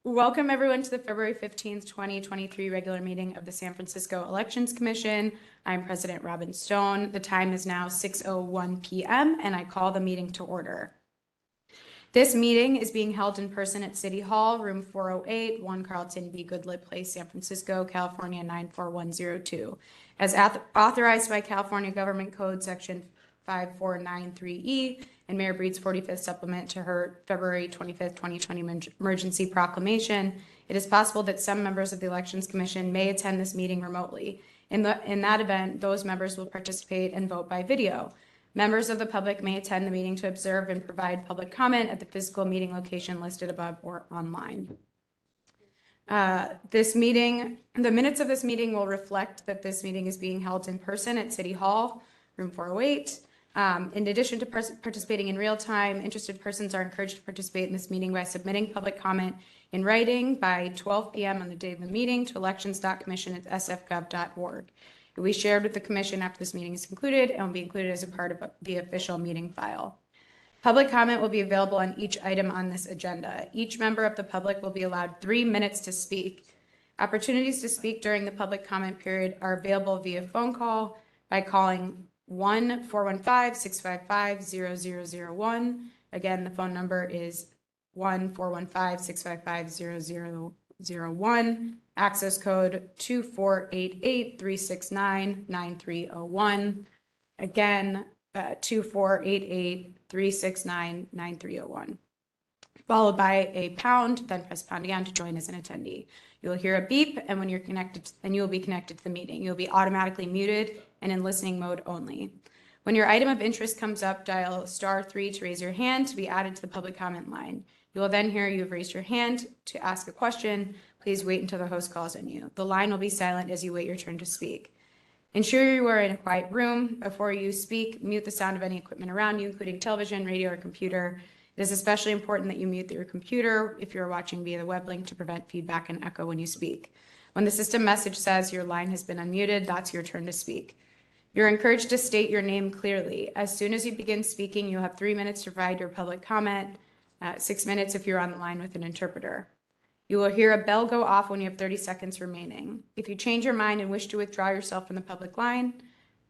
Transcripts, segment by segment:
Welcome everyone to the February 15th, 2023 regular meeting of the San Francisco Elections Commission. I'm President Robin Stone. The time is now 6:01 p.m. and I call the meeting to order. This meeting is being held in person at City Hall, room 408, 1 Carlton B. Goodlett Place, San Francisco, California 94102. As authorized by California Government Code Section 5493E and Mayor Breed's 45th supplement to her February 25th, 2020 emergency proclamation, it is possible that some members of the Elections Commission may attend this meeting remotely. In that event, those members will participate and vote by video. Members of the public may attend the meeting to observe and provide public comment at the physical meeting location listed above or online. The minutes of this meeting will reflect that this meeting is being held in person at City Hall, room 408. In addition to participating in real time, interested persons are encouraged to participate in this meeting by submitting public comment in writing by 12 p.m. on the day of the meeting to elections.commission@sfgov.org. It will be shared with the commission after this meeting is concluded and will be included as a part of the official meeting file. Public comment will be available on each item on this agenda. Each member of the public will be allowed 3 minutes to speak. Opportunities to speak during the public comment period are available via phone call by calling 1-415-655-0001. Again, the phone number is 1-415-655-0001. Access code 2488-369-9301. Again, 2488-369-9301. Followed by a pound, then press pound again to join as an attendee. You will hear a beep, and when you're connected, and you will be connected to the meeting. You'll be automatically muted and in listening mode only. When your item of interest comes up, dial *3 to raise your hand to be added to the public comment line. You will then hear you have raised your hand to ask a question. Please wait until the host calls on you. The line will be silent as you wait your turn to speak. Ensure you are in a quiet room. Before you speak, mute the sound of any equipment around you, including television, radio, or computer. It is especially important that you mute your computer if you're watching via the web link to prevent feedback and echo when you speak. When the system message says your line has been unmuted, that's your turn to speak. You're encouraged to state your name clearly. As soon as you begin speaking, you'll have 3 minutes to provide your public comment, 6 minutes if you're on the line with an interpreter. You will hear a bell go off when you have 30 seconds remaining. If you change your mind and wish to withdraw yourself from the public line,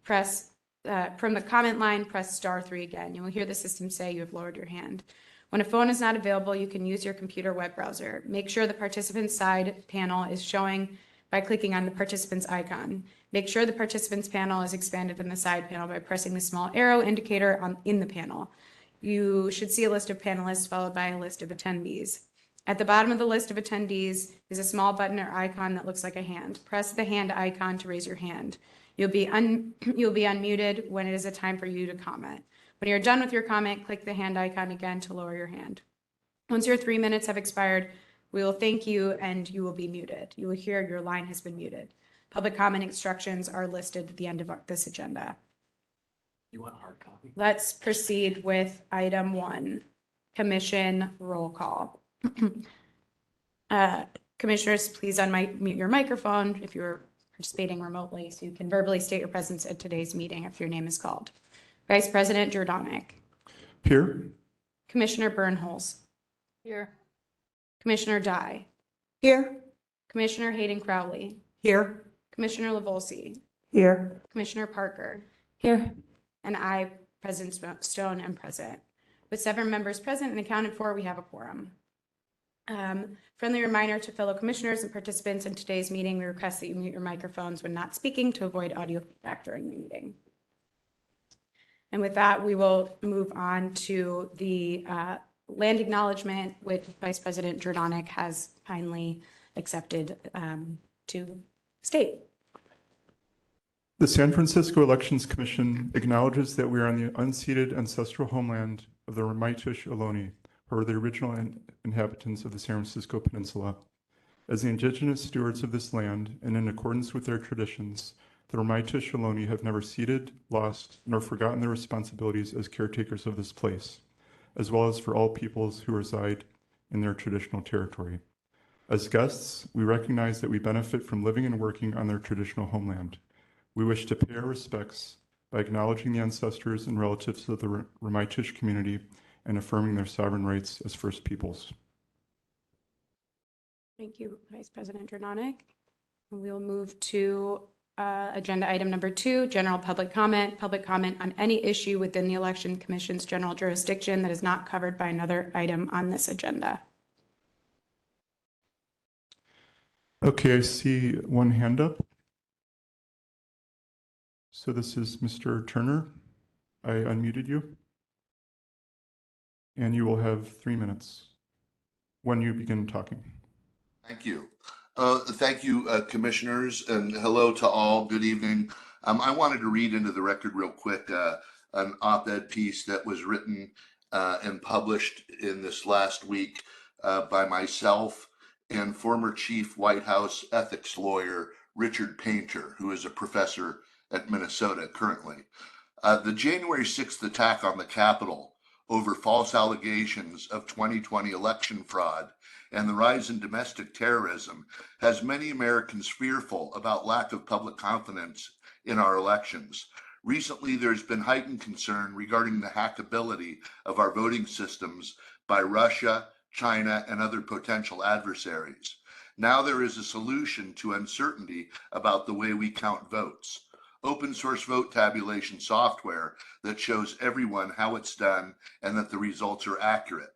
from the comment line, press *3 again. You will hear the system say you have lowered your hand. When a phone is not available, you can use your computer web browser. Make sure the participant's side panel is showing by clicking on the participant's icon. Make sure the participant's panel is expanded in the side panel by pressing the small arrow indicator in the panel. You should see a list of panelists followed by a list of attendees. At the bottom of the list of attendees is a small button or icon that looks like a hand. Press the hand icon to raise your hand. You'll be unmuted when it is a time for you to comment. When you're done with your comment, click the hand icon again to lower your hand. Once your 3 minutes have expired, we will thank you and you will be muted. You will hear your line has been muted. Public comment instructions are listed at the end of this agenda. You want a hard copy? Let's proceed with item 1, commission roll call. Commissioners, please unmute your microphone if you're participating remotely so you can verbally state your presence at today's meeting if your name is called. Vice President Jordanek. Here. Commissioner Bernholz. Here. Commissioner Dye. Here. Commissioner Hayden Crowley. Here. Commissioner Lavolsi. Here. Commissioner Parker. Here. And I, President Stone, am present. With 7 members present and accounted for, we have a quorum. Friendly reminder to fellow commissioners and participants in today's meeting, we request that you mute your microphones when not speaking to avoid audio feedback during the meeting. And with that, we will move on to the land acknowledgement, which Vice President Jordanek has kindly accepted to state. The San Francisco Elections Commission acknowledges that we are on the unceded ancestral homeland of the Ramaytush Ohlone, who are the original inhabitants of the San Francisco Peninsula. As the indigenous stewards of this land, and in accordance with their traditions, the Ramaytush Ohlone have never ceded, lost, nor forgotten their responsibilities as caretakers of this place, as well as for all peoples who reside in their traditional territory. As guests, we recognize that we benefit from living and working on their traditional homeland. We wish to pay our respects by acknowledging the ancestors and relatives of the Ramaytush community and affirming their sovereign rights as First Peoples. Thank you, Vice President Jordanek. We'll move to agenda item number 2, general public comment. Public comment on any issue within the Election Commission's general jurisdiction that is not covered by another item on this agenda. Okay, I see one hand up. So this is Mr. Turner. I unmuted you. And you will have 3 minutes when you begin talking. Thank you. Thank you, commissioners, and hello to all. Good evening. I wanted to read into the record real quick an op-ed piece that was written and published in this last week by myself and former Chief White House ethics lawyer Richard Painter, who is a professor at Minnesota currently. The January 6th attack on the Capitol over false allegations of 2020 election fraud and the rise in domestic terrorism has many Americans fearful about lack of public confidence in our elections. Recently, there's been heightened concern regarding the hackability of our voting systems by Russia, China, and other potential adversaries. Now there is a solution to uncertainty about the way we count votes. Open source vote tabulation software that shows everyone how it's done and that the results are accurate.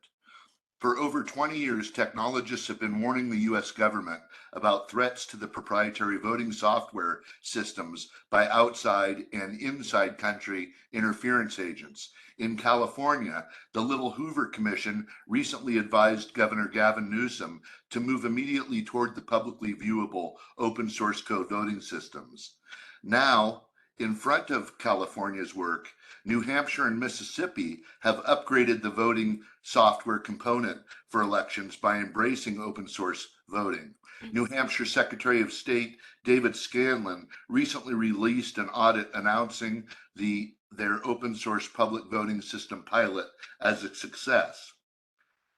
For over 20 years, technologists have been warning the U.S. government about threats to the proprietary voting software systems by outside and inside country interference agents. In California, the Little Hoover Commission recently advised Governor Gavin Newsom to move immediately toward the publicly viewable open source code voting systems. Now, in front of California's work, New Hampshire and Mississippi have upgraded the voting software component for elections by embracing open source voting. New Hampshire Secretary of State David Scanlon recently released an audit announcing their open source public voting system pilot as a success.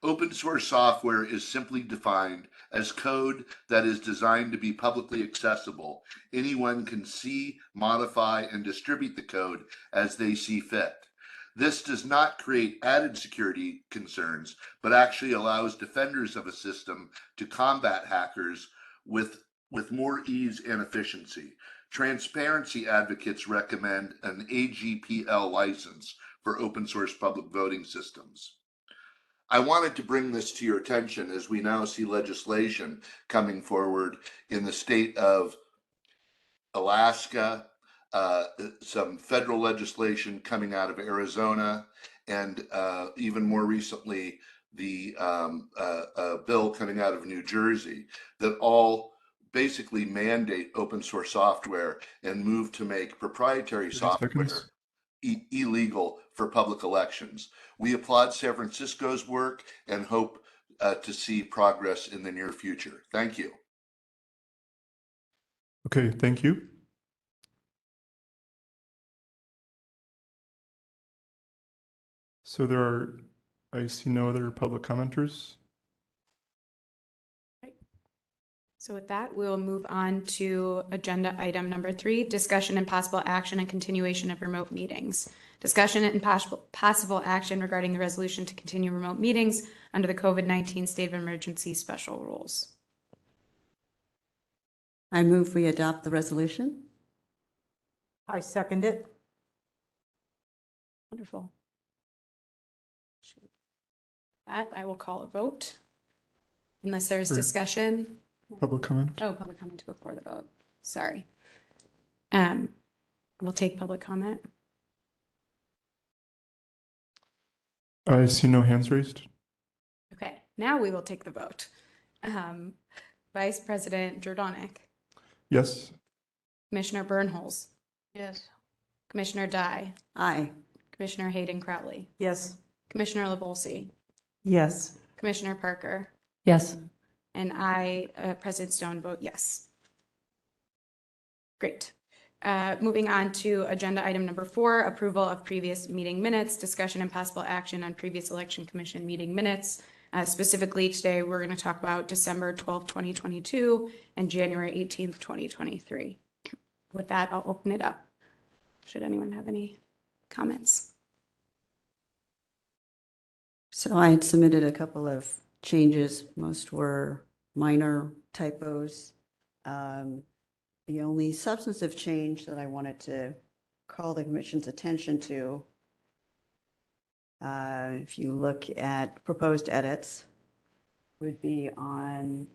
Open source software is simply defined as code that is designed to be publicly accessible. Anyone can see, modify, and distribute the code as they see fit. This does not create added security concerns, but actually allows defenders of a system to combat hackers with more ease and efficiency. Transparency advocates recommend an AGPL license for open source public voting systems. I wanted to bring this to your attention as we now see legislation coming forward in the state of Alaska, some federal legislation coming out of Arizona, and even more recently, the bill coming out of New Jersey that all basically mandate open source software and move to make proprietary 30 software seconds. illegal for public elections. We applaud San Francisco's work and hope to see progress in the near future. Thank you. Okay, thank you. So I see no other public commenters. So with that, we'll move on to agenda item number 3, discussion and possible action and continuation of remote meetings. Discussion and possible action regarding the resolution to continue remote meetings under the COVID-19 state of emergency special rules. I move we adopt the resolution. I second it. Wonderful. That I will call a vote. Unless there's Sure. discussion. Public comment. Oh, public comment before the vote. Sorry. We'll take public comment. I see no hands raised. Okay, now we will take the vote. Vice President Jordanek, Yes. Commissioner Bernholz, Yes. Commissioner Dye, Aye. Commissioner Hayden Crowley, Yes. Commissioner LaVolsi, Yes. Commissioner Parker, Yes. and I, President Stone, vote yes. Great. Moving on to agenda item number 4, approval of previous meeting minutes, discussion and possible action on previous election commission meeting minutes. Specifically today, we're going to talk about December 12th, 2022 and January 18th, 2023. With that, I'll open it up. Should anyone have any comments? So I had submitted a couple of changes. Most were minor typos. The only substantive change that I wanted to call the commission's attention to, if you look at proposed edits, would be on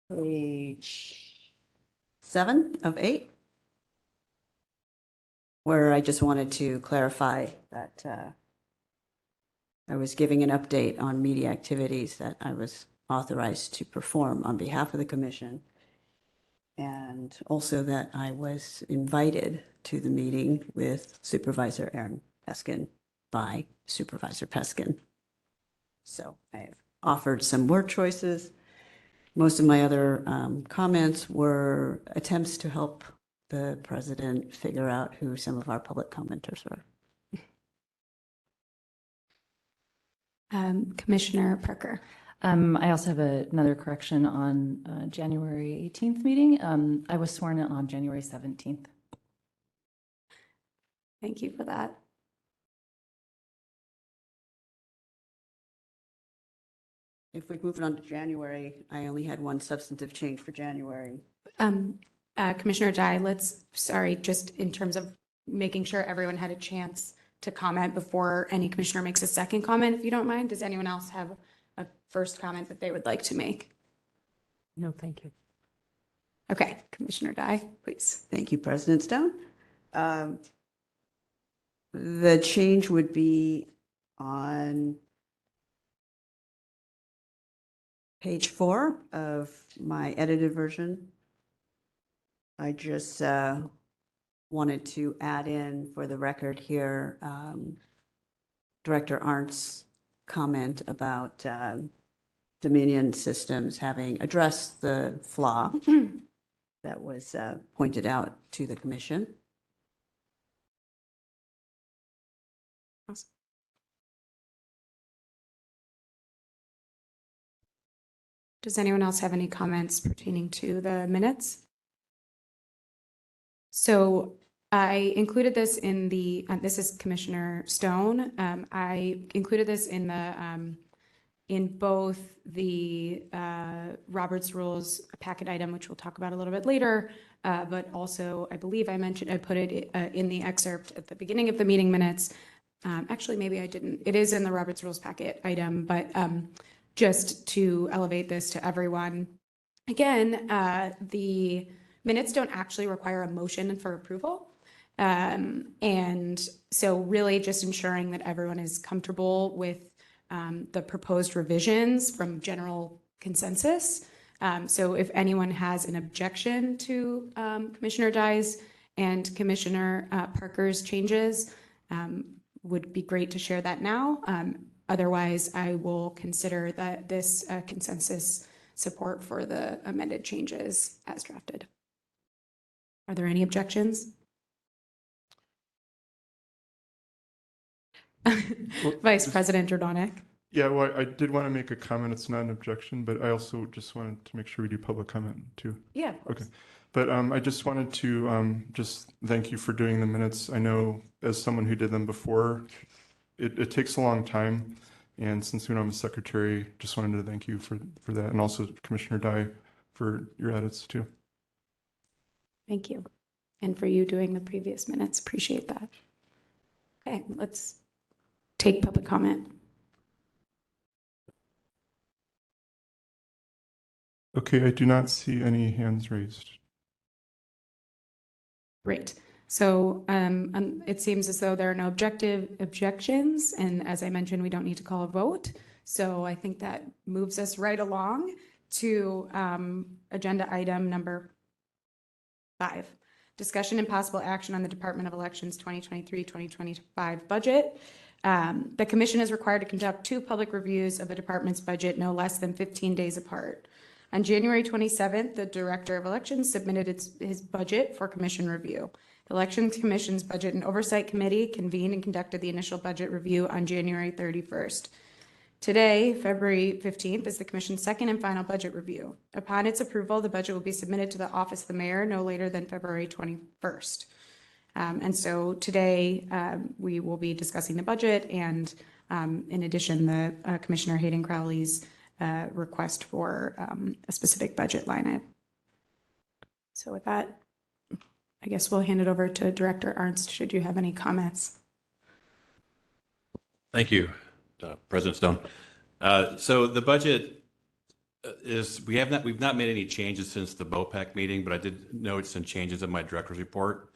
page 7 of 8, where I just wanted to clarify that I was giving an update on media activities that I was authorized to perform on behalf of the commission, and also that I was invited to the meeting with Supervisor Aaron Peskin by Supervisor Peskin. So I've offered some word choices. Most of my other comments were attempts to help the president figure out who some of our public commenters were. Commissioner Parker. I also have another correction on January 18th meeting. I was sworn in on January 17th. Thank you for that. If we move it on to January, I only had one substantive change for January. Commissioner Dye, just in terms of making sure everyone had a chance to comment before any commissioner makes a second comment, if you don't mind. Does anyone else have a first comment that they would like to make? No, thank you. Okay, Commissioner Dye, please. Thank you, President Stone. The change would be on page 4 of my edited version. I just wanted to add in for the record here, Director Arndt's comment about Dominion Systems having addressed the flaw that was pointed out to the commission. Awesome. Does anyone else have any comments pertaining to the minutes? So I included this in the, this is Commissioner Stone. I included this in the, in both the Robert's Rules packet item, which we'll talk about a little bit later, but also I believe I mentioned, I put it in the excerpt at the beginning of the meeting minutes. Actually, maybe I didn't. It is in the Robert's Rules packet item, but just to elevate this to everyone. Again, the minutes don't actually require a motion for approval. And so really just ensuring that everyone is comfortable with the proposed revisions from general consensus. So if anyone has an objection to Commissioner Dye's and Commissioner Parker's changes, would be great to share that now. Otherwise, I will consider that this consensus support for the amended changes as drafted. Are there any objections? Vice President Jordanek. Yeah, well, I did want to make a comment. It's not an objection, but I also just wanted to make sure we do public comment too. Yeah, of course. Okay. But I just wanted to just thank you for doing the minutes. I know as someone who did them before, it takes a long time. And since I'm a secretary, just wanted to thank you for that. And also Commissioner Dye for your edits too. Thank you. And for you doing the previous minutes. Appreciate that. Okay, let's take public comment. Okay, I do not see any hands raised. Great. So it seems as though there are no objections. And as I mentioned, we don't need to call a vote. So I think that moves us right along to agenda item number 5. Discussion and possible action on the Department of Elections 2023-2025 budget. The commission is required to conduct 2 public reviews of the department's budget no less than 15 days apart. On January 27th, the Director of Elections submitted his budget for commission review. The Elections Commission's Budget and Oversight Committee convened and conducted the initial budget review on January 31st. Today, February 15th, is the Commission's second and final budget review. Upon its approval, the budget will be submitted to the Office of the Mayor no later than February 21st. And so today, we will be discussing the budget and in addition, the Commissioner Hayden Crowley's request for a specific budget line item. So with that, I guess we'll hand it over to Director Arnst, should you have any comments. Thank you, President Stone. So the budget we've not made any changes since the BOPEC meeting, but I did note some changes in my director's report.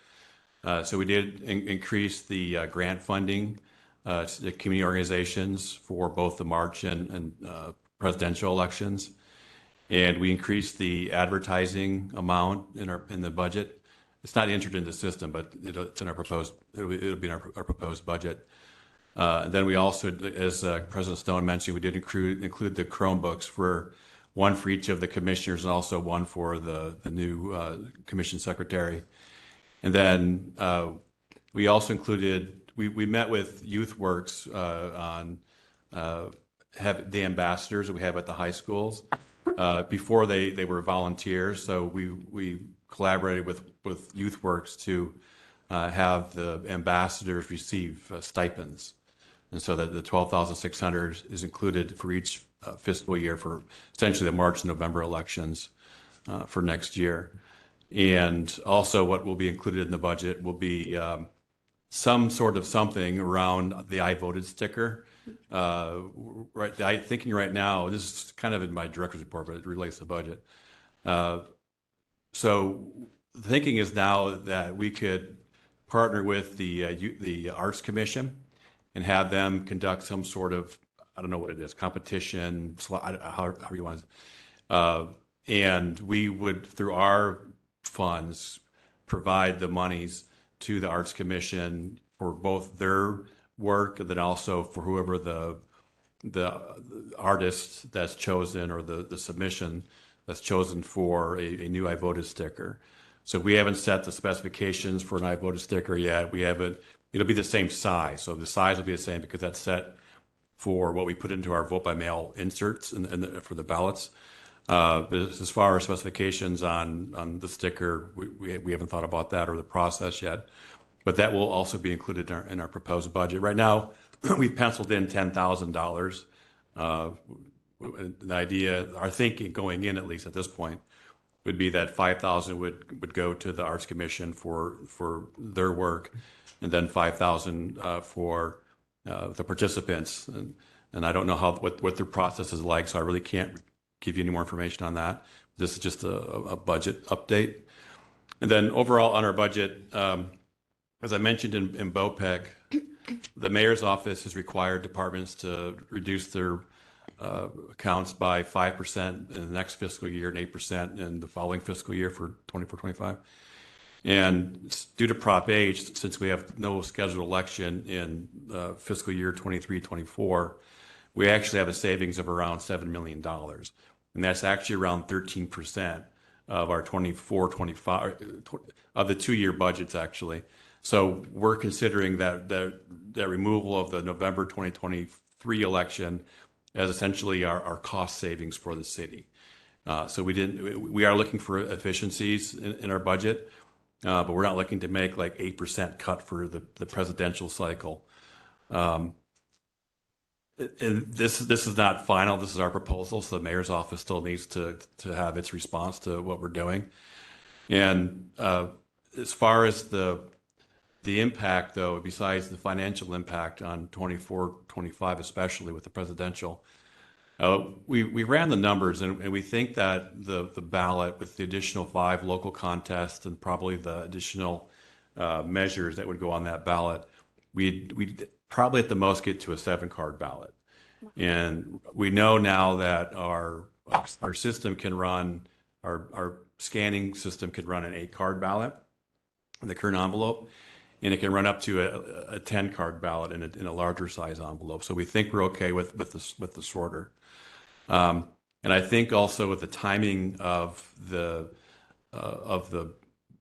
So we did increase the grant funding to the community organizations for both the March and presidential elections. And we increased the advertising amount in the budget. It's not entered into the system, but it's in our proposed, it'll be in our proposed budget. And then we also, as President Stone mentioned, we did include the Chromebooks one for each of the commissioners and also one for the new commission secretary. And then we also included, we met with YouthWorks on the ambassadors that we have at the high schools. Before they were volunteers, so we collaborated with YouthWorks to have the ambassadors receive stipends. And so that the $12,600 is included for each fiscal year for essentially the March and November elections for next year. And also what will be included in the budget will be some sort of something around the I voted sticker. Thinking right now, this is kind of in my director's report, but it relates to the budget. So the thinking is now that we could partner with the Arts Commission and have them conduct some sort of, I don't know what it is, competition, however you want to, and we would, through our funds, provide the monies to the Arts Commission for both their work and then also for whoever the artist that's chosen or the submission that's chosen for a new I voted sticker. So we haven't set the specifications for an I voted sticker yet. We haven't. It'll be the same size. So the size will be the same because that's set for what we put into our vote by mail inserts for the ballots. But as far as specifications on the sticker, we haven't thought about that or the process yet. But that will also be included in our proposed budget. Right now, we've penciled in $10,000. The idea, our thinking going in, at least at this point, would be that $5,000 would go to the Arts Commission for their work, and then $5,000 for the participants. And I don't know what their process is like, so I really can't give you any more information on that. This is just a budget update. And then overall on our budget, as I mentioned in BOPEC, the mayor's office has required departments to reduce their accounts by 5% in the next fiscal year and 8% in the following fiscal year for 24-25. And due to Prop H, since we have no scheduled election in fiscal year 23-24, we actually have a savings of around $7 million. And that's actually around 13% of our 24-25, of the 2-year budgets, actually. So we're considering that removal of the November 2023 election as essentially our cost savings for the city. So we are looking for efficiencies in our budget, but we're not looking to make like 8% cut for the presidential cycle. And this is not final. This is our proposal. So the mayor's office still needs to have its response to what we're doing. And as far as the impact, though, besides the financial impact on 24-25, especially with the presidential, we ran the numbers, and we think that the ballot with the additional 5 local contests and probably the additional measures that would go on that ballot, we'd probably at the most get to a 7-card ballot. And we know now that our system can run, our scanning system can run an 8-card ballot in the current envelope. And it can run up to a 10-card ballot in a larger size envelope. So we think we're okay with the shorter. And I think also with the timing of the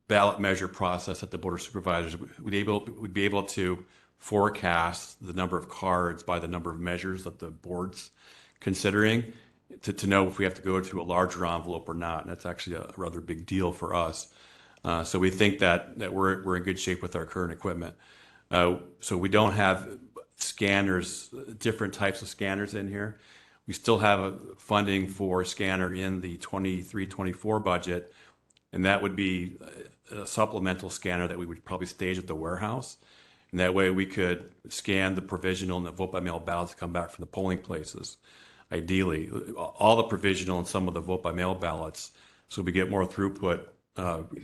ballot measure process at the Board of Supervisors, we'd be able to forecast the number of cards by the number of measures that the board's considering to know if we have to go to a larger envelope or not. And that's actually a rather big deal for us. So we think that we're in good shape with our current equipment. So we don't have scanners, different types of scanners in here. We still have a funding for scanner in the 23-24 budget, and that would be a supplemental scanner that we would probably stage at the warehouse. And that way we could scan the provisional and the vote by mail ballots that come back from the polling places, ideally. All the provisional and some of the vote by mail ballots, so we get more throughput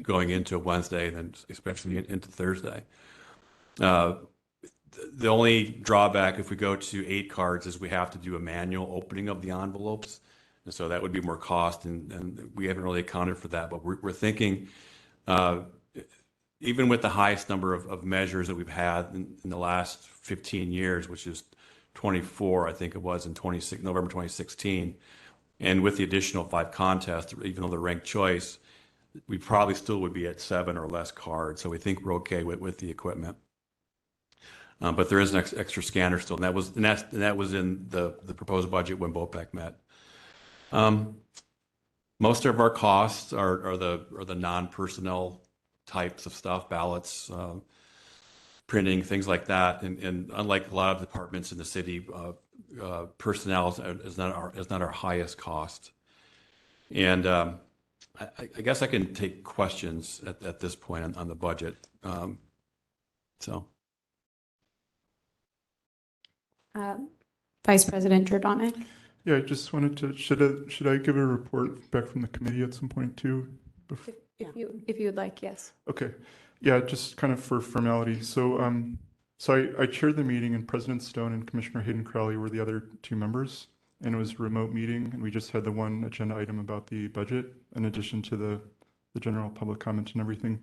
going into Wednesday and then especially into Thursday. The only drawback if we go to 8 cards is we have to do a manual opening of the envelopes. And so that would be more cost, and we haven't really accounted for that. But we're thinking, even with the highest number of measures that we've had in the last 15 years, which is 24, I think it was in November 2016, and with the additional 5 contests, even though they're ranked choice, we probably still would be at 7 or less cards. So we think we're okay with the equipment. But there is an extra scanner still, and that was in the proposed budget when BOPEC met. Most of our costs are the non-personnel types of stuff, ballots, printing, things like that. And unlike a lot of departments in the city, personnel is not our highest cost. And I guess I can take questions at this point on the budget. Vice President Giordano. Yeah, I just wanted to, should I give a report back from the committee at some point too? If you would like, yes. Okay, yeah, just kind of for formality. So, I chaired the meeting, and President Stone and Commissioner Hayden Crowley were the other 2 members, and it was a remote meeting, and we just had the one agenda item about the budget, in addition to the general public comment and everything.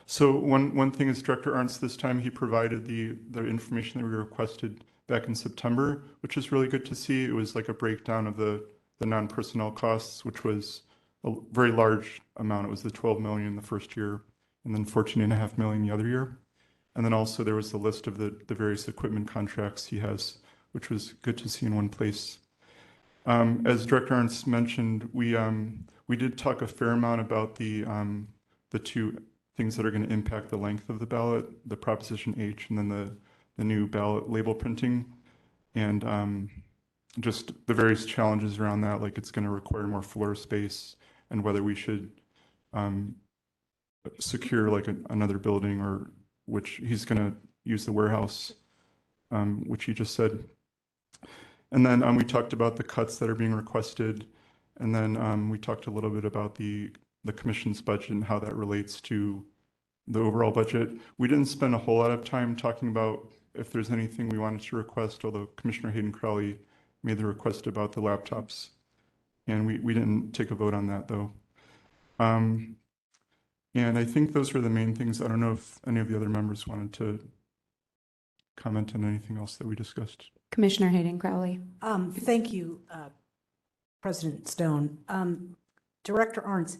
So one thing is Director Arntz, this time he provided the information that we requested back in September, which is really good to see. It was like a breakdown of the non-personnel costs, which was a very large amount. It was the 12 million the first year, and then 14.5 million the other year. And then also there was the list of the various equipment contracts he has, which was good to see in one place. As Director Arntz mentioned, we did talk a fair amount about the 2 things that are going to impact the length of the ballot, the Proposition H, and then the new ballot label printing, and just the various challenges around that, like it's going to require more floor space, and whether we should secure like another building, or which he's going to use the warehouse, which he just said. And then we talked about the cuts that are being requested, and then we talked a little bit about the commission's budget and how that relates to the overall budget. We didn't spend a whole lot of time talking about if there's anything we wanted to request, although Commissioner Hayden Crowley made the request about the laptops, and we didn't take a vote on that though. And I think those are the main things. I don't know if any of the other members wanted to comment on anything else that we discussed. Commissioner Hayden Crowley. Thank you, President Stone. Director Arntz,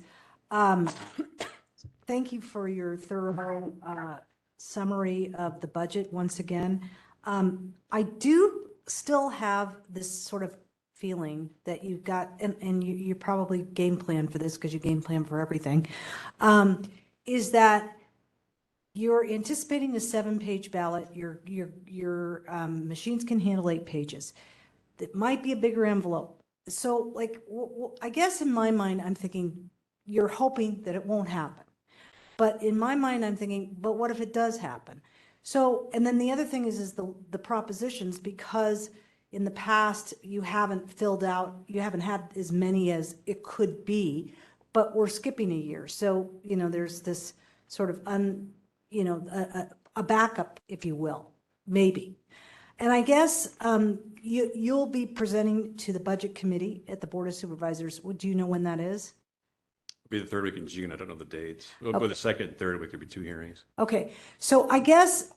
thank you for your thorough summary of the budget once again. I do still have this sort of feeling that you've got, and you probably game plan for this because you game plan for everything, is that you're anticipating a 7-page ballot. Your machines can handle 8 pages. It might be a bigger envelope. So like, I guess in my mind, I'm thinking you're hoping that it won't happen. But in my mind, I'm thinking, but what if it does happen? So, and then the other thing is the propositions, because in the past, you haven't had as many as it could be, but we're skipping a year. So, there's this sort of a backup, if you will, maybe. And I guess you'll be presenting to the Budget Committee at the Board of Supervisors. Do you know when that is? It'll be the 3rd week in June. I don't know the dates. It'll be the 2nd and 3rd week. There'll be 2 hearings. Okay. So I guess,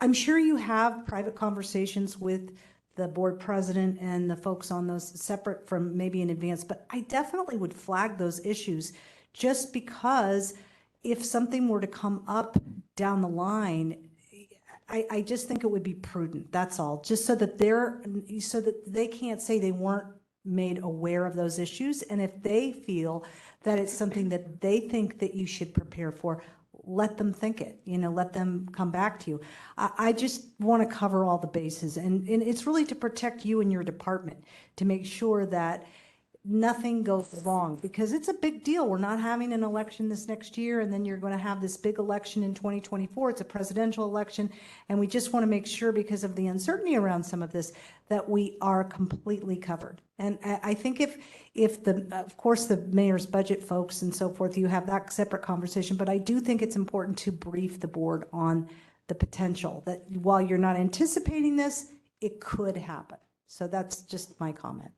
I'm sure you have private conversations with the board president and the folks on those separate from maybe in advance, but I definitely would flag those issues just because if something were to come up down the line, I just think it would be prudent. That's all. Just so that they can't say they weren't made aware of those issues. And if they feel that it's something that they think that you should prepare for, let them think it, let them come back to you. I just want to cover all the bases, and it's really to protect you and your department, to make sure that nothing goes wrong, because it's a big deal. We're not having an election this next year, and then you're going to have this big election in 2024. It's a presidential election, and we just want to make sure, because of the uncertainty around some of this, that we are completely covered. And I think if of course, the mayor's budget folks and so forth, you have that separate conversation, but I do think it's important to brief the board on the potential that while you're not anticipating this, it could happen. So that's just my comment.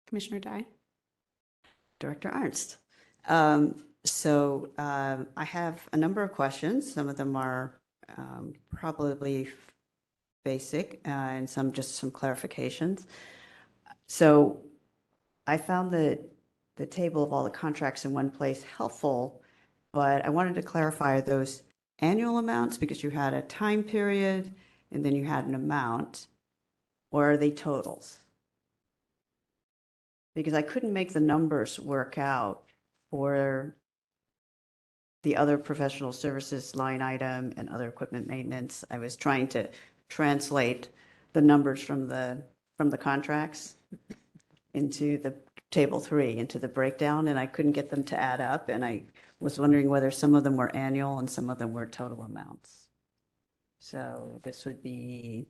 Commissioner Dye? Director Ernst. I have a number of questions. Some of them are probably basic and some just some clarifications. So I found the table of all the contracts in one place helpful, but I wanted to clarify those annual amounts, because you had a time period and then you had an amount, or are they totals? Because I couldn't make the numbers work out for the other professional services line item and other equipment maintenance. I was trying to translate the numbers from the contracts into the table 3, into the breakdown, and I couldn't get them to add up. And I was wondering whether some of them were annual and some of them were total amounts. So this would be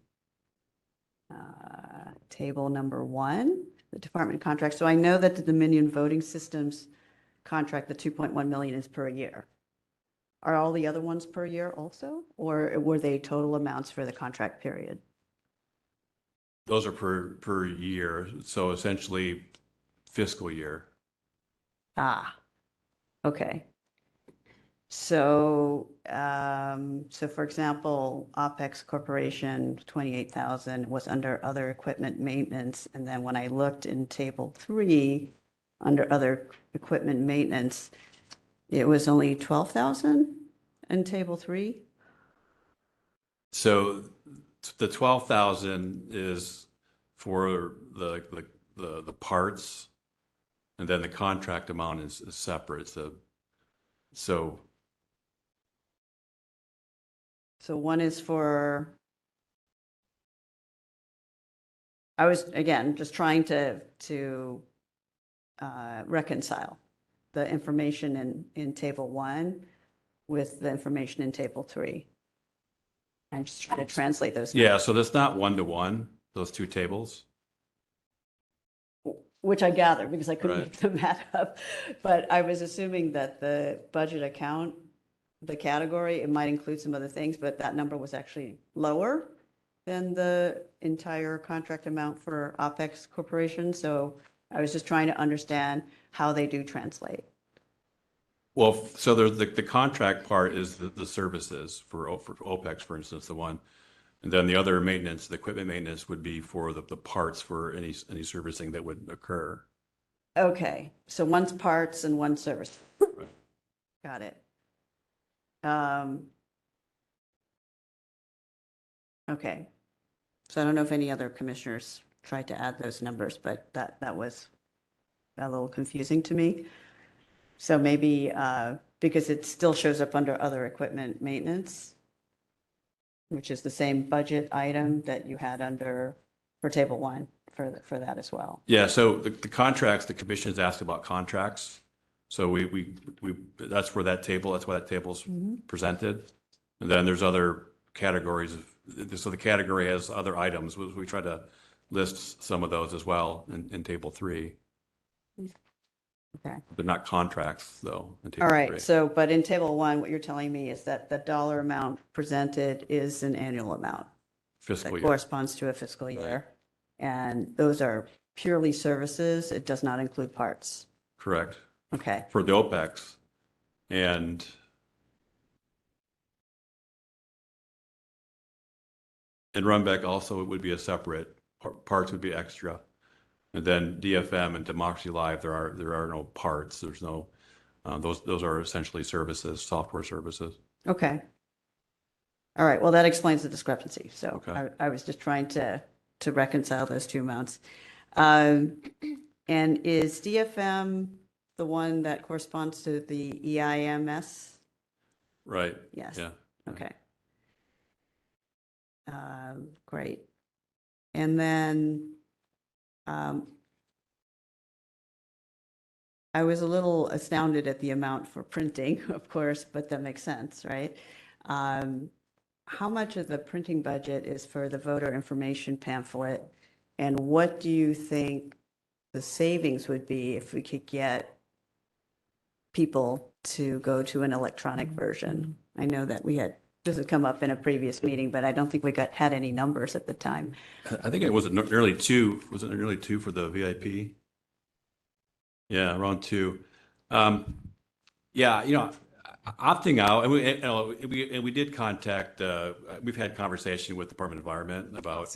table number 1, the department contract. So I know that the Dominion Voting Systems contract, the 2.1 million, is per year. Are all the other ones per year also, or were they total amounts for the contract period? Those are per year, so essentially fiscal year. Ah, okay. So, for example, OpEx Corporation, 28,000 was under other equipment maintenance. And then when I looked in table 3, under other equipment maintenance, it was only 12,000 in table 3. So the 12,000 is for the parts, and then the contract amount is separate. So one is for, I was, again, just trying to reconcile the information in table 1 with the information in table 3. I'm just trying to translate those. yeah, so that's not 1-to-1, those two tables. Which I gather, because I couldn't Right. make them add up. But I was assuming that the budget account, the category, it might include some other things, but that number was actually lower than the entire contract amount for OpEx Corporation. So I was just trying to understand how they do translate. Well, so there's the contract part is the services for OPEX, for instance, the one. And then the other maintenance, the equipment maintenance, would be for the parts for any servicing that would occur. Okay, so one's parts and one's service. Got it. Okay. So I don't know if any other commissioners tried to add those numbers, but that was a little confusing to me. So maybe because it still shows up under other equipment maintenance, which is the same budget item that you had under for table 1 for that as well. Yeah, so the contracts, the commission has asked about contracts. So we that's where that table, that's why that table's presented. And then there's other categories. So the category has other items. We try to list some of those as well in table 3. Okay. They're not contracts, though. In table All right. 3. So, but in table 1, what you're telling me is that the dollar amount presented is an annual amount Fiscal that year. corresponds to a fiscal year. And those are purely services. It does not include parts. Correct. Okay. For the OPEX. And Runback also would be a separate, parts would be extra. And then DFM and Democracy Live, there are no parts. There's no, those are essentially services, software services. Okay. All right. Well, that explains the discrepancy. So Okay. I was just trying to reconcile those two amounts. And is DFM the one that corresponds to the EIMS? Right. Yes. Yeah. Okay. Great. And then I was a little astounded at the amount for printing, of course, but that makes sense, right? How much of the printing budget is for the voter information pamphlet? And what do you think the savings would be if we could get people to go to an electronic version? I know that this has come up in a previous meeting, but I don't think we had any numbers at the time. I think it was nearly 2. Was it nearly 2 for the VIP? Yeah, around 2. Yeah, opting out, and we did contact. We've had conversation with Department of Environment about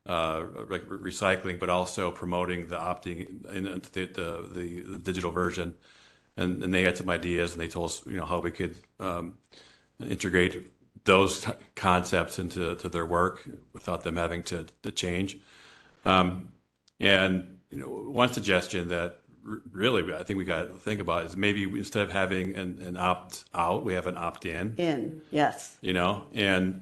recycling, but also promoting the opting into the digital version, and they had some ideas, and they told us how we could integrate those concepts into their work without them having to change. And one suggestion that really I think we got to think about is maybe instead of having an opt out, we have an opt in. Yes. And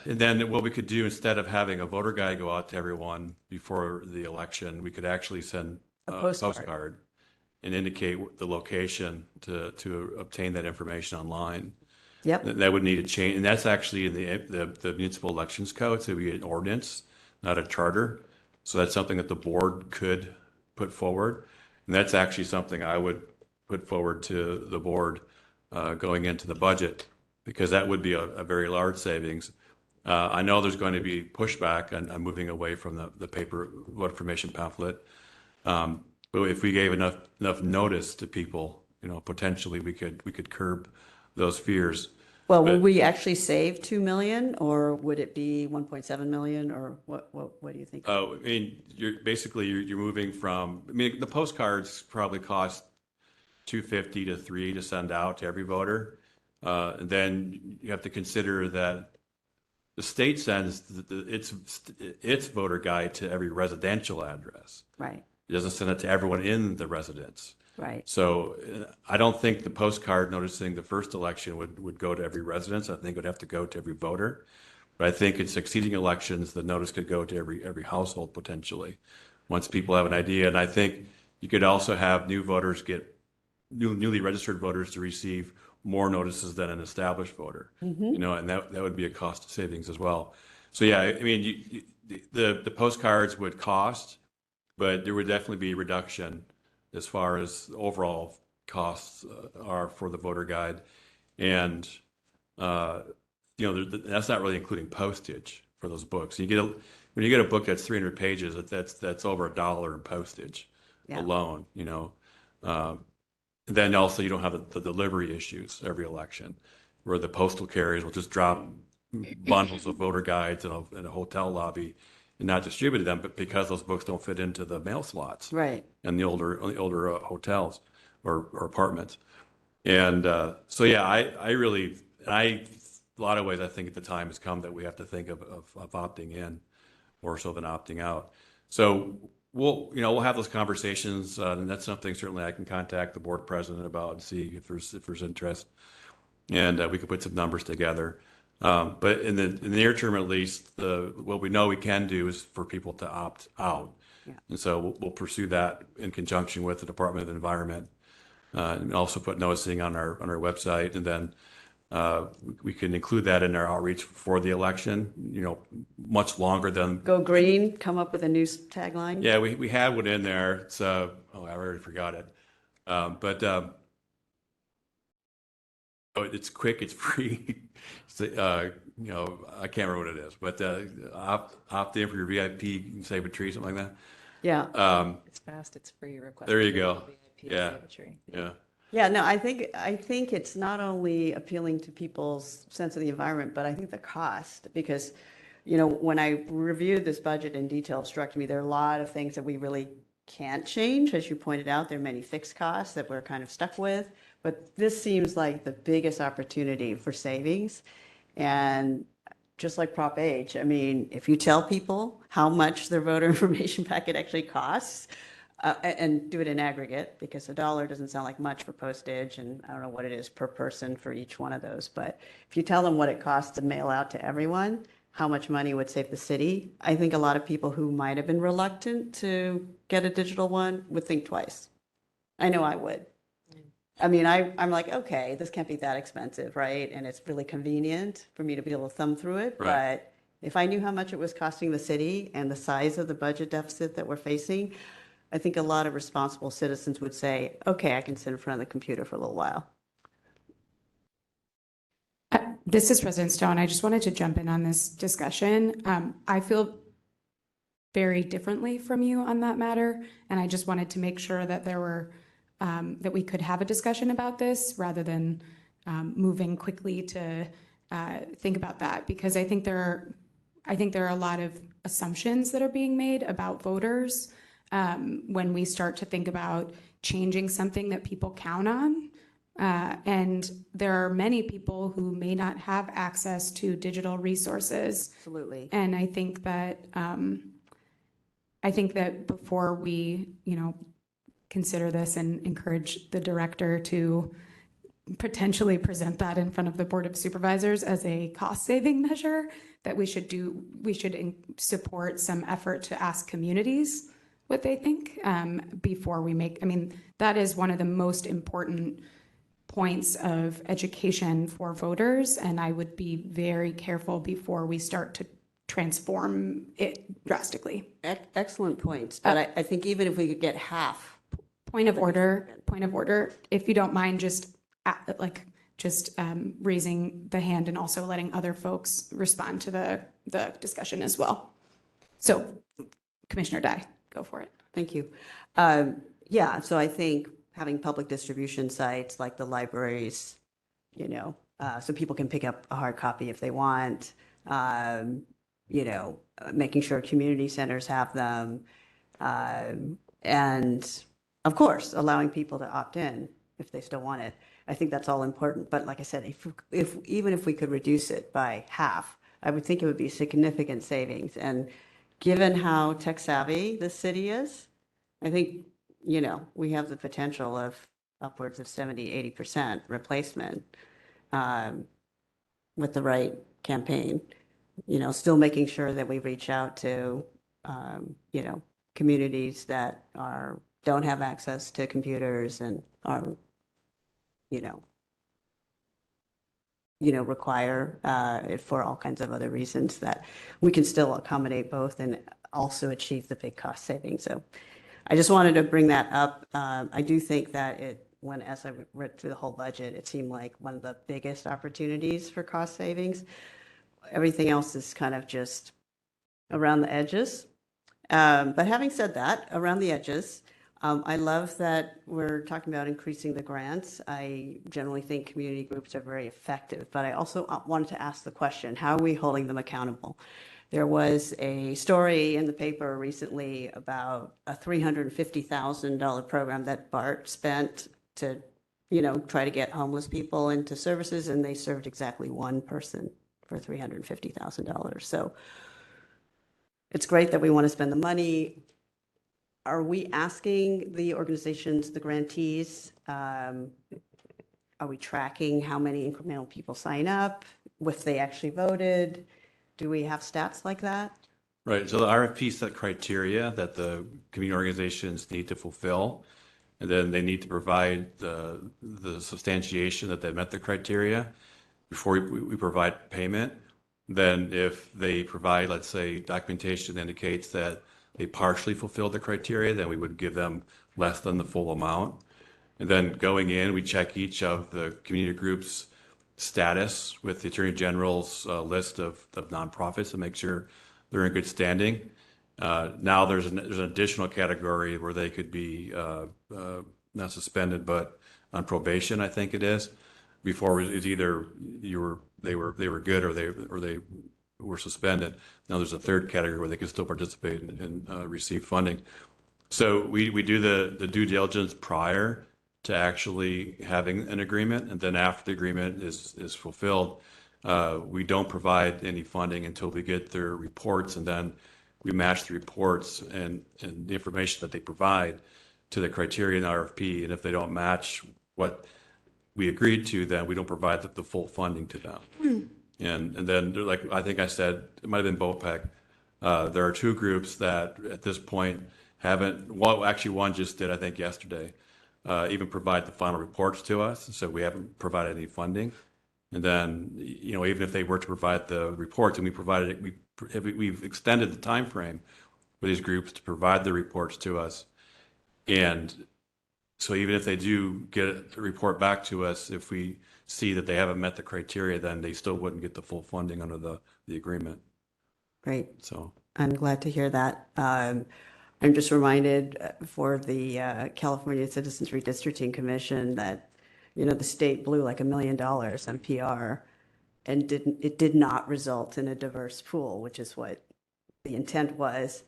then what we could do instead of having a voter guide go out to everyone before the election, we could actually send A a postcard. postcard and indicate the location to obtain that information online. Yep. That would need to change, and that's actually in the municipal elections code, so we get an ordinance, not a charter. So that's something that the board could put forward, and that's actually something I would put forward to the board going into the budget, because that would be a very large savings. I know there's going to be pushback on moving away from the paper voter information pamphlet, but if we gave enough notice to people, potentially we could curb those fears. Well, will But- we actually save 2 million, or would it be 1.7 million, or what do you think? Oh, I mean, you're moving from, I mean, the postcards probably cost $2.50 to $3 to send out to every voter. And then you have to consider that the state sends its voter guide to every residential address. Right, It doesn't send it to everyone in the residence. right. So I don't think the postcard noticing the first election would go to every residence. I think it would have to go to every voter. But I think in succeeding elections, the notice could go to every household potentially, once people have an idea. And I think you could also have new voters newly registered voters to receive more notices than an established voter. And that would be a cost savings as well. So yeah, I mean, the postcards would cost, but there would definitely be a reduction as far as overall costs are for the voter guide. And that's not really including postage for those books. When you get a book that's 300 pages, that's over $1 in postage Yeah. alone. And then also you don't have the delivery issues every election, where the postal carriers will just drop bundles of voter guides in a hotel lobby and not distribute them, but because those books don't fit into the mail slots Right. and the older hotels or apartments. And so yeah, a lot of ways I think the time has come that we have to think of opting in more so than opting out. So we'll have those conversations, and that's something certainly I can contact the board president about and see if there's interest, and we could put some numbers together. But in the near term, at least, what we know we can do is for people to opt out. Yeah. And so we'll pursue that in conjunction with the Department of Environment, and also put noticing on our website, and then we can include that in our outreach for the election. Much longer than. Go green, come up with a new tagline? Yeah, we had one in there. It's I already forgot it, but it's quick, it's free. I can't remember what it is, but opt in for your VIP, you can save a tree, something like that. Yeah. It's fast, it's free request. There you go. VIP Yeah. save a tree. Yeah. Yeah, no, I think it's not only appealing to people's sense of the environment, but I think the cost, because, when I reviewed this budget in detail, it struck me there are a lot of things that we really can't change. As you pointed out, there are many fixed costs that we're kind of stuck with, but this seems like the biggest opportunity for savings. And just like Prop H, I mean, if you tell people how much their voter information packet actually costs, and do it in aggregate, because $1 doesn't sound like much for postage, and I don't know what it is per person for each one of those, but if you tell them what it costs to mail out to everyone, how much money would save the city, I think a lot of people who might have been reluctant to get a digital one would think twice. I know I would. I mean, I'm like, okay, this can't be that expensive, right? And it's really convenient for me to be able to thumb through it. Right. But if I knew how much it was costing the city and the size of the budget deficit that we're facing, I think a lot of responsible citizens would say, okay, I can sit in front of the computer for a little while. This is President Stone. I just wanted to jump in on this discussion. I feel very differently from you on that matter, and I just wanted to make sure that there were that we could have a discussion about this rather than moving quickly to think about that, because I think there are a lot of assumptions that are being made about voters when we start to think about changing something that people count on. And there are many people who may not have access to digital resources. Absolutely. And I think that before we, consider this and encourage the director to potentially present that in front of the Board of Supervisors as a cost-saving measure, that we should support some effort to ask communities what they think before we make, that is one of the most important points of education for voters, and I would be very careful before we start to transform it drastically. Excellent points. But I think even if we could get half. Point of order, if you don't mind, just raising the hand and also letting other folks respond to the discussion as well. So Commissioner Dye, go for it. Thank you. Yeah, so I think having public distribution sites like the libraries, so people can pick up a hard copy if they want, making sure community centers have them, and of course, allowing people to opt in if they still want it. I think that's all important. But like I said, even if we could reduce it by half, I would think it would be significant savings. And given how tech savvy this city is, I think, we have the potential of upwards of 70, 80% replacement with the right campaign, still making sure that we reach out to, communities that don't have access to computers and are, require it for all kinds of other reasons, that we can still accommodate both and also achieve the big cost savings. So I just wanted to bring that up. I do think that as I read through the whole budget, it seemed like one of the biggest opportunities for cost savings. Everything else is kind of just around the edges. But having said that, around the edges, I love that we're talking about increasing the grants. I generally think community groups are very effective, but I also wanted to ask the question, how are we holding them accountable? There was a story in the paper recently about a $350,000 program that BART spent to, try to get homeless people into services, and they served exactly one person for $350,000. So it's great that we want to spend the money. Are we asking the organizations, the grantees, are we tracking how many incremental people sign up, if they actually voted? Do we have stats like that? Right. So the RFP set criteria that the community organizations need to fulfill, and then they need to provide the substantiation that they met the criteria before we provide payment. Then if they provide, let's say, documentation that indicates that they partially fulfilled the criteria, then we would give them less than the full amount. And then going in, we check each of the community groups' status with the Attorney General's list of nonprofits to make sure they're in good standing. Now there's an additional category where they could be not suspended, but on probation, I think it is. Before it was either they were good or they were suspended. Now there's a third category where they can still participate and receive funding. So we do the due diligence prior to actually having an agreement, and then after the agreement is fulfilled, we don't provide any funding until we get their reports, and then we match the reports and the information that they provide to the criteria in the RFP. And if they don't match what we agreed to, then we don't provide the full funding to them. And then, like I think I said, it might have been BOPEC. There are two groups that at this point haven't, well, actually one just did, I think yesterday, even provide the final reports to us. So we haven't provided any funding. And then, even if they were to provide the reports, and we provided it, we've extended the time frame for these groups to provide the reports to us. And so even if they do get a report back to us, if we see that they haven't met the criteria, then they still wouldn't get the full funding under the agreement. Great. So I'm glad to hear that. I'm just reminded for the California Citizens Redistricting Commission that, the state blew like $1 million on PR, and it did not result in a diverse pool, which is what the intent was.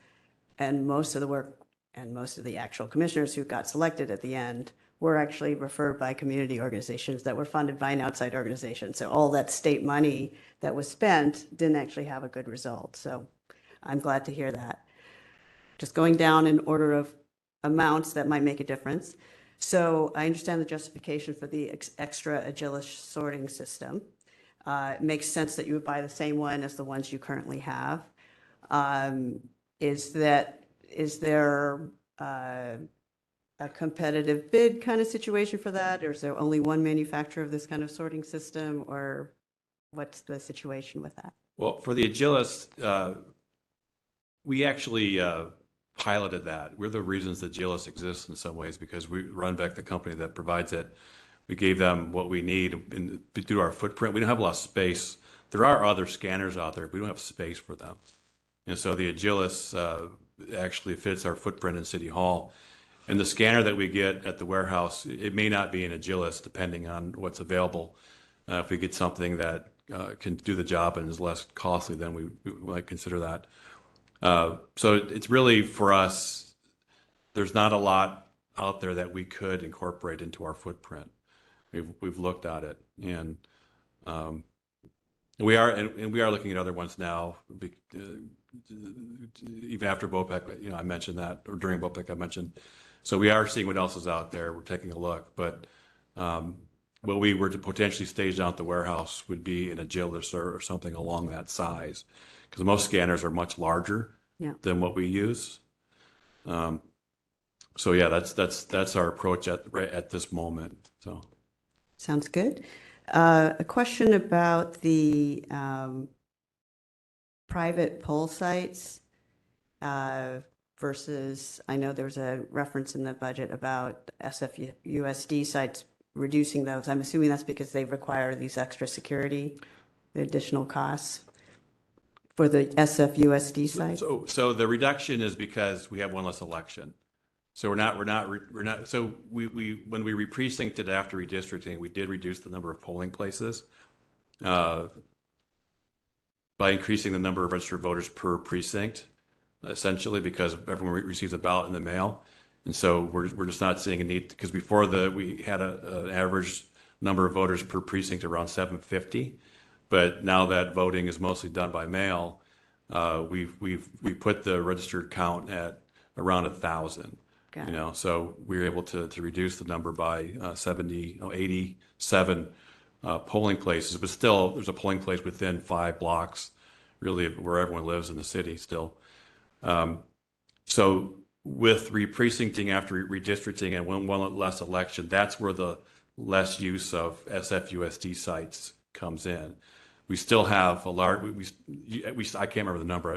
And most of the work and most of the actual commissioners who got selected at the end were actually referred by community organizations that were funded by an outside organization. So all that state money that was spent didn't actually have a good result. So I'm glad to hear that. Just going down in order of amounts that might make a difference. So I understand the justification for the extra Agilis sorting system. It makes sense that you would buy the same one as the ones you currently have. Is there a competitive bid kind of situation for that? Or is there only one manufacturer of this kind of sorting system? Or what's the situation with that? well, for the Agilis, we actually piloted that. We're the reasons that Agilis exists in some ways, because we run back the company that provides it. We gave them what we need through our footprint. We don't have a lot of space. There are other scanners out there, but we don't have space for them. And so the Agilis actually fits our footprint in City Hall. And the scanner that we get at the warehouse, it may not be an Agilis depending on what's available. If we get something that can do the job and is less costly, then we might consider that. So it's really, for us, there's not a lot out there that we could incorporate into our footprint. We've looked at it, and we are looking at other ones now. Even after BOPEC, I mentioned that, or during BOPEC, I mentioned. So we are seeing what else is out there. We're taking a look, but what we were to potentially stage down at the warehouse would be an Agilis or something along that size, because most scanners are much larger than what we use. So yeah, that's our approach at this moment. So Sounds good. A question about the private poll sites versus, I know there's a reference in the budget about SFUSD sites, reducing those. I'm assuming that's because they require these extra security, the additional costs for the SFUSD sites? So the reduction is because we have one less election. So we're not. So we when we re-precincted after redistricting, we did reduce the number of polling places by increasing the number of registered voters per precinct, essentially, because everyone receives a ballot in the mail. And so we're just not seeing a need, because before we had an average number of voters per precinct around 750, but now that voting is mostly done by mail, we put the registered count at around 1,000. So we were able to reduce the number by 87 polling places, but still there's a polling place within 5 blocks, really, where everyone lives in the city still. So with re-precincting after redistricting and one less election, that's where the less use of SFUSD sites comes in. We still have a large, I can't remember the number,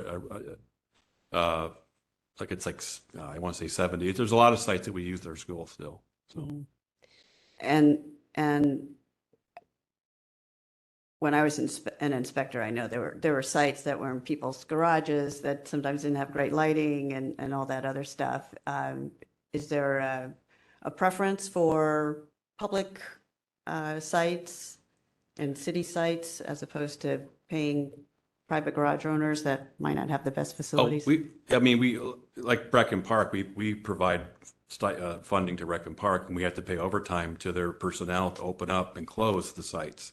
I want to say 70. There's a lot of sites that we use at our school still. So. And when I was an inspector, I know there were sites that were in people's garages that sometimes didn't have great lighting and all that other stuff. Is there a preference for public sites and city sites as opposed to paying private garage owners that might not have the best facilities? We like Brecken Park, we provide funding to Brecken Park, and we have to pay overtime to their personnel to open up and close the sites.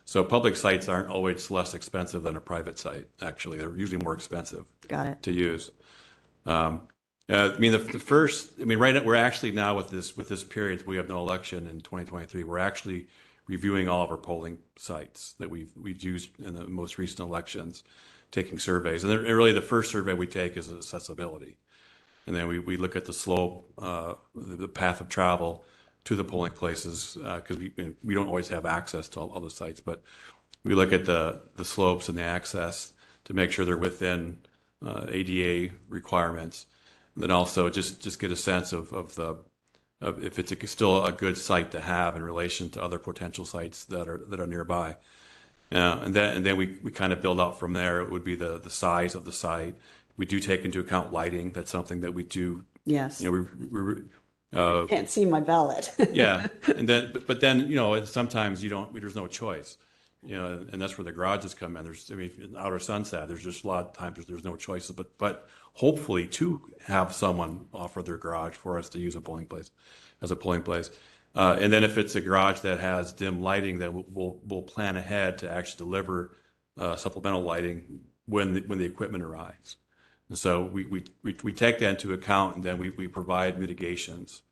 So public sites aren't always less expensive than a private site. Actually, they're usually more expensive Got it. to use. I mean, the first, I mean, right now, we're actually now with this period, we have no election in 2023. We're actually reviewing all of our polling sites that we've used in the most recent elections, taking surveys. And really the first survey we take is accessibility. And then we look at the slope, the path of travel to the polling places, because we don't always have access to all the sites, but we look at the slopes and the access to make sure they're within ADA requirements. And then also just get a sense of if it's still a good site to have in relation to other potential sites that are nearby. And then we kind of build out from there. It would be the size of the site. We do take into account lighting. That's something that we do. Yes. You know, Can't see my ballot. yeah, and then but then sometimes you don't. There's no choice, and that's where the garages come in. I mean, in Outer Sunset, there's just a lot of times there's no choices. But hopefully to have someone offer their garage for us to use a polling place, as a polling place, and then if it's a garage that has dim lighting, then we'll plan ahead to actually deliver supplemental lighting when the equipment arrives. And so we take that into account, and then we provide mitigations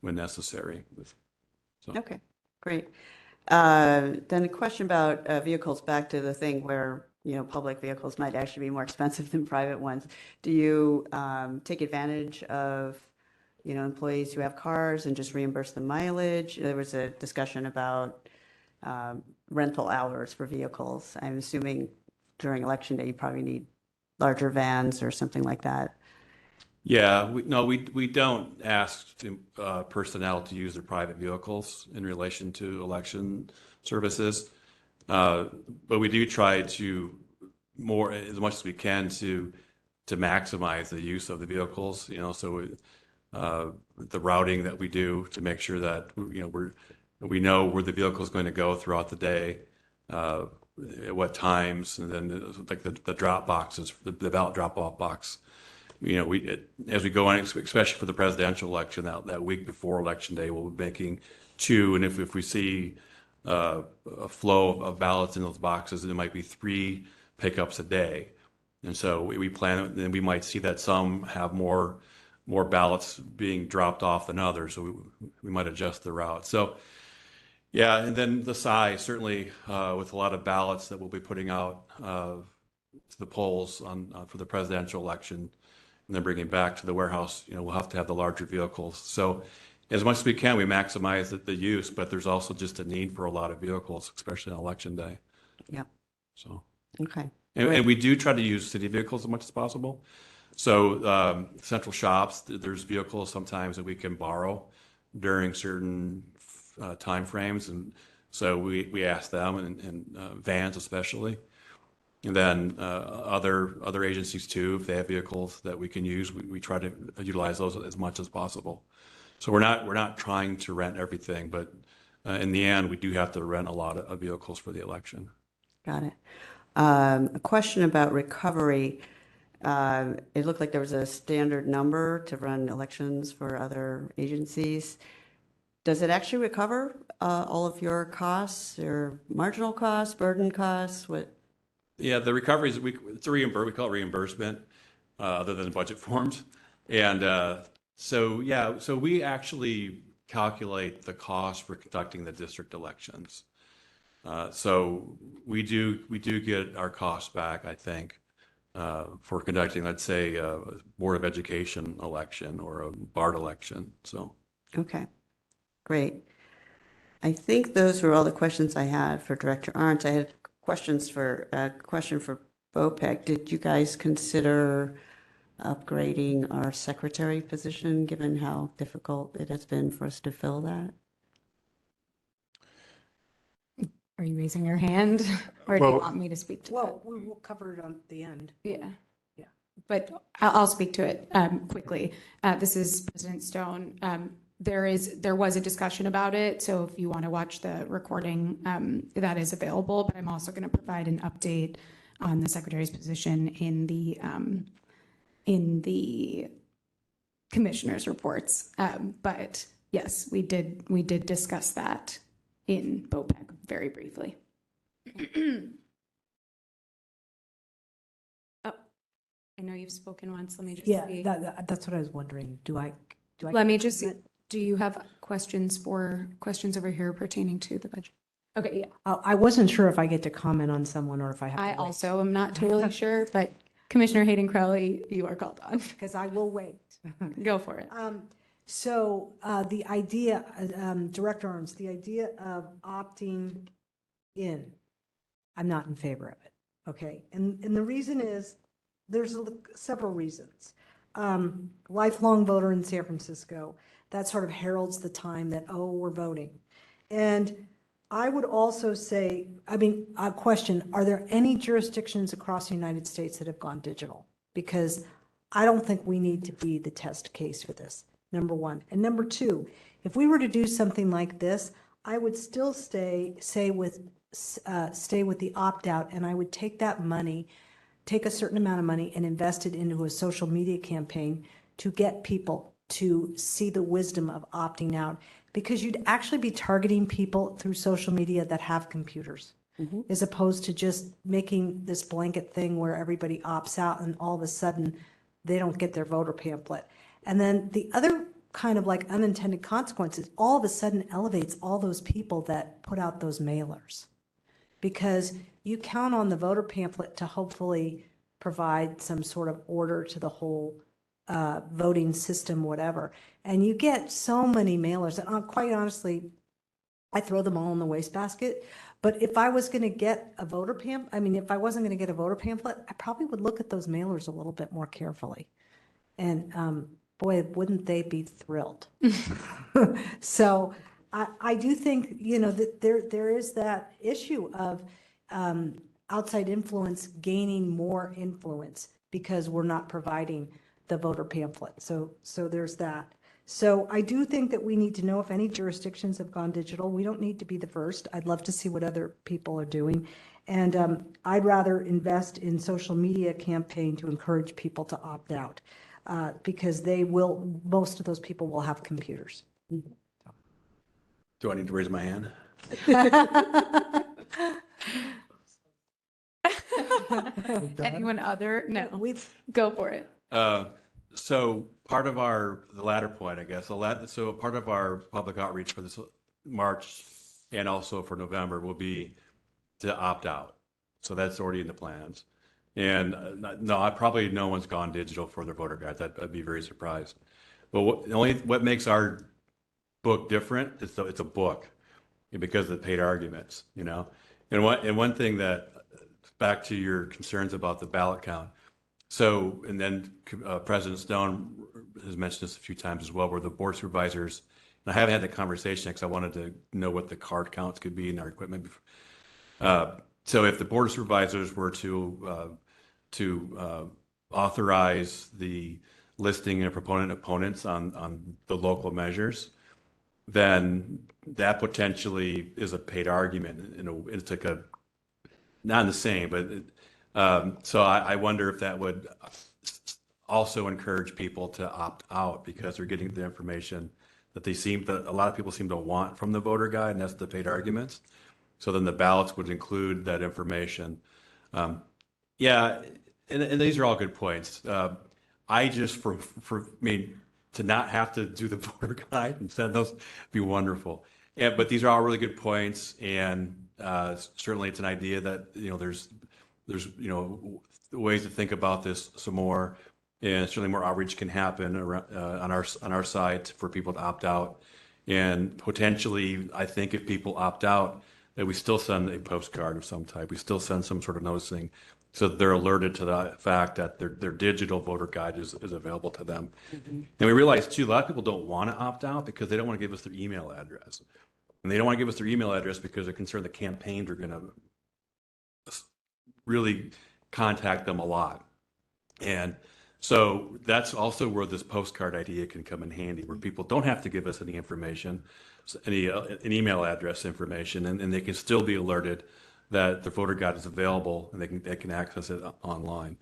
when necessary. So. Okay, great. Then a question about vehicles, back to the thing where, public vehicles might actually be more expensive than private ones. Do you take advantage of, employees who have cars and just reimburse the mileage? There was a discussion about rental hours for vehicles. I'm assuming during election day, you probably need larger vans or something like that. Yeah, we don't ask personnel to use their private vehicles in relation to election services, but we do try to as much as we can to maximize the use of the vehicles. So the routing that we do to make sure that we know where the vehicle is going to go throughout the day, at what times, and then like the drop boxes, the ballot drop-off box. As we go on, especially for the presidential election, that week before election day, we'll be making 2, and if we see a flow of ballots in those boxes, there might be 3 pickups a day, and so we plan, and we might see that some have more ballots being dropped off than others, so we might adjust the route. So. Yeah, and then the size, certainly with a lot of ballots that we'll be putting out to the polls for the presidential election, and then bringing back to the warehouse, we'll have to have the larger vehicles. So as much as we can, we maximize the use, but there's also just a need for a lot of vehicles, especially on election day. Yeah. So. Okay. And we do try to use city vehicles as much as possible. So central shops, there's vehicles sometimes that we can borrow during certain time frames, and so we ask them, and vans especially, and then other agencies too, if they have vehicles that we can use, we try to utilize those as much as possible. So we're not trying to rent everything, but in the end, we do have to rent a lot of vehicles for the election. Got it. A question about recovery. It looked like there was a standard number to run elections for other agencies. Does it actually recover all of your costs, or marginal costs, burden costs? What? Yeah, the recoveries, it's a we call it reimbursement, other than budget forms. And so we actually calculate the cost for conducting the district elections. So we do get our costs back, I think, for conducting, let's say, a Board of Education election or a BART election. So. Okay. Great. I think those were all the questions I had for Director Arndt. I had question for BOPEC. Did you guys consider upgrading our secretary position, given how difficult it has been for us to fill that? Are you raising your hand, or do you Well- want me to speak to Well, we'll cover it on the end. that? Yeah. Yeah. But I'll speak to it quickly. This is President Stone. There was a discussion about it, so if you want to watch the recording, that is available, but I'm also going to provide an update on the secretary's position in the commissioner's reports. But yes, we did discuss that in BOPEC very briefly. Oh, I know you've spoken once. Let me just Yeah, see. that's what I was wondering. Do I? Let me just see. Do you have questions over here pertaining to the budget? Okay, yeah. I wasn't sure if I get to comment on someone or if I have to I wait. also am not totally sure, but Commissioner Hayden Crowley, you are called on. Because I will wait. Go for it. So the idea, Director Arms, the idea of opting in, I'm not in favor of it, okay? And the reason is, there's several reasons. Lifelong voter in San Francisco, that sort of heralds the time that, oh, we're voting. And I would also say, a question, are there any jurisdictions across the United States that have gone digital? Because I don't think we need to be the test case for this, number one. And number two, if we were to do something like this, I would still stay with the opt-out, and I would take that money, take a certain amount of money and invest it into a social media campaign to get people to see the wisdom of opting out, because you'd actually be targeting people through social media that have computers, as opposed to just making this blanket thing where everybody opts out and all of a sudden they don't get their voter pamphlet. And then the other kind of like unintended consequences, all of a sudden elevates all those people that put out those mailers, because you count on the voter pamphlet to hopefully provide some sort of order to the whole voting system, whatever. And you get so many mailers, and quite honestly, I throw them all in the wastebasket. But if I was going to get a voter if I wasn't going to get a voter pamphlet, I probably would look at those mailers a little bit more carefully. And boy, wouldn't they be thrilled? So I do think, that there is that issue of outside influence gaining more influence because we're not providing the voter pamphlet. So there's that. So I do think that we need to know if any jurisdictions have gone digital. We don't need to be the first. I'd love to see what other people are doing. And I'd rather invest in social media campaign to encourage people to opt out, because most of those people will have computers. Do I need to raise my hand? Anyone other? No, We've go for it. So part of the latter point, I guess, so part of our public outreach for this March and also for November will be to opt out. So that's already in the plans. And probably no one's gone digital for their voter guides. I'd be very surprised. But what makes our book different is it's a book because of the paid arguments, And one thing that, back to your concerns about the ballot count. So, and then President Stone has mentioned this a few times as well, where the board supervisors, and I haven't had the conversation because I wanted to know what the card counts could be in our equipment. So if the board of supervisors were to authorize the listing of proponent opponents on the local measures, then that potentially is a paid argument. It's like not the same, but so I wonder if that would also encourage people to opt out because they're getting the information that a lot of people seem to want from the voter guide, and that's the paid arguments. So then the ballots would include that information. Yeah, and these are all good points. I just, to not have to do the voter guide and send those would be wonderful. Yeah, but these are all really good points, and certainly it's an idea that there's ways to think about this some more, and certainly more outreach can happen on our side for people to opt out, and potentially I think if people opt out, that we still send a postcard of some type. We still send some sort of noticing so that they're alerted to the fact that their digital voter guide is available to them. And we realize too, a lot of people don't want to opt out because they don't want to give us their email address. And they don't want to give us their email address because they're concerned the campaigns are going to really contact them a lot. And so that's also where this postcard idea can come in handy, where people don't have to give us any information, an email address information, and they can still be alerted that the voter guide is available and they can access it online.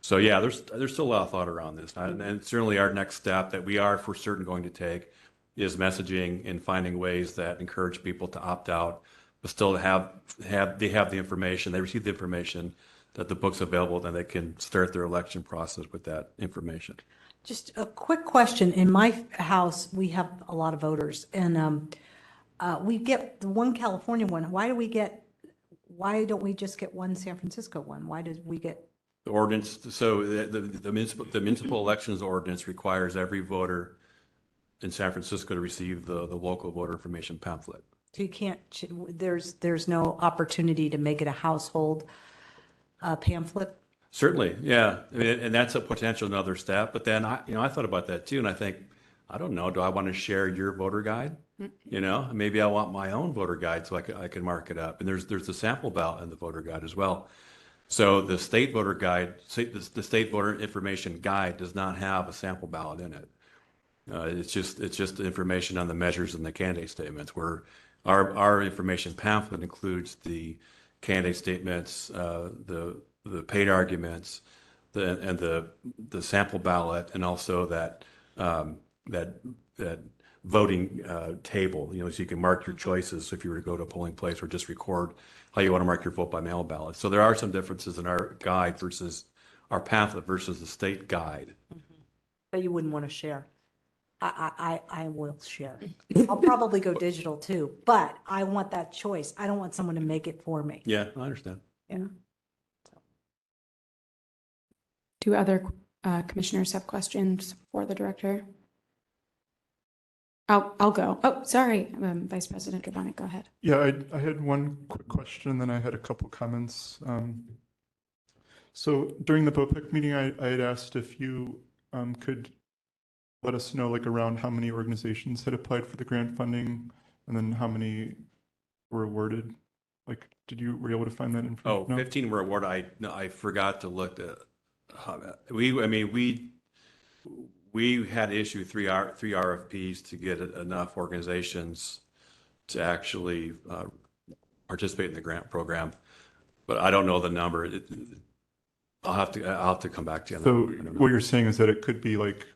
So yeah, there's still a lot of thought around this, and certainly our next step that we are for certain going to take is messaging and finding ways that encourage people to opt out, still they have the information, they receive the information that the book's available, then they can start their election process with that information. Just a quick question. In my house, we have a lot of voters, and we get the one California one. Why don't we just get one San Francisco one? Why did we get? The ordinance, so the municipal elections ordinance requires every voter in San Francisco to receive the local voter information pamphlet. So you can't, there's no opportunity to make it a household pamphlet? Certainly, yeah, and that's a potential another step. But then I thought about that too, and I think, I don't know, do I want to share your voter guide? Maybe I want my own voter guide so I can mark it up. And there's the sample ballot in the voter guide as well. So the state voter guide, the state voter information guide does not have a sample ballot in it. It's just information on the measures and the candidate statements. Where our information pamphlet includes the candidate statements, the paid arguments, and the sample ballot, and also that voting table. So you can mark your choices if you were to go to a polling place, or just record how you want to mark your vote by mail ballot. So there are some differences in our guide versus our pamphlet versus the state guide. But you wouldn't want to share. I will share. I'll probably go digital too, but I want that choice. I don't want someone to make it for me. Yeah, I understand. Yeah. Do other commissioners have questions for the director? I'll go. Oh, sorry, Vice President Gervonic, go ahead. Yeah, I had one quick question, and then I had a couple comments. So during the BOPEC meeting, I had asked if you could let us know, like, around how many organizations had applied for the grant funding, and then how many were awarded. Like, were you able to find that information? Oh, 15 were awarded. I forgot to look at we had to issue three RFPs to get enough organizations to actually participate in the grant program, but I don't know the number. I'll have to come back to you on So that. what you're saying is that it could be like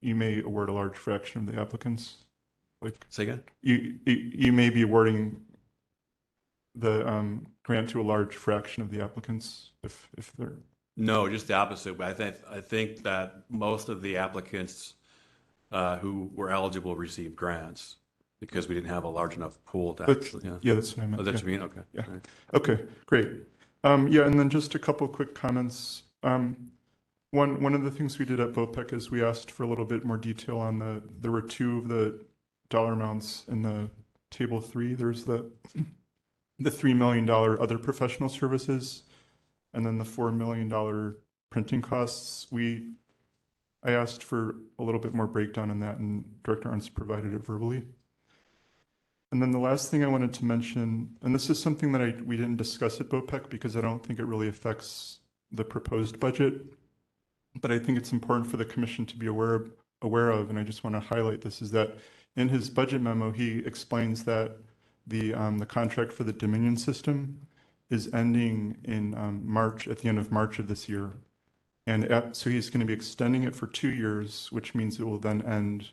you may award a large fraction of the applicants. Like, say again? You may be awarding the grant to a large fraction of the applicants if they're. No, just the opposite. But I think that most of the applicants who were eligible received grants because we didn't have a large enough pool to actually. Yeah, that's what I meant. Oh, that's yeah. what you mean? Okay. Yeah. All right. Okay, great. Yeah, and then just a couple quick comments. One of the things we did at BOPEC is we asked for a little bit more detail on there were two of the dollar amounts in the table 3. There's the $3 million other professional services, and then the $4 million printing costs. I asked for a little bit more breakdown on that, and Director Arntz provided it verbally. And then the last thing I wanted to mention, and this is something that we didn't discuss at BOPEC because I don't think it really affects the proposed budget, but I think it's important for the commission to be aware of, and I just want to highlight this, is that in his budget memo, he explains that the contract for the Dominion system is ending in March, at the end of March of this year. And so he's going to be extending it for 2 years, which means it will then end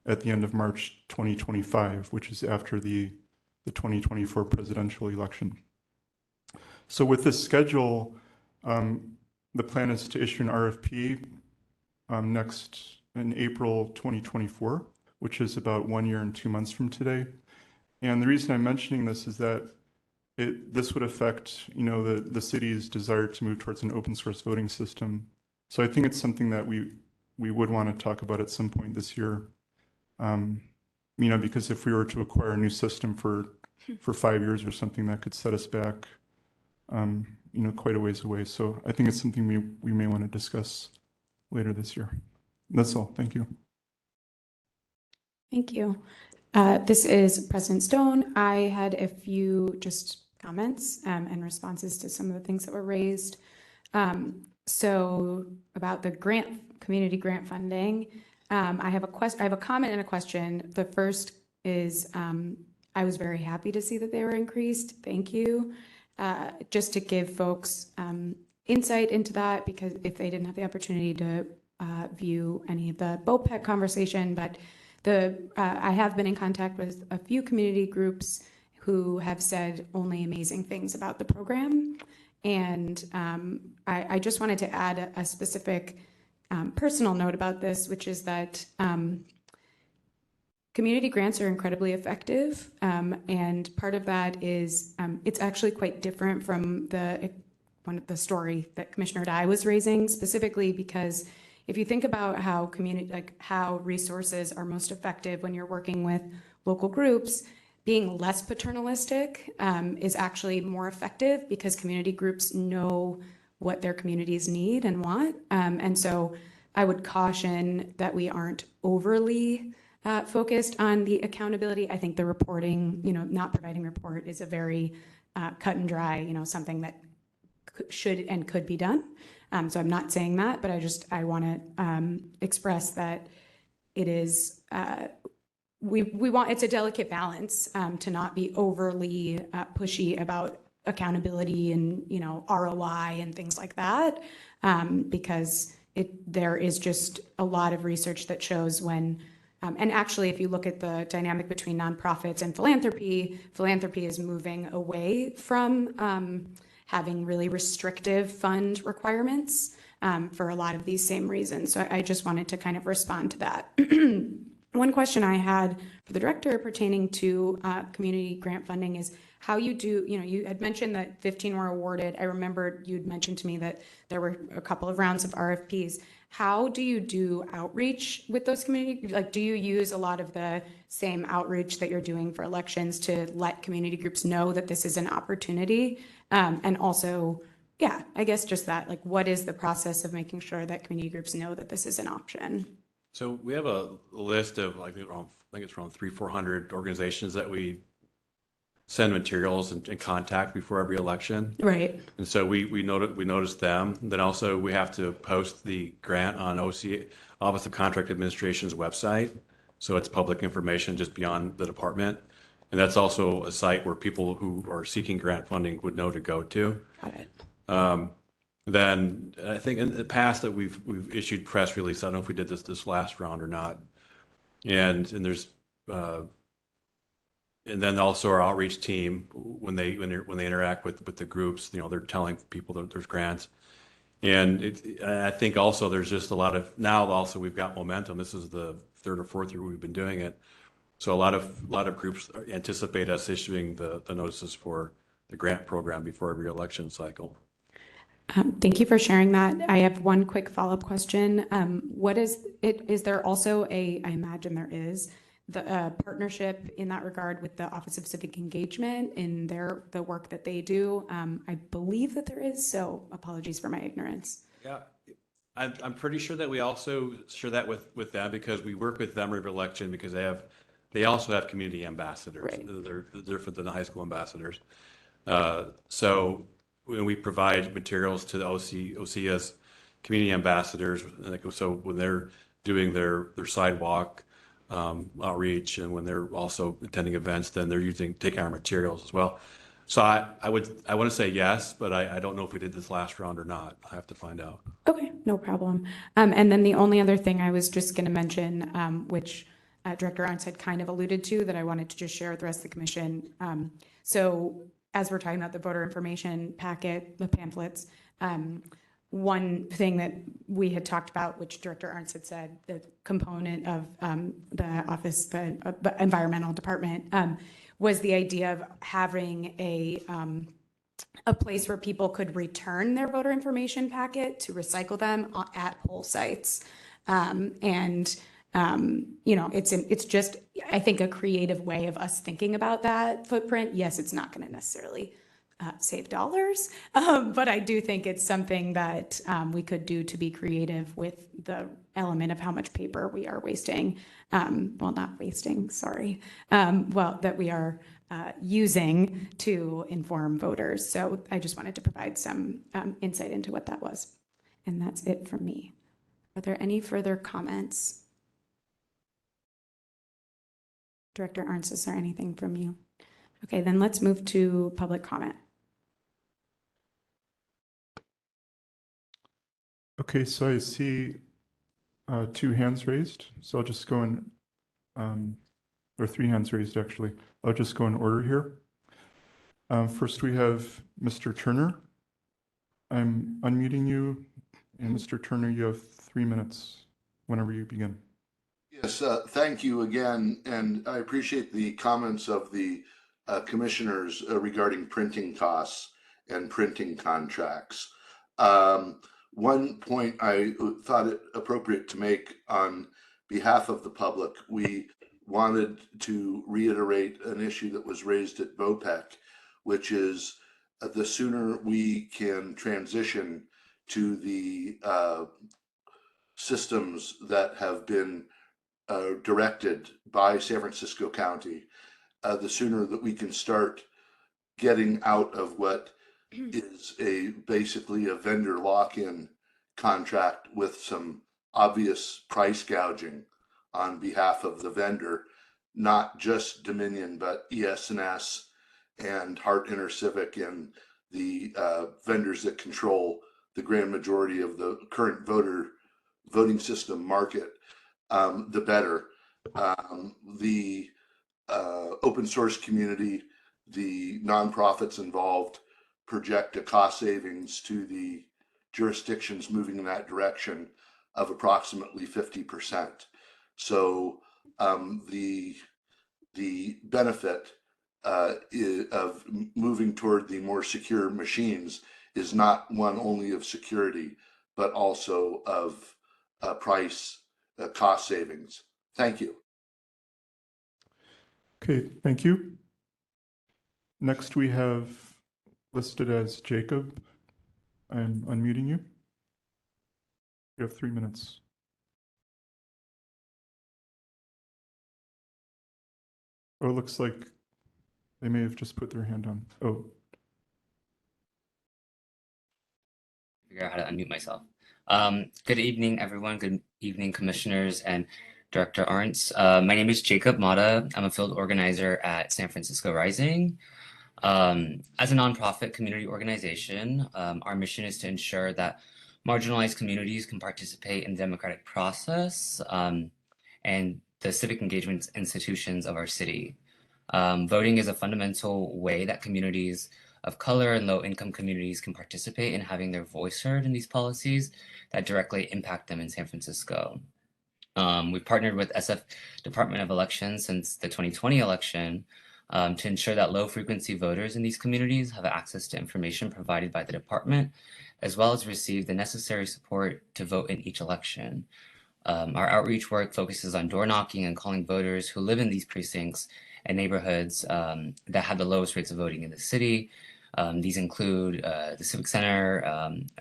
at the end of March 2025, which is after the 2024 presidential election. So with this schedule, the plan is to issue an RFP next in April 2024, which is about 1 year and 2 months from today. And the reason I'm mentioning this is that this would affect, the city's desire to move towards an open source voting system. So I think it's something that we would want to talk about at some point this year. Because if we were to acquire a new system for 5 years or something, that could set us back, quite a ways away. So I think it's something we may want to discuss later this year. That's all. Thank you. Thank you. This is President Stone. I had a few just comments and responses to some of the things that were raised. So about the community grant funding, I have a comment and a question. The first is, I was very happy to see that they were increased. Thank you. Just to give folks insight into that, because if they didn't have the opportunity to view any of the BOPEC conversation, but I have been in contact with a few community groups who have said only amazing things about the program. And I just wanted to add a specific personal note about this, which is that community grants are incredibly effective. And part of that is it's actually quite different from one of the story that Commissioner Dye was raising, specifically because if you think about how how resources are most effective when you're working with local groups, being less paternalistic is actually more effective because community groups know what their communities need and want. And so I would caution that we aren't overly focused on the accountability. I think the reporting, not providing report is a very cut and dry, something that should and could be done. So I'm not saying that, but I want to express that it is, we want, it's a delicate balance to not be overly pushy about accountability and, ROI and things like that, because there is just a lot of research that shows when, and actually, if you look at the dynamic between nonprofits and philanthropy is moving away from having really restrictive fund requirements for a lot of these same reasons. So I just wanted to kind of respond to that. One question I had for the director pertaining to community grant funding is how you do, you had mentioned that 15 were awarded. I remember you'd mentioned to me that there were a couple of rounds of RFPs. How do you do outreach with those community? Like, do you use a lot of the same outreach that you're doing for elections to let community groups know that this is an opportunity? And also, yeah, I guess just that, like, what is the process of making sure that community groups know that this is an option? So we have a list of, I think it's around 300-400 organizations that we send materials and contact before every election. Right. And so we notice them. Then also we have to post the grant on Office of Contract Administration's website. So it's public information just beyond the department. And that's also a site where people who are seeking grant funding would know to go to. Got it. Then I think in the past that we've issued press release. I don't know if we did this last round or not. And there's and then also our outreach team when they interact with the groups, they're telling people that there's grants. And I think also there's just a lot of, now also we've got momentum. This is the third or fourth year we've been doing it. So a lot of groups anticipate us issuing the notices for the grant program before every election cycle. Thank you for sharing that. I have one quick follow-up question. What is it? Is there also I imagine there is the partnership in that regard with the Office of Civic Engagement in the work that they do? I believe that there is. So apologies for my ignorance. Yeah, I'm pretty sure that we also share that with them because we work with them every election because they also have community ambassadors. Right. They're for the high school ambassadors. So when we provide materials to the OCS community ambassadors, so when they're doing their sidewalk outreach and when they're also attending events, then they're taking our materials as well. So I want to say yes, but I don't know if we did this last round or not. I have to find out. Okay, no problem. And then the only other thing I was just going to mention, which Director Arntz had kind of alluded to that I wanted to just share with the rest of the commission. So as we're talking about the voter information packet, the pamphlets, one thing that we had talked about, which Director Arntz had said, the component of the office, the environmental department, was the idea of having a place where people could return their voter information packet to recycle them at poll sites. It's just, I think, a creative way of us thinking about that footprint. Yes, it's not going to necessarily save dollars, but I do think it's something that we could do to be creative with the element of how much paper we are wasting. Well, not wasting, sorry. That we are using to inform voters. So I just wanted to provide some insight into what that was. And that's it from me. Are there any further comments? Director Arntz, is there anything from you? Okay, then let's move to public comment. Okay, so I see 2 hands raised. So I'll just go in, or 3 hands raised actually. I'll just go in order here. First, we have Mr. Turner. I'm unmuting you, and Mr. Turner, you have 3 minutes whenever you begin. Yes, thank you again, and I appreciate the comments of the commissioners regarding printing costs and printing contracts. One point I thought it appropriate to make on behalf of the public, we wanted to reiterate an issue that was raised at VOPEC, which is the sooner we can transition to the systems that have been directed by San Francisco County, the sooner that we can start getting out of what is basically a vendor lock-in contract with some obvious price gouging on behalf of the vendor, not just Dominion, but ES&S and Hart Intercivic and the vendors that control the grand majority of the current voting system market, the better. The open source community, the nonprofits involved project a cost savings to the jurisdictions moving in that direction of approximately 50%. So the benefit of moving toward the more secure machines is not one only of security, but also of price cost savings. Thank you. Okay, thank you. Next, we have listed as Jacob. I'm unmuting you. You have 3 minutes. Oh, it looks like they may have just put their hand on. Oh, Figure out how to unmute myself. Good evening, everyone. Good evening, commissioners and Director Arntz. My name is Jacob Mata. I'm a field organizer at San Francisco Rising. As a nonprofit community organization, our mission is to ensure that marginalized communities can participate in the democratic process and the civic engagement institutions of our city. Voting is a fundamental way that communities of color and low-income communities can participate in having their voice heard in these policies that directly impact them in San Francisco. We've partnered with SF Department of Elections since the 2020 election to ensure that low-frequency voters in these communities have access to information provided by the department, as well as receive the necessary support to vote in each election. Our outreach work focuses on door knocking and calling voters who live in these precincts and neighborhoods that have the lowest rates of voting in the city. These include the Civic Center,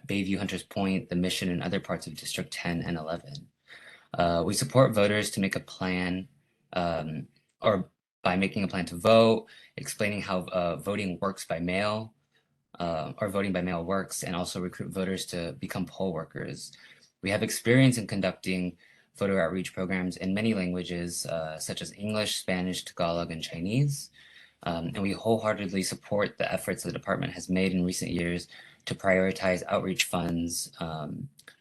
Bayview, Hunters Point, the Mission, and other parts of District 10 and 11. We support voters to make a plan or by making a plan to vote, explaining how voting works by mail or voting by mail works, and also recruit voters to become poll workers. We have experience in conducting voter outreach programs in many languages, such as English, Spanish, Tagalog, and Chinese. And we wholeheartedly support the efforts the department has made in recent years to prioritize outreach funds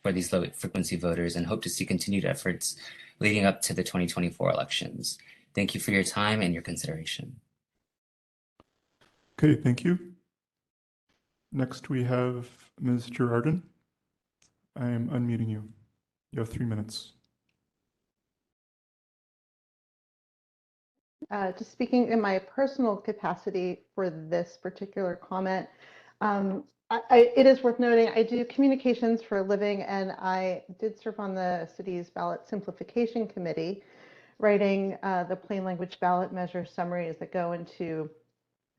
for these low frequency voters and hope to see continued efforts leading up to the 2024 elections. Thank you for your time and your consideration. okay, thank you. Next, we have Ms. Girardin. I am unmuting you. You have 3 minutes. Just speaking in my personal capacity for this particular comment, it is worth noting I do communications for a living, and I did serve on the city's ballot simplification committee, writing the plain language ballot measure summaries that go into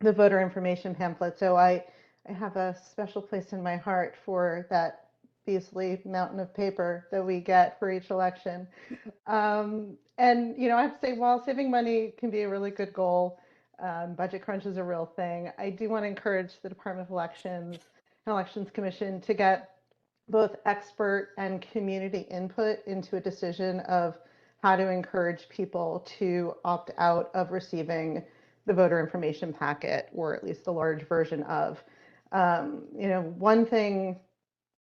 the voter information pamphlet. So I have a special place in my heart for that beastly mountain of paper that we get for each election. And, you know, I have to say, while saving money can be a really good goal, budget crunch is a real thing. I do want to encourage the Department of Elections and Elections Commission to get both expert and community input into a decision of how to encourage people to opt out of receiving the voter information packet, or at least the large version of. You know, one thing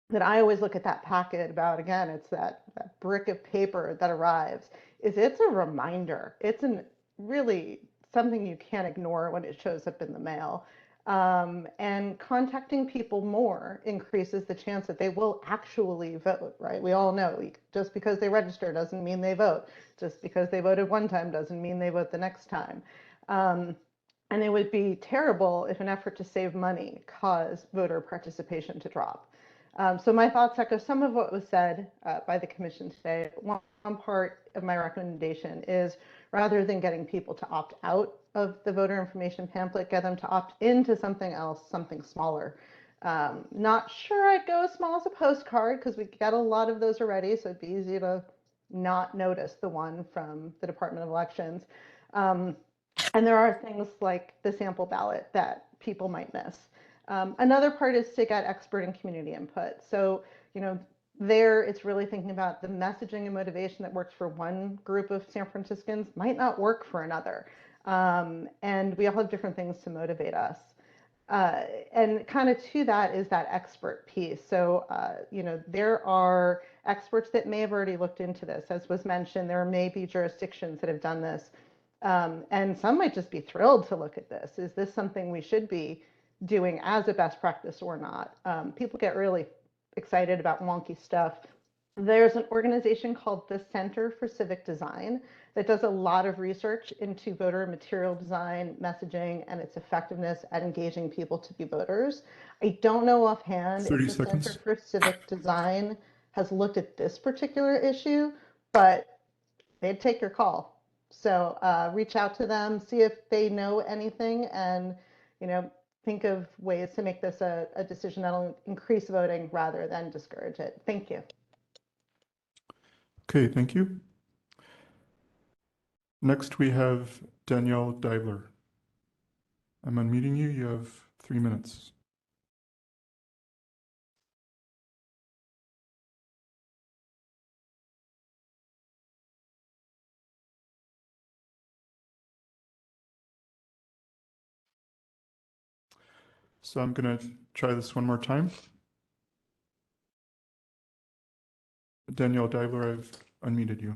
that I always look at that packet about, again, it's that brick of paper that arrives, is it's a reminder. It's really something you can't ignore when it shows up in the mail. And contacting people more increases the chance that they will actually vote, right? We all know just because they register doesn't mean they vote. Just because they voted one time doesn't mean they vote the next time. And it would be terrible if an effort to save money caused voter participation to drop. So my thoughts echo some of what was said by the commission today. One part of my recommendation is, rather than getting people to opt out of the voter information pamphlet, get them to opt into something else, something smaller. Not sure I'd go as small as a postcard because we get a lot of those already, so it'd be easy to not notice the one from the Department of Elections. And there are things like the sample ballot that people might miss. Another part is to get expert and community input. So, there it's really thinking about the messaging and motivation that works for one group of San Franciscans might not work for another. And we all have different things to motivate us. And kind of to that is that expert piece. So, there are experts that may have already looked into this. As was mentioned, there may be jurisdictions that have done this. And some might just be thrilled to look at this. Is this something we should be doing as a best practice or not? People get really excited about wonky stuff. There's an organization called the Center for Civic Design that does a lot of research into voter material design, messaging, and its effectiveness at engaging people to be voters. I don't know offhand 30 if the seconds. Center for Civic Design has looked at this particular issue, but they'd take your call. So reach out to them, see if they know anything, and think of ways to make this a decision that'll increase voting rather than discourage it. Thank you. Okay, thank you. Next, we have Danielle Deibler. I'm unmuting you. You have 3 minutes. So I'm going to try this one more time. Danielle Deibler, I've unmuted you.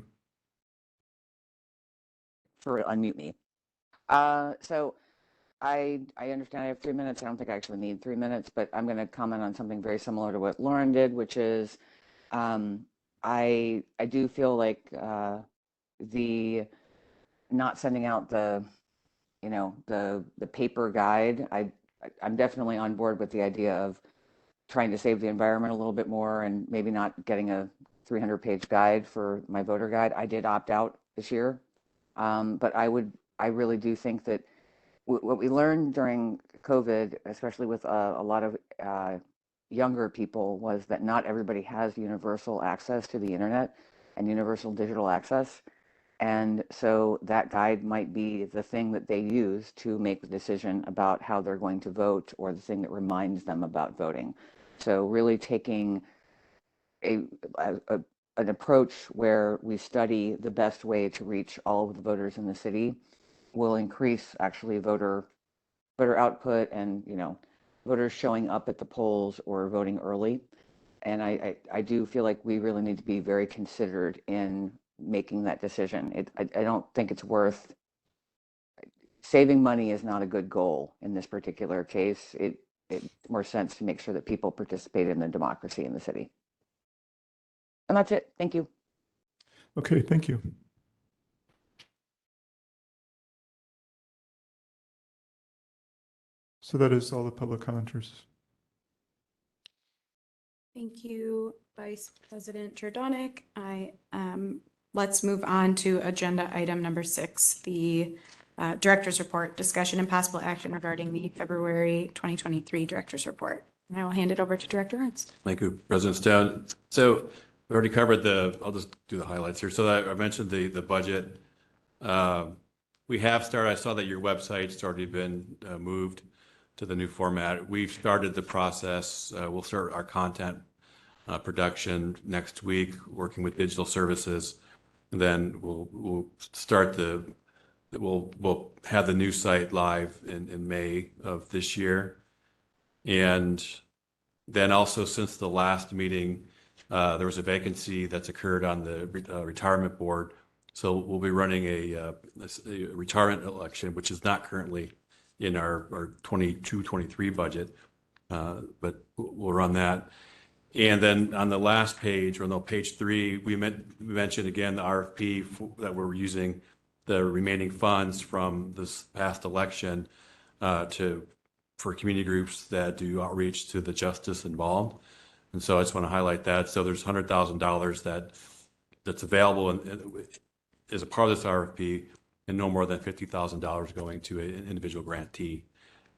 For unmute me. So I understand I have 3 minutes. I don't think I actually need 3 minutes, but I'm going to comment on something very similar to what Lauren did, which is I do feel like the not sending out the the paper guide. I'm definitely on board with the idea of trying to save the environment a little bit more and maybe not getting a 300-page guide for my voter guide. I did opt out this year, but I really do think that what we learned during COVID, especially with a lot of younger people, was that not everybody has universal access to the internet and universal digital access. And so that guide might be the thing that they use to make the decision about how they're going to vote, or the thing that reminds them about voting. So really taking an approach where we study the best way to reach all of the voters in the city will increase actually voter output and voters showing up at the polls or voting early. And I do feel like we really need to be very considered in making that decision. I don't think it's worth saving money is not a good goal in this particular case. It makes more sense to make sure that people participate in the democracy in the city. And that's it. Thank you. Okay, thank you. So that is all the public commenters. Thank you, Vice President Jordanic. Let's move on to agenda item number 6, the Director's Report, discussion and possible action regarding the February 2023 Director's Report. And I will hand it over to Director Ernst. Thank you, President Stone. So we already covered I'll just do the highlights here. So I mentioned the budget. We have started, I saw that your website's already been moved to the new format. We've started the process. We'll start our content production next week, working with digital services. And then we'll start we'll have the new site live in May of this year. And then also, since the last meeting, there was a vacancy that's occurred on the retirement board. So we'll be running a retirement election, which is not currently in our 22-23 budget, but we'll run that. And then on the last page, or no, page 3, we mentioned again the RFP that we're using the remaining funds from this past election for community groups that do outreach to the justice involved. And so I just want to highlight that. So there's $100,000 that's available as a part of this RFP, and no more than $50,000 going to an individual grantee.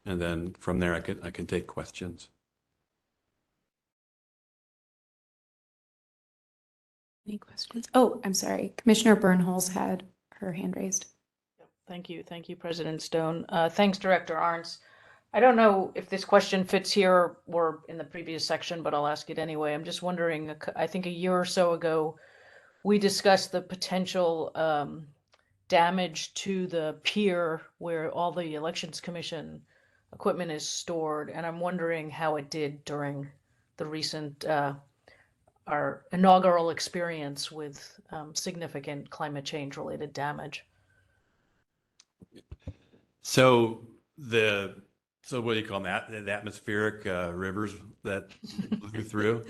And then from there, I can take questions. Any questions? Oh, I'm sorry. Commissioner Bernholz had her hand raised. Thank you. Thank you, President Stone. Thanks, Director Arntz. I don't know if this question fits here or in the previous section, but I'll ask it anyway. I'm just wondering, I think a year or so ago, we discussed the potential damage to the pier where all the Elections Commission equipment is stored. And I'm wondering how it did during the recent, our inaugural experience with significant climate change related damage. So what do you call them? The atmospheric rivers that blew through.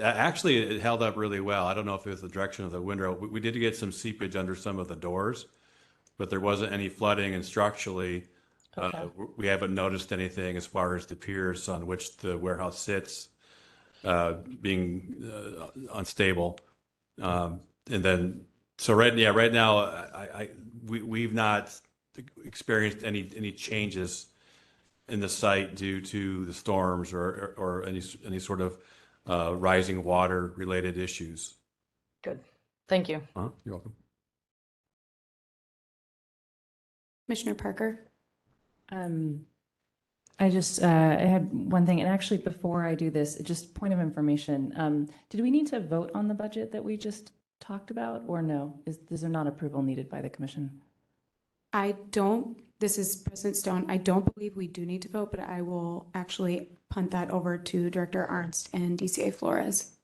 Actually, it held up really well. I don't know if it was the direction of the window. We did get some seepage under some of the doors, but there wasn't any flooding, and structurally, we haven't noticed anything as far as the piers on which the warehouse sits being unstable. And then, so right now, we've not experienced any changes in the site due to the storms or any sort of rising water related issues. Good. Thank you. You're welcome. Commissioner Parker? I had one thing, and actually before I do this, just point of information. Did we need to vote on the budget that we just talked about, or no? Is there not approval needed by the commission? This is President Stone. I don't believe we do need to vote, but I will actually punt that over to Director Arntz and DCA Flores.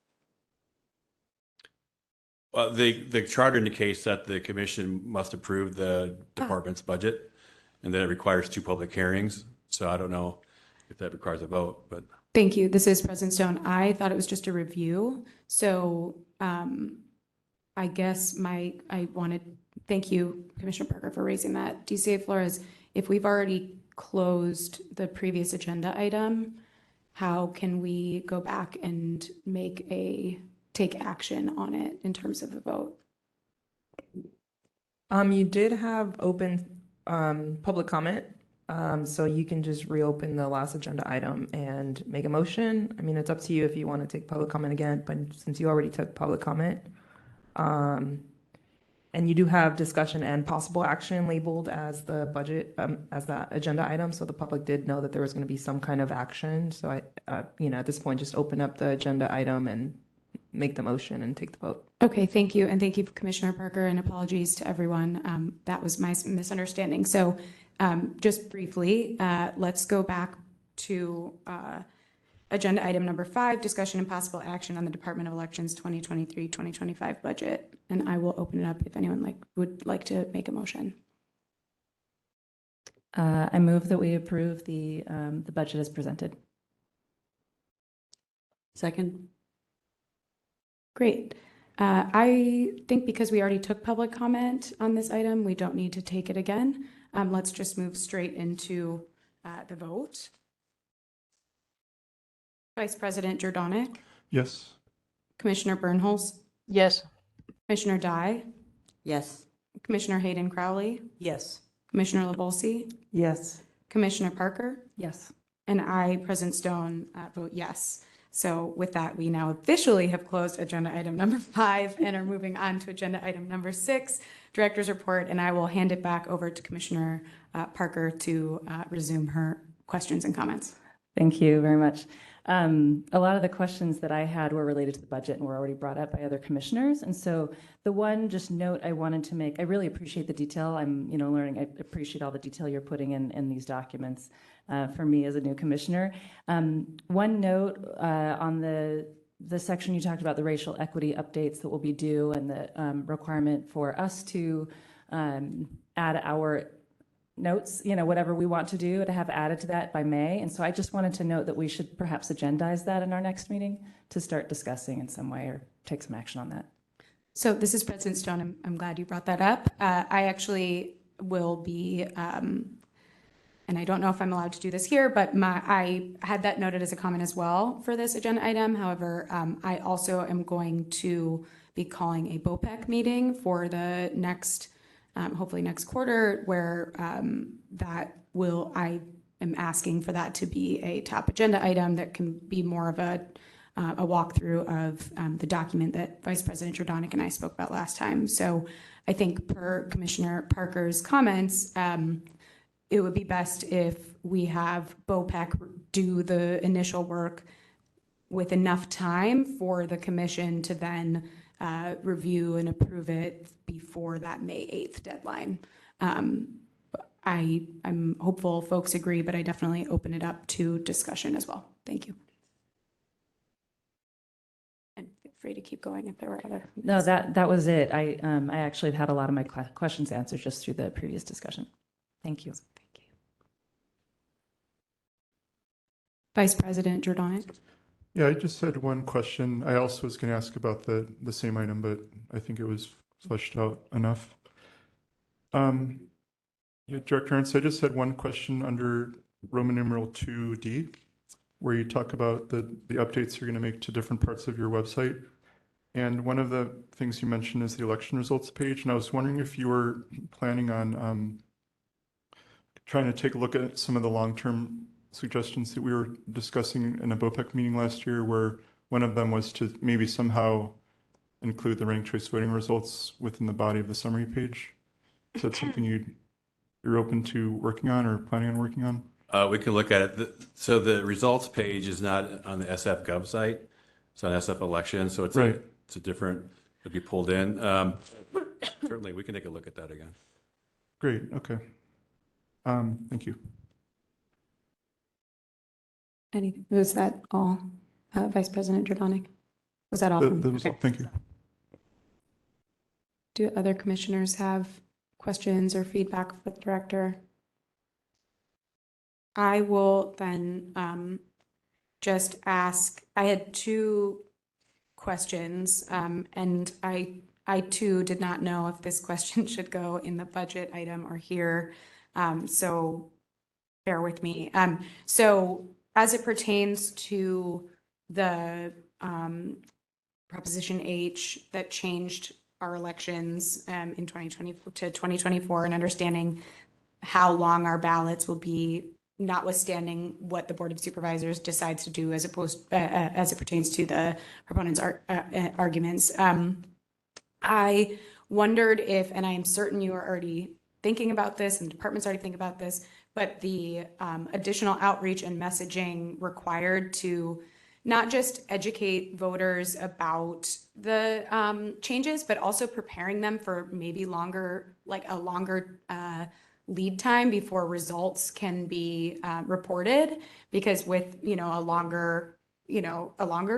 Well, the charter indicates that the commission must approve the department's budget, and that it requires 2 public hearings. So I don't know if that requires a vote, but. Thank you. This is President Stone. I thought it was just a review. So I guess thank you, Commissioner Parker, for raising that. DCA Flores, if we've already closed the previous agenda item, how can we go back and take action on it in terms of a vote? You did have open public comment, so you can just reopen the last agenda item and make a motion. I mean, it's up to you if you want to take public comment again, but since you already took public comment, and you do have discussion and possible action labeled as the budget, as that agenda item, so the public did know that there was going to be some kind of action. So I, at this point, just open up the agenda item and make the motion and take the vote. Okay, thank you. And thank you, Commissioner Parker, and apologies to everyone. That was my misunderstanding. So just briefly, let's go back to agenda item number 5, discussion and possible action on the Department of Elections 2023-2025 budget. And I will open it up if anyone would like to make a motion. I move that we approve the budget as presented. Second. Great. I think because we already took public comment on this item, we don't need to take it again. Let's just move straight into the vote. Vice President Jordanek, Yes. Commissioner Bernholz, Yes. Commissioner Dye, Yes. Commissioner Hayden Crowley, Yes. Commissioner LaBolsi, Yes. Commissioner Parker, Yes. and I, President Stone, vote yes. So with that, we now officially have closed agenda item number 5 and are moving on to agenda item number 6, Director's Report, and I will hand it back over to Commissioner Parker to resume her questions and comments. Thank you very much. A lot of the questions that I had were related to the budget and were already brought up by other commissioners. And so the one just note I wanted to make, I really appreciate the detail. I'm, learning, I appreciate all the detail you're putting in these documents for me as a new commissioner. One note on the section you talked about, the racial equity updates that will be due and the requirement for us to add our notes, whatever we want to do to have added to that by May. And so I just wanted to note that we should perhaps agendize that in our next meeting to start discussing in some way or take some action on that. So this is President Stone. I'm glad you brought that up. I actually will be, and I don't know if I'm allowed to do this here, but I had that noted as a comment as well for this agenda item. However, I also am going to be calling a BOPEC meeting for the next, hopefully next quarter, where I am asking for that to be a top agenda item that can be more of a walkthrough of the document that Vice President Jordanik and I spoke about last time. So I think per Commissioner Parker's comments, it would be best if we have BOPEC do the initial work with enough time for the commission to then review and approve it before that May 8th deadline. I'm hopeful folks agree, but I definitely open it up to discussion as well. Thank you. And feel free to keep going if there were other. No, that was it. I actually have had a lot of my questions answered just through the previous discussion. Thank you. Thank you. Vice President Jordanik. Yeah, I just had one question. I also was going to ask about the same item, but I think it was fleshed out enough. Yeah, Director Ernst, I just had one question under Roman numeral 2D, where you talk about the updates you're going to make to different parts of your website. And one of the things you mentioned is the election results page. And I was wondering if you were planning on trying to take a look at some of the long-term suggestions that we were discussing in a BOPEC meeting last year, where one of them was to maybe somehow include the ranked choice voting results within the body of the summary page. Is that something you're open to working on or planning on working on? We can look at it. So the results page is not on the SF Gov site. It's on SF Elections. So it's right. It's a different, it'll be pulled in. Certainly, we can take a look at that again. Great. Okay. Thank you. Was that all, Vice President Jordanik? Was that all? That was all. Okay. Thank you. Do other commissioners have questions or feedback for the director? I will then just ask, I had two questions, and I too did not know if this question should go in the budget item or here, so bear with me. So as it pertains to the Proposition H that changed our elections in 2020 to 2024, and understanding how long our ballots will be, notwithstanding what the Board of Supervisors decides to do as it pertains to the proponents' arguments. I wondered if, and I am certain you are already thinking about this, and the department's already thinking about this, but the additional outreach and messaging required to not just educate voters about the changes, but also preparing them for maybe longer, like a longer lead time before results can be reported, because with, a longer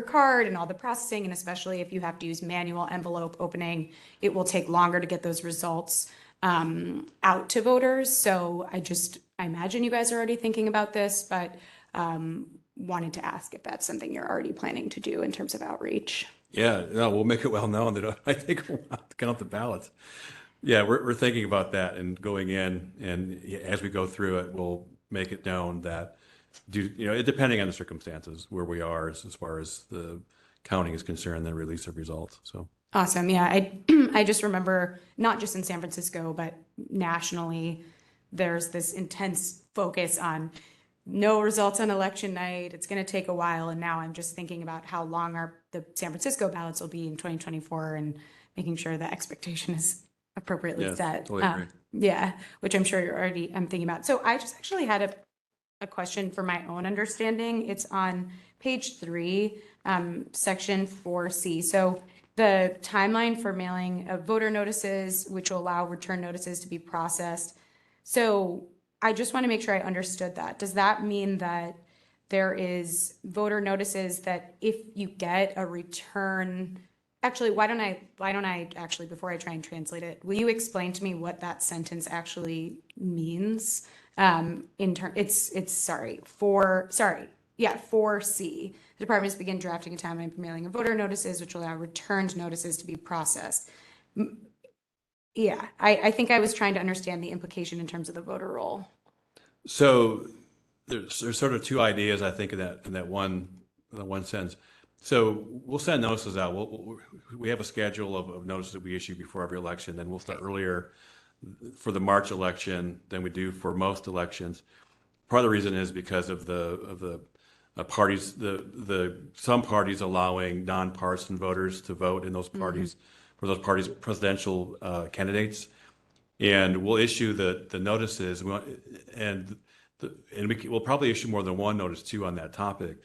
card and all the processing, and especially if you have to use manual envelope opening, it will take longer to get those results out to voters. So I imagine you guys are already thinking about this, but wanted to ask if that's something you're already planning to do in terms of outreach. Yeah, no, we'll make it well known that I think we'll have to count the ballots. Yeah, we're thinking about that and going in, and as we go through it, we'll make it known that, depending on the circumstances where we are as far as the counting is concerned, the release of results. So awesome. Yeah, I just remember, not just in San Francisco, but nationally, there's this intense focus on no results on election night. It's going to take a while. And now I'm just thinking about how long the San Francisco ballots will be in 2024, and making sure the expectation is appropriately set. Totally agree. Yeah, which I'm sure I'm thinking about. So I just actually had a question for my own understanding. It's on page 3, section 4C. So the timeline for mailing of voter notices, which will allow return notices to be processed. So I just want to make sure I understood that. Does that mean that there is voter notices that if you get a return, Actually, why don't I actually, before I try and translate it, will you explain to me what that sentence actually means? For C. The departments begin drafting a timeline for mailing of voter notices, which will allow returned notices to be processed. Yeah, I think I was trying to understand the implication in terms of the voter roll. So there's sort of two ideas, I think, in that one sentence. So we'll send notices out. We have a schedule of notices that we issue before every election. Then we'll start earlier for the March election than we do for most elections. Part of the reason is because of the parties, some parties allowing nonpartisan voters to vote in those parties, for those parties' presidential candidates. And we'll issue the notices, we'll probably issue more than one notice too on that topic.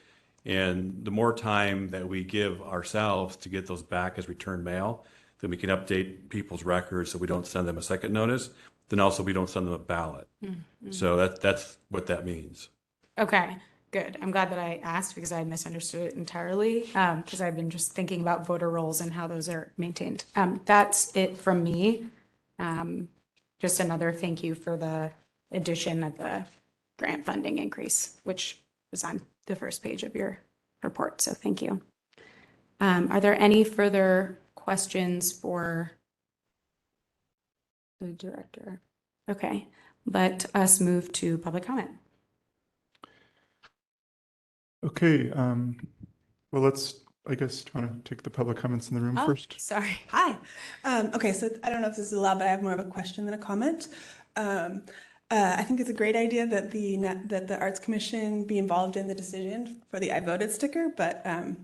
And the more time that we give ourselves to get those back as return mail, then we can update people's records so we don't send them a second notice. Then also we don't send them a ballot. So that's what that means. Okay, good. I'm glad that I asked because I misunderstood it entirely, because I've been just thinking about voter rolls and how those are maintained. That's it from me. Just another thank you for the addition of the grant funding increase, which was on the first page of your report. So thank you. Are there any further questions for the director? Okay, let us move to public comment. Okay, well, I guess, do you want to take the public comments in the room first? Sorry. Hi. Okay, so I don't know if this is allowed, but I have more of a question than a comment. I think it's a great idea that the Arts Commission be involved in the decision for the I voted sticker, but I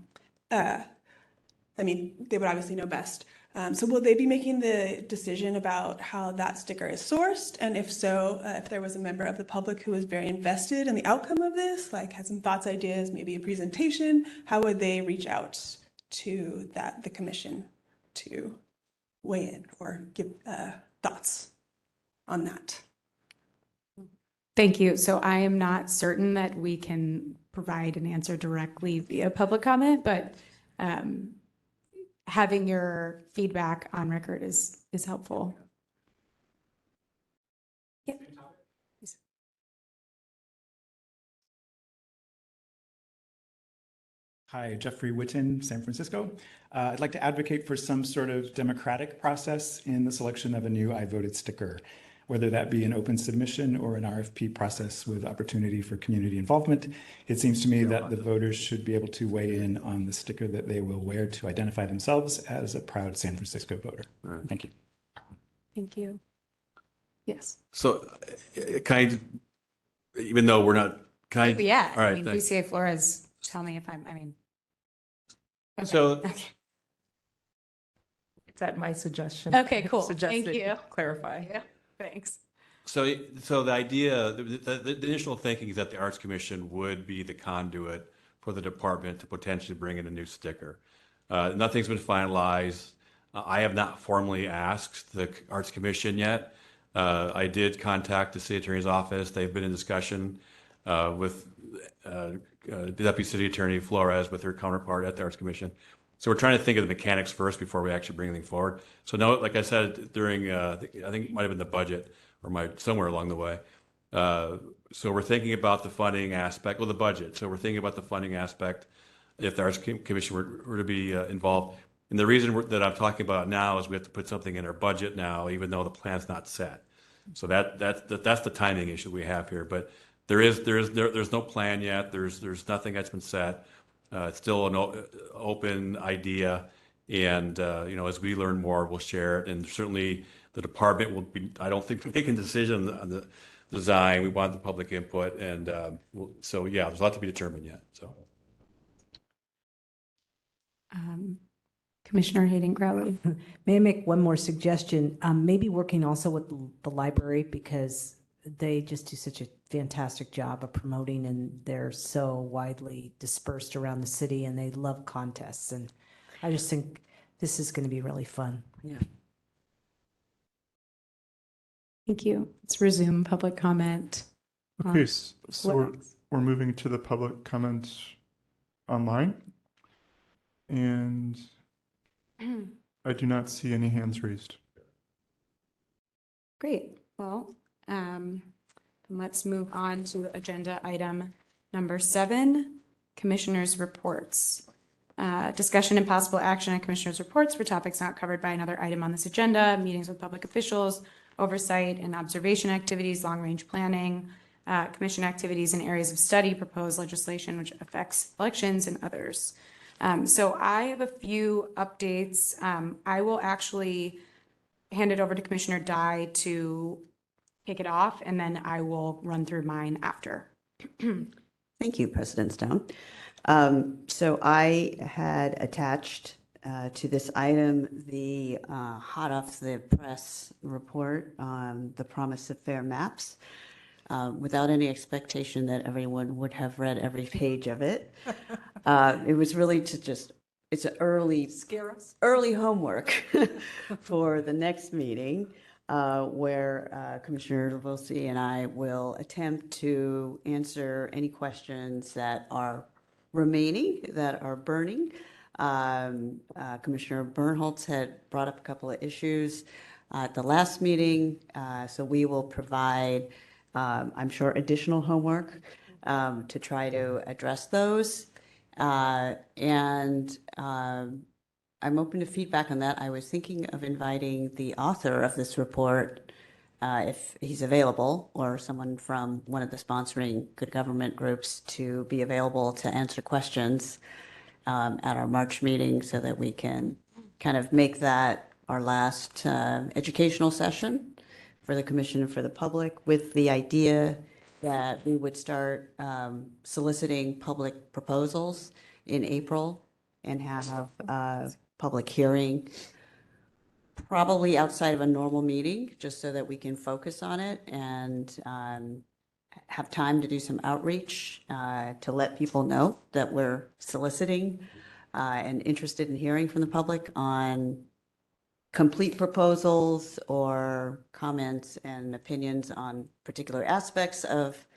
mean, they would obviously know best. So will they be making the decision about how that sticker is sourced? And if so, if there was a member of the public who was very invested in the outcome of this, like had some thoughts, ideas, maybe a presentation, how would they reach out to the commission to weigh in or give thoughts on that? Thank you. So I am not certain that we can provide an answer directly via public comment, but having your feedback on record is helpful. Yeah. Hi, Jeffrey Witten, San Francisco. I'd like to advocate for some sort of democratic process in the selection of a new I voted sticker, whether that be an open submission or an RFP process with opportunity for community involvement. It seems to me that the voters should be able to weigh in on the sticker that they will wear to identify themselves as a proud San Francisco voter. Thank you. Thank you. Yes. So even though we're not, Yeah. all right, I mean, thanks. BCA Flores, tell me if okay. So Okay. Is that my suggestion? Okay, cool. Suggested Thank you. Clarify. Yeah, thanks. So the idea, the initial thinking is that the Arts Commission would be the conduit for the department to potentially bring in a new sticker. Nothing's been finalized. I have not formally asked the Arts Commission yet. I did contact the city attorney's office. They've been in discussion with Deputy City Attorney Flores with her counterpart at the Arts Commission. So we're trying to think of the mechanics first before we actually bring anything forward. So no, like I said during, I think it might have been the budget or somewhere along the way. So we're thinking about the funding aspect, the budget. So we're thinking about the funding aspect if the Arts Commission were to be involved. And the reason that I'm talking about now is we have to put something in our budget now, even though the plan's not set. So that's the timing issue we have here. But there's no plan yet. There's nothing that's been set. It's still an open idea, and as we learn more, we'll share it. And certainly, the department will be. I don't think making a decision on the design. We want the public input, and so yeah, there's a lot to be determined yet. So, Commissioner Hayden Crowley. May I make one more suggestion? Maybe working also with the library, because they just do such a fantastic job of promoting, and they're so widely dispersed around the city, and they love contests. And I just think this is going to be really fun. Yeah. Thank you. Let's resume public comment. Okay, so we're moving to the public comment online. And I do not see any hands raised. Great. Well, let's move on to agenda item number 7, Commissioners' Reports. Discussion and possible action on Commissioners' Reports for topics not covered by another item on this agenda, meetings with public officials, oversight and observation activities, long-range planning, commission activities in areas of study, proposed legislation which affects elections, and others. So I have a few updates. I will actually hand it over to Commissioner Dye to kick it off, and then I will run through mine after. Thank you, President Stone. So I had attached to this item the hot off the press report on the promise of fair maps, without any expectation that everyone would have read every page of it. It was really to just, it's an early homework for the next meeting, where Commissioner Volsi and I will attempt to answer any questions that are remaining, that are burning. Commissioner Bernholtz had brought up a couple of issues at the last meeting, so we will provide, I'm sure, additional homework to try to address those. I'm open to feedback on that. I was thinking of inviting the author of this report, if he's available, or someone from one of the sponsoring good government groups to be available to answer questions at our March meeting, so that we can kind of make that our last educational session for the commission and for the public, with the idea that we would start soliciting public proposals in April and have a public hearing probably outside of a normal meeting, just so that we can focus on it and have time to do some outreach to let people know that we're soliciting and interested in hearing from the public on complete proposals or comments and opinions on particular aspects of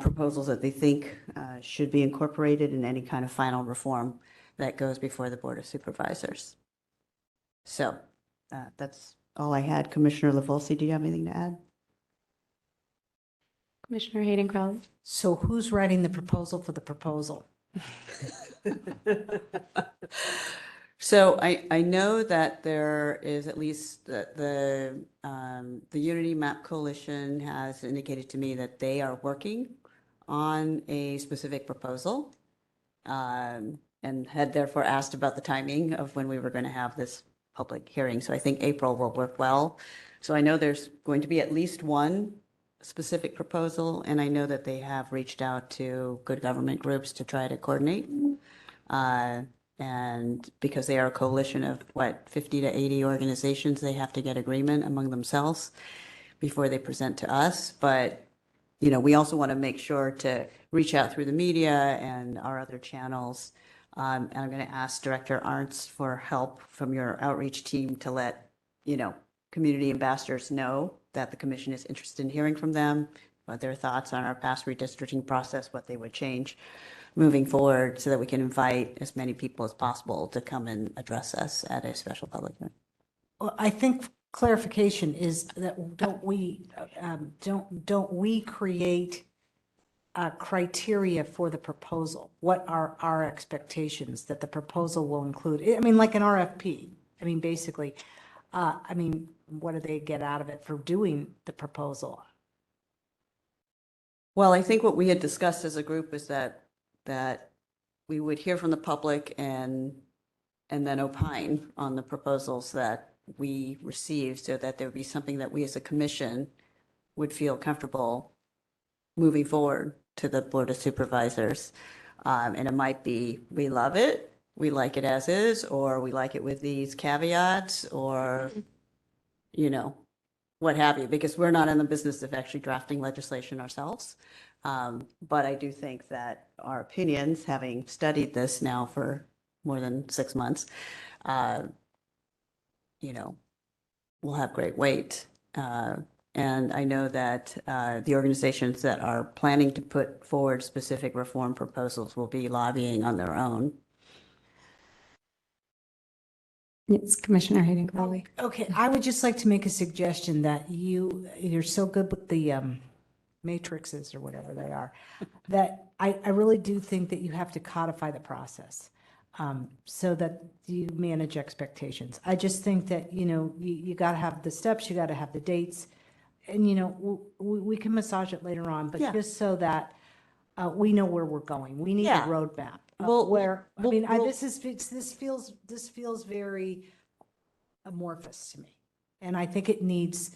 proposals that they think should be incorporated in any kind of final reform that goes before the Board of Supervisors. So that's all I had. Commissioner LaVolsi, do you have anything to add? Commissioner Hayden Crowley. So who's writing the proposal for the proposal? So I know that there is at least the Unity Map Coalition has indicated to me that they are working on a specific proposal, and had therefore asked about the timing of when we were going to have this public hearing. So I think April will work well. So I know there's going to be at least one specific proposal, and I know that they have reached out to good government groups to try to coordinate. And because they are a coalition of, 50 to 80 organizations, they have to get agreement among themselves before they present to us. But, we also want to make sure to reach out through the media and our other channels. And I'm going to ask Director Arntz for help from your outreach team to let, community ambassadors know that the commission is interested in hearing from them, what their thoughts on our past redistricting process, what they would change moving forward, so that we can invite as many people as possible to come and address us at a special public hearing. Well, I think clarification is that don't we create criteria for the proposal? What are our expectations that the proposal will include? I mean, like an RFP. I mean, basically, what do they get out of it for doing the proposal? Well, I think what we had discussed as a group is that we would hear from the public and then opine on the proposals that we receive, so that there would be something that we as a commission would feel comfortable moving forward to the Board of Supervisors. And it might be, we love it, we like it as is, or we like it with these caveats, or, what have you, because we're not in the business of actually drafting legislation ourselves. But I do think that our opinions, having studied this now for more than 6 months, will have great weight. And I know that the organizations that are planning to put forward specific reform proposals will be lobbying on their own. It's Commissioner Hayden Crowley. Okay, I would just like to make a suggestion that you're so good with the matrices or whatever they are, that I really do think that you have to codify the process so that you manage expectations. I just think that, you got to have the steps, you got to have the dates, and, we can massage it later on, but Yeah. just so that we know where we're going. We need a Yeah. roadmap. Well, This feels very amorphous to me. And I think it needs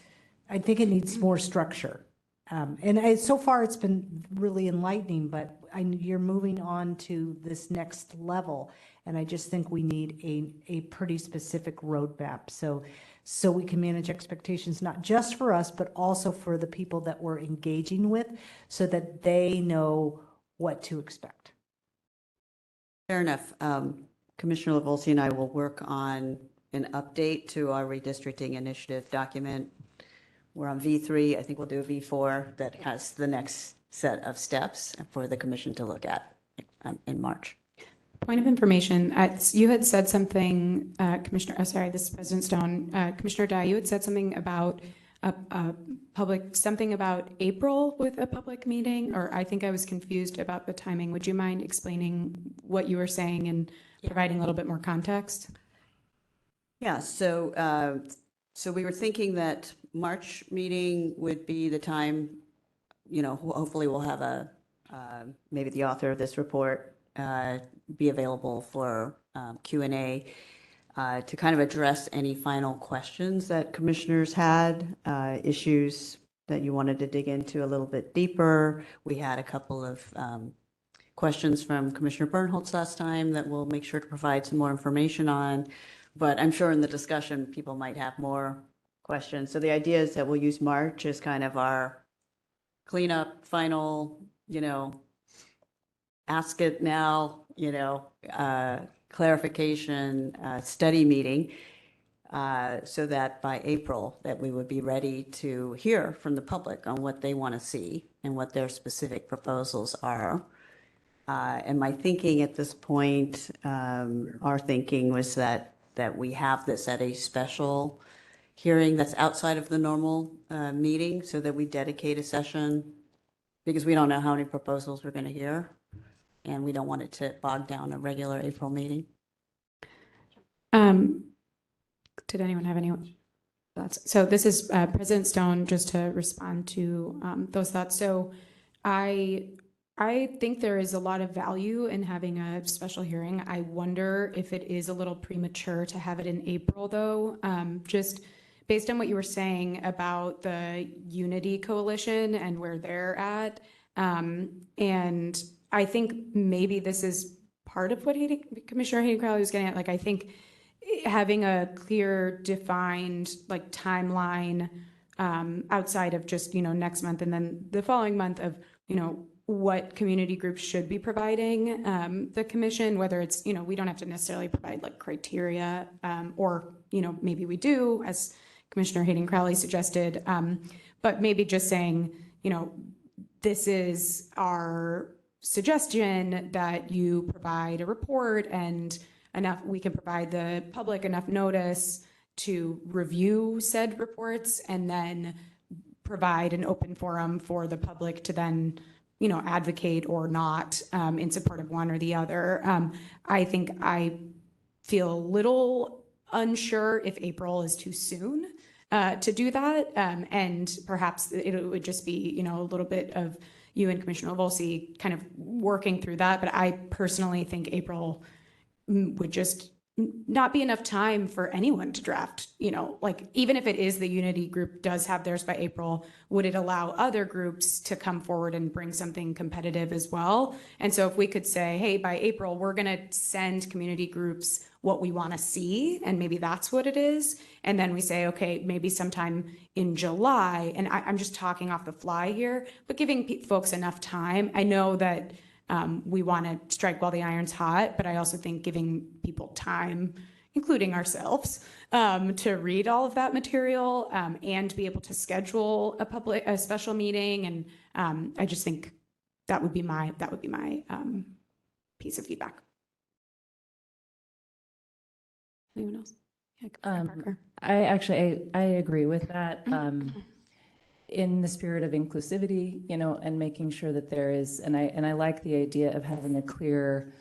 more structure. So far it's been really enlightening, but you're moving on to this next level. And I just think we need a pretty specific roadmap. So we can manage expectations, not just for us, but also for the people that we're engaging with, so that they know what to expect. Fair enough. Commissioner Volsi and I will work on an update to our redistricting initiative document. We're on V3. I think we'll do a V4 that has the next set of steps for the commission to look at in March. Point of information, you had said something, this is President Stone, Commissioner Dye, you had said something about something about April with a public meeting, or I think I was confused about the timing. Would you mind explaining what you were saying and providing a little bit more context? Yeah, so we were thinking that March meeting would be the time, hopefully we'll have maybe the author of this report be available for Q&A to kind of address any final questions that commissioners had, issues that you wanted to dig into a little bit deeper. We had a couple of questions from Commissioner Bernholtz last time that we'll make sure to provide some more information on. But I'm sure in the discussion, people might have more questions. So the idea is that we'll use March as kind of our cleanup, final, ask it now, clarification, study meeting, so that by April that we would be ready to hear from the public on what they want to see and what their specific proposals are. And my thinking at this point, our thinking was that we have this at a special hearing that's outside of the normal meeting, so that we dedicate a session, because we don't know how many proposals we're going to hear, and we don't want it to bog down a regular April meeting. Did anyone have any thoughts? So this is President Stone, just to respond to those thoughts. So I think there is a lot of value in having a special hearing. I wonder if it is a little premature to have it in April, though, just based on what you were saying about the Unity Coalition and where they're at. And I think maybe this is part of what Commissioner Hayden Crowley was getting at. Like, I think having a clear, defined timeline outside of just, next month and then the following month of, what community groups should be providing the commission, whether it's, we don't have to necessarily provide criteria or, maybe we do, as Commissioner Hayden Crowley suggested, but maybe just saying, this is our suggestion that you provide a report, and we can provide the public enough notice to review said reports, and then provide an open forum for the public to then advocate or not in support of one or the other. I think I feel a little unsure if April is too soon to do that. And perhaps it would just be, a little bit of you and Commissioner Volsi kind of working through that. But I personally think April would just not be enough time for anyone to draft, even if it is the Unity group does have theirs by April, would it allow other groups to come forward and bring something competitive as well? And so if we could say, hey, by April, we're going to send community groups what we want to see, and maybe that's what it is. And then we say, okay, maybe sometime in July, and I'm just talking off the fly here, but giving folks enough time. I know that we want to strike while the iron's hot, but I also think giving people time, including ourselves, to read all of that material and be able to schedule a special meeting. And I just think that would be my piece of feedback. Anyone else? Yeah, Commissioner Parker. I agree with that. In the spirit of inclusivity, and making sure that there is, and I like the idea of having a clear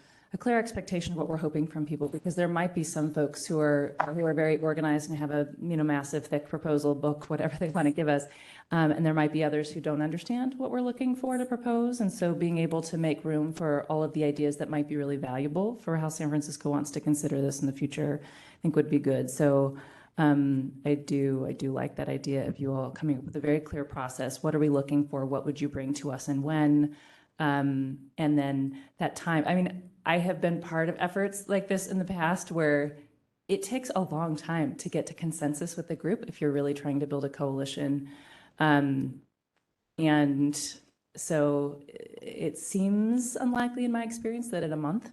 expectation of what we're hoping from people, because there might be some folks who are very organized and have a massive thick proposal book, whatever they want to give us, and there might be others who don't understand what we're looking for to propose, and so being able to make room for all of the ideas that might be really valuable for how San Francisco wants to consider this in the future, I think would be good. So I do like that idea of you all coming up with a very clear process. What are we looking for? What would you bring to us and when? And then that time. I mean, I have been part of efforts like this in the past where it takes a long time to get to consensus with the group if you're really trying to build a coalition. And so it seems unlikely in my experience that in a month,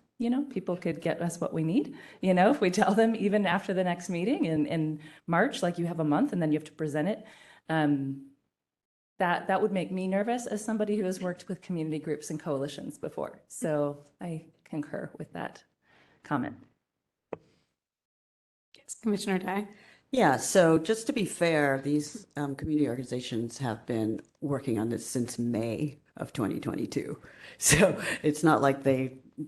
people could get us what we need. If we tell them even after the next meeting in March, like you have a month and then you have to present it, that would make me nervous as somebody who has worked with community groups and coalitions before. So I concur with that comment. Yes, Commissioner Dye. Yeah, so just to be fair, these community organizations have been working on this since May of 2022. So it's not like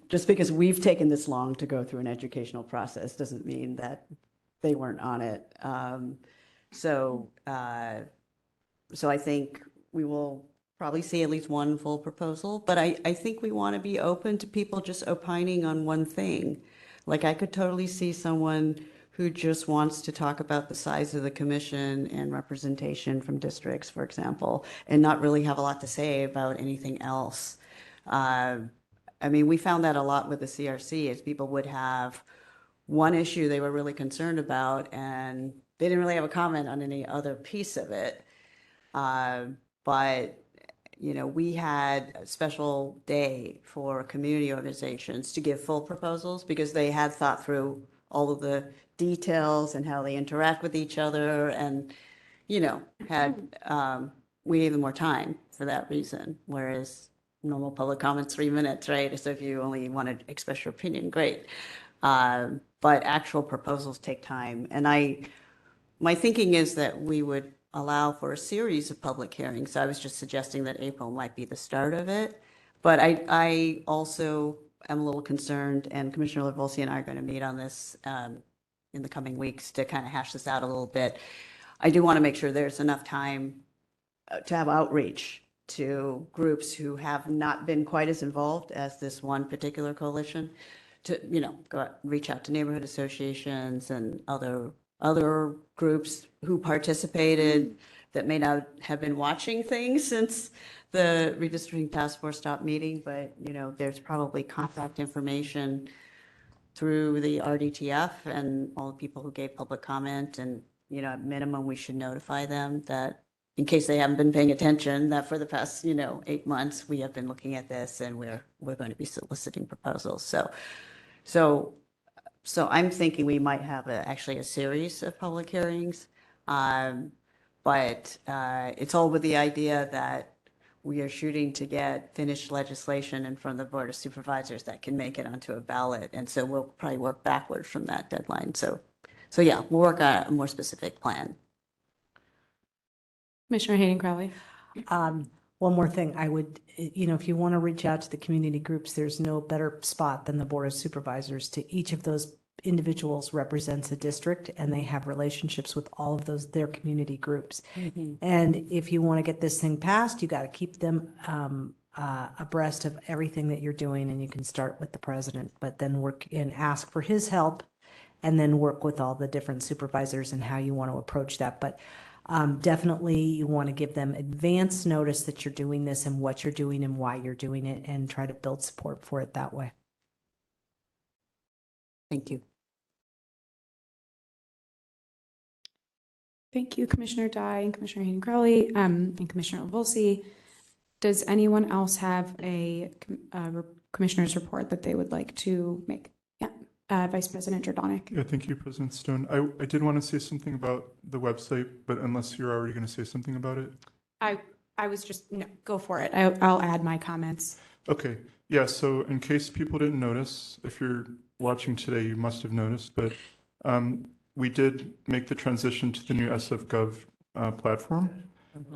just because we've taken this long to go through an educational process doesn't mean that they weren't on it. So I think we will probably see at least one full proposal, but I think we want to be open to people just opining on one thing. Like I could totally see someone who just wants to talk about the size of the commission and representation from districts, for example, and not really have a lot to say about anything else. I mean, we found that a lot with the CRC, is people would have one issue they were really concerned about, and they didn't really have a comment on any other piece of it. But we had a special day for community organizations to give full proposals because they had thought through all of the details and how they interact with each other, and we gave them more time for that reason, whereas normal public comments 3 minutes, right? So if you only want to express your opinion, great, but actual proposals take time. And my thinking is that we would allow for a series of public hearings. I was just suggesting that April might be the start of it, but I also am a little concerned, and Commissioner Volsi and I are going to meet on this in the coming weeks to kind of hash this out a little bit. I do want to make sure there's enough time to have outreach to groups who have not been quite as involved as this one particular coalition, to go out, reach out to neighborhood associations and other groups who participated that may not have been watching things since the redistricting task force stopped meeting, but there's probably contact information through the RDTF and all the people who gave public comment, and at minimum we should notify them that, in case they haven't been paying attention, that for the past 8 months we have been looking at this and we're going to be soliciting proposals. So I'm thinking we might have actually a series of public hearings, but it's all with the idea that we are shooting to get finished legislation in front of the Board of Supervisors that can make it onto a ballot. And so we'll probably work backwards from that deadline. So yeah, we'll work on a more specific plan. Commissioner Hayden Crowley. One more thing, I would, if you want to reach out to the community groups, there's no better spot than the Board of Supervisors. To each of those individuals represents a district, and they have relationships with all of their community groups. Mm-hmm. And if you want to get this thing passed, you got to keep them abreast of everything that you're doing, and you can start with the president, but then work and ask for his help, and then work with all the different supervisors and how you want to approach that. But definitely you want to give them advance notice that you're doing this and what you're doing and why you're doing it, and try to build support for it that way. Thank you. Thank you, Commissioner Dye and Commissioner Hayden Crowley, and Commissioner Volsi. Does anyone else have a commissioner's report that they would like to make? Yeah, Vice President Jordanic. Yeah, thank you, President Stone. I did want to say something about the website, but unless you're already going to say something about it. I was just, no, go for it. I'll add my comments. Okay, yeah, so in case people didn't notice, if you're watching today, you must have noticed, but we did make the transition to the new SF.gov platform,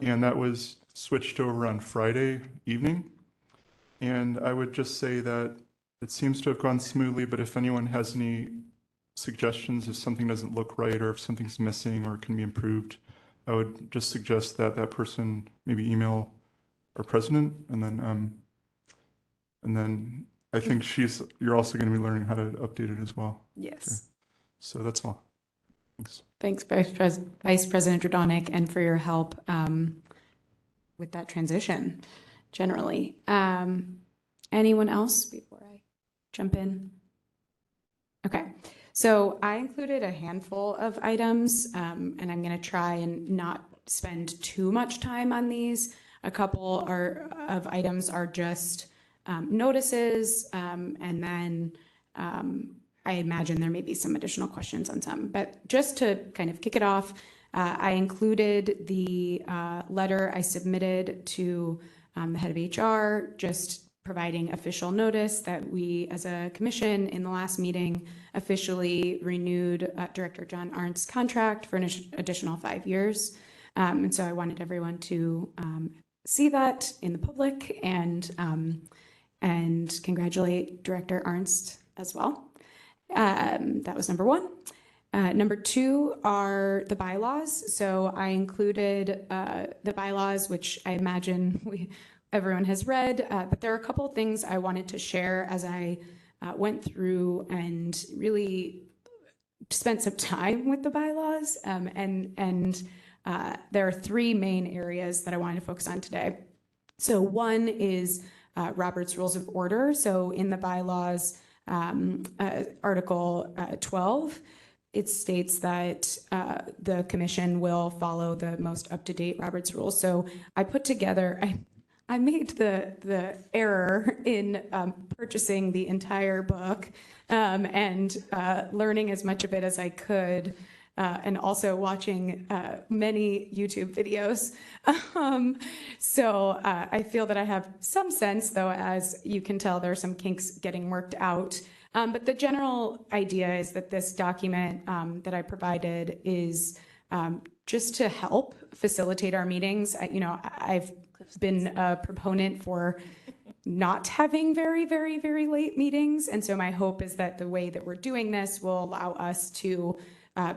and that was switched over on Friday evening. And I would just say that it seems to have gone smoothly, but if anyone has any suggestions, if something doesn't look right or if something's missing or can be improved, I would just suggest that that person maybe email our president, and then I think you're also going to be learning how to update it as well. Yes. Okay. So that's all. Thanks. Thanks, Vice President Drudonic, and for your help with that transition generally. Anyone else before I jump in? Okay, so I included a handful of items, and I'm going to try and not spend too much time on these. A couple of items are just notices, and then I imagine there may be some additional questions on some. But just to kind of kick it off, I included the letter I submitted to the head of HR, just providing official notice that we, as a commission, in the last meeting, officially renewed Director John Arndt's contract for an additional 5 years. And so I wanted everyone to see that in the public and congratulate Director Arndt's as well. That was number one. Number two are the bylaws. So I included the bylaws, which I imagine everyone has read, but there are a couple of things I wanted to share as I went through and really spent some time with the bylaws. There are three main areas that I wanted to focus on today. So one is Robert's Rules of Order. So in the bylaws, Article 12, it states that the commission will follow the most up-to-date Robert's Rules. So I put together, I made the error in purchasing the entire book and learning as much of it as I could, and also watching many YouTube videos. So I feel that I have some sense, though, as you can tell, there are some kinks getting worked out. But the general idea is that this document that I provided is just to help facilitate our meetings. I've been a proponent for not having very, very, very late meetings. And so my hope is that the way that we're doing this will allow us to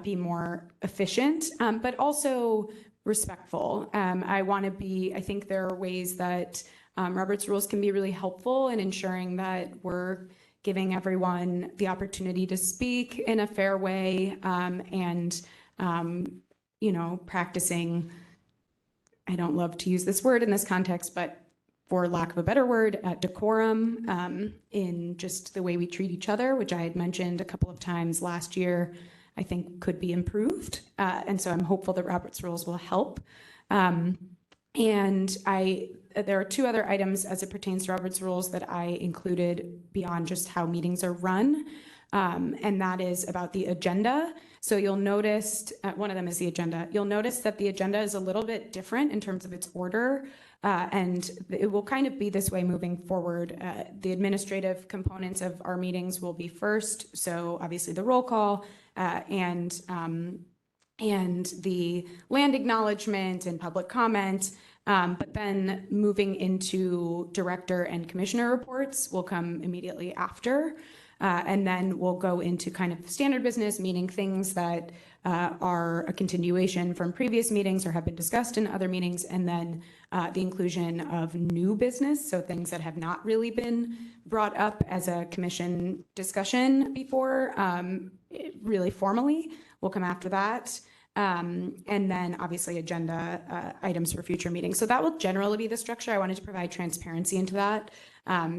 be more efficient, but also respectful. I think there are ways that Robert's Rules can be really helpful in ensuring that we're giving everyone the opportunity to speak in a fair way, and practicing, I don't love to use this word in this context, but for lack of a better word, decorum in just the way we treat each other, which I had mentioned a couple of times last year, I think could be improved. And so I'm hopeful that Robert's Rules will help. There are two other items as it pertains to Robert's Rules that I included beyond just how meetings are run. And that is about the agenda. So you'll notice, one of them is the agenda. You'll notice that the agenda is a little bit different in terms of its order, and it will kind of be this way moving forward. The administrative components of our meetings will be first, so obviously the roll call and the land acknowledgement and public comment. But then moving into director and commissioner reports will come immediately after. And then we'll go into kind of standard business, meaning things that are a continuation from previous meetings or have been discussed in other meetings, and then the inclusion of new business, so things that have not really been brought up as a commission discussion before, really formally, will come after that. And then obviously agenda items for future meetings. So that will generally be the structure. I wanted to provide transparency into that,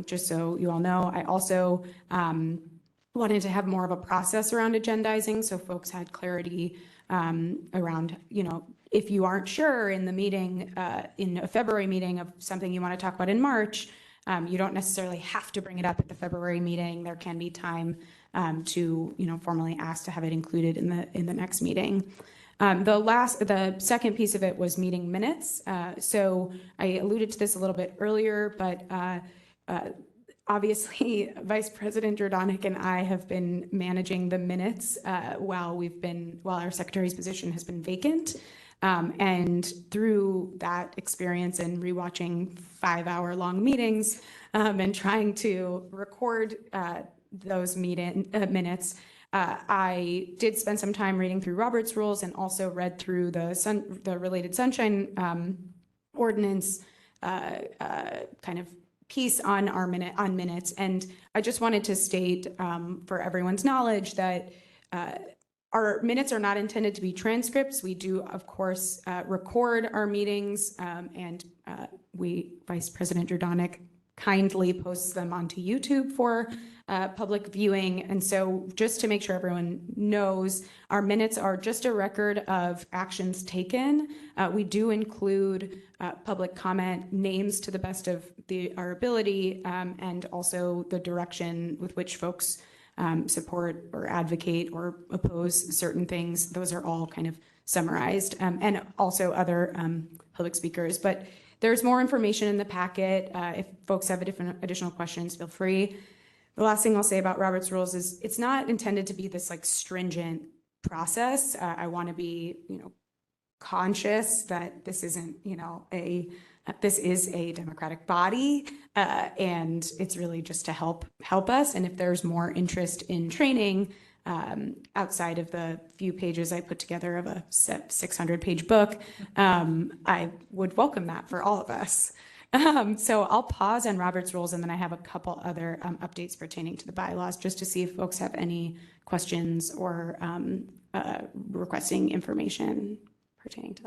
just so you all know. I also wanted to have more of a process around agendizing, so folks had clarity around, if you aren't sure in the meeting, in a February meeting of something you want to talk about in March, you don't necessarily have to bring it up at the February meeting. There can be time to, formally ask to have it included in the next meeting. The second piece of it was meeting minutes. So I alluded to this a little bit earlier, but obviously, Vice President Jordanek and I have been managing the minutes while our secretary's position has been vacant. And through that experience and rewatching 5-hour-long meetings and trying to record those minutes, I did spend some time reading through Robert's rules and also read through the related sunshine ordinance kind of piece on minutes. And I just wanted to state for everyone's knowledge that our minutes are not intended to be transcripts. We do, of course, record our meetings, and Vice President Jordanek kindly posts them onto YouTube for public viewing. And so just to make sure everyone knows, our minutes are just a record of actions taken. We do include public comment, names to the best of our ability, and also the direction with which folks support or advocate or oppose certain things. Those are all kind of summarized, and also other public speakers. But there's more information in the packet. If folks have additional questions, feel free. The last thing I'll say about Robert's Rules is it's not intended to be this like stringent process. I want to be, conscious that this isn't, this is a democratic body, and it's really just to help us. And if there's more interest in training outside of the few pages I put together of a 600-page book, I would welcome that for all of us. So I'll pause on Robert's Rules, and then I have a couple other updates pertaining to the bylaws just to see if folks have any questions or requesting information pertaining to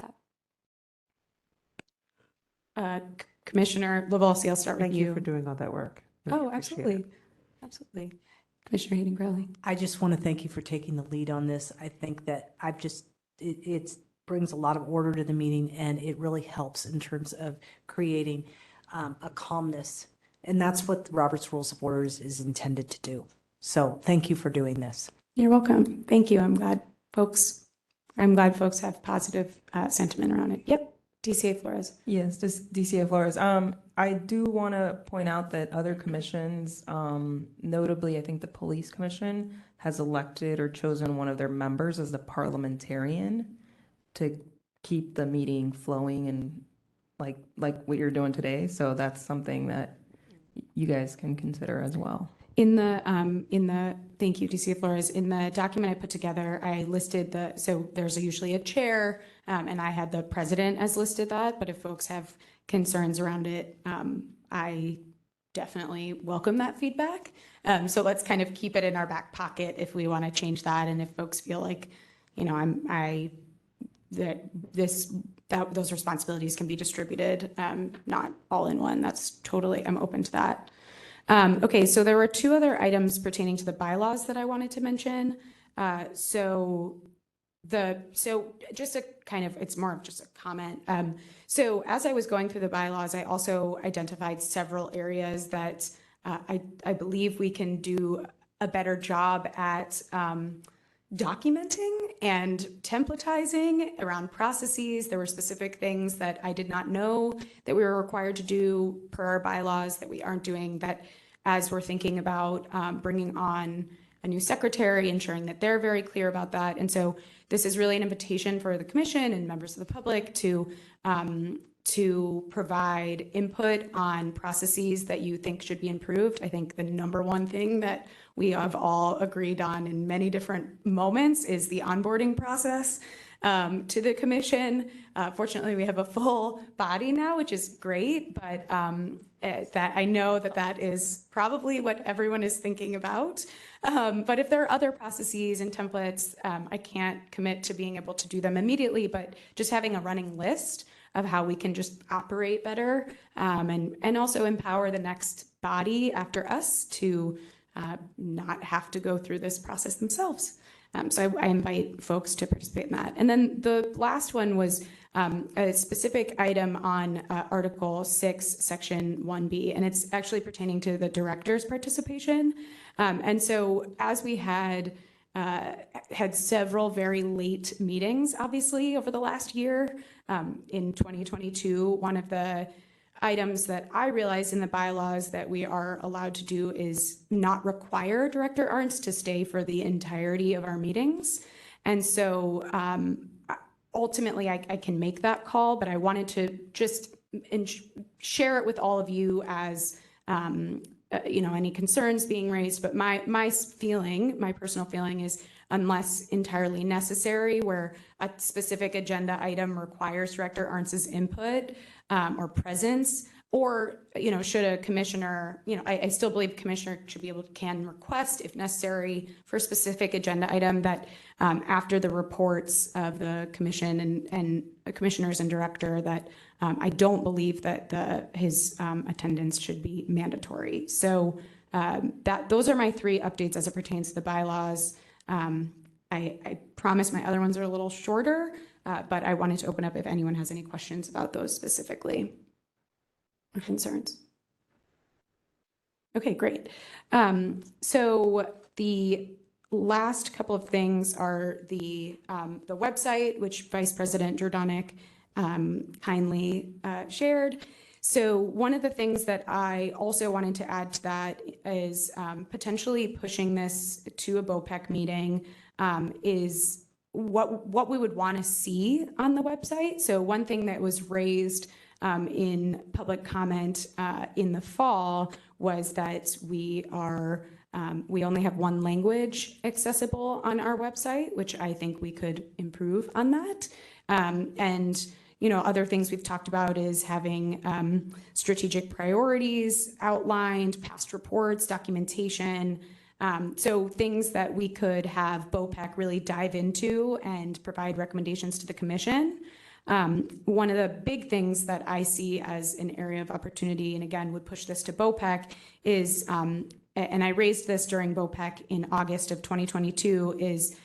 that. Commissioner Lavalsi, I'll start with you. Thank you for doing all that work. Oh, absolutely. Absolutely. Commissioner Hayden-Crowley. I just want to thank you for taking the lead on this. I think that it brings a lot of order to the meeting, and it really helps in terms of creating a calmness. And that's what Robert's Rules of Orders is intended to do. So thank you for doing this. You're welcome. Thank you. I'm glad folks have positive sentiment around it. Yep. DCA Flores. Yes, just DCA Flores. I do want to point out that other commissions, notably, I think the Police Commission has elected or chosen one of their members as the parliamentarian to keep the meeting flowing and like what you're doing today. So that's something that you guys can consider as well. Thank you, DCA Flores. In the document I put together, I listed so there's usually a chair, and I had the president as listed that, but if folks have concerns around it, I definitely welcome that feedback. So let's kind of keep it in our back pocket if we want to change that. And if folks feel like, those responsibilities can be distributed, not all in one, I'm open to that. Okay, so there were two other items pertaining to the bylaws that I wanted to mention. So just a kind of, it's more of just a comment. So as I was going through the bylaws, I also identified several areas that I believe we can do a better job at documenting and templatizing around processes. There were specific things that I did not know that we were required to do per our bylaws that we aren't doing, that as we're thinking about bringing on a new secretary, ensuring that they're very clear about that. And so this is really an invitation for the commission and members of the public to provide input on processes that you think should be improved. I think the number one thing that we have all agreed on in many different moments is the onboarding process to the commission. Fortunately, we have a full body now, which is great, but that I know that is probably what everyone is thinking about. But if there are other processes and templates, I can't commit to being able to do them immediately, but just having a running list of how we can just operate better, and also empower the next body after us to not have to go through this process themselves. So I invite folks to participate in that. And then the last one was a specific item on Article 6, Section 1B, and it's actually pertaining to the director's participation. And so as we had several very late meetings, obviously, over the last year, in 2022, one of the items that I realize in the bylaws that we are allowed to do is not require Director Arntz to stay for the entirety of our meetings. And so ultimately, I can make that call, but I wanted to just share it with all of you as any concerns being raised. But my personal feeling is, unless entirely necessary, where a specific agenda item requires Director Arntz's input or presence, or should a commissioner, I still believe commissioner should be can request, if necessary, for a specific agenda item that after the reports of the commission and commissioners and director, that I don't believe that his attendance should be mandatory. So those are my 3 updates as it pertains to the bylaws. I promise my other ones are a little shorter, but I wanted to open up if anyone has any questions about those specifically or concerns. Okay, great. So the last couple of things are the website, which Vice President Jordanek kindly shared. So one of the things that I also wanted to add to that is potentially pushing this to a BOPEC meeting is what we would want to see on the website. So one thing that was raised in public comment in the fall was that we only have one language accessible on our website, which I think we could improve on that. And other things we've talked about is having strategic priorities outlined, past reports, documentation. So things that we could have BOPEC really dive into and provide recommendations to the commission. One of the big things that I see as an area of opportunity, and again, would push this to BOPEC, is, and I raised this during BOPEC in August of 2022, is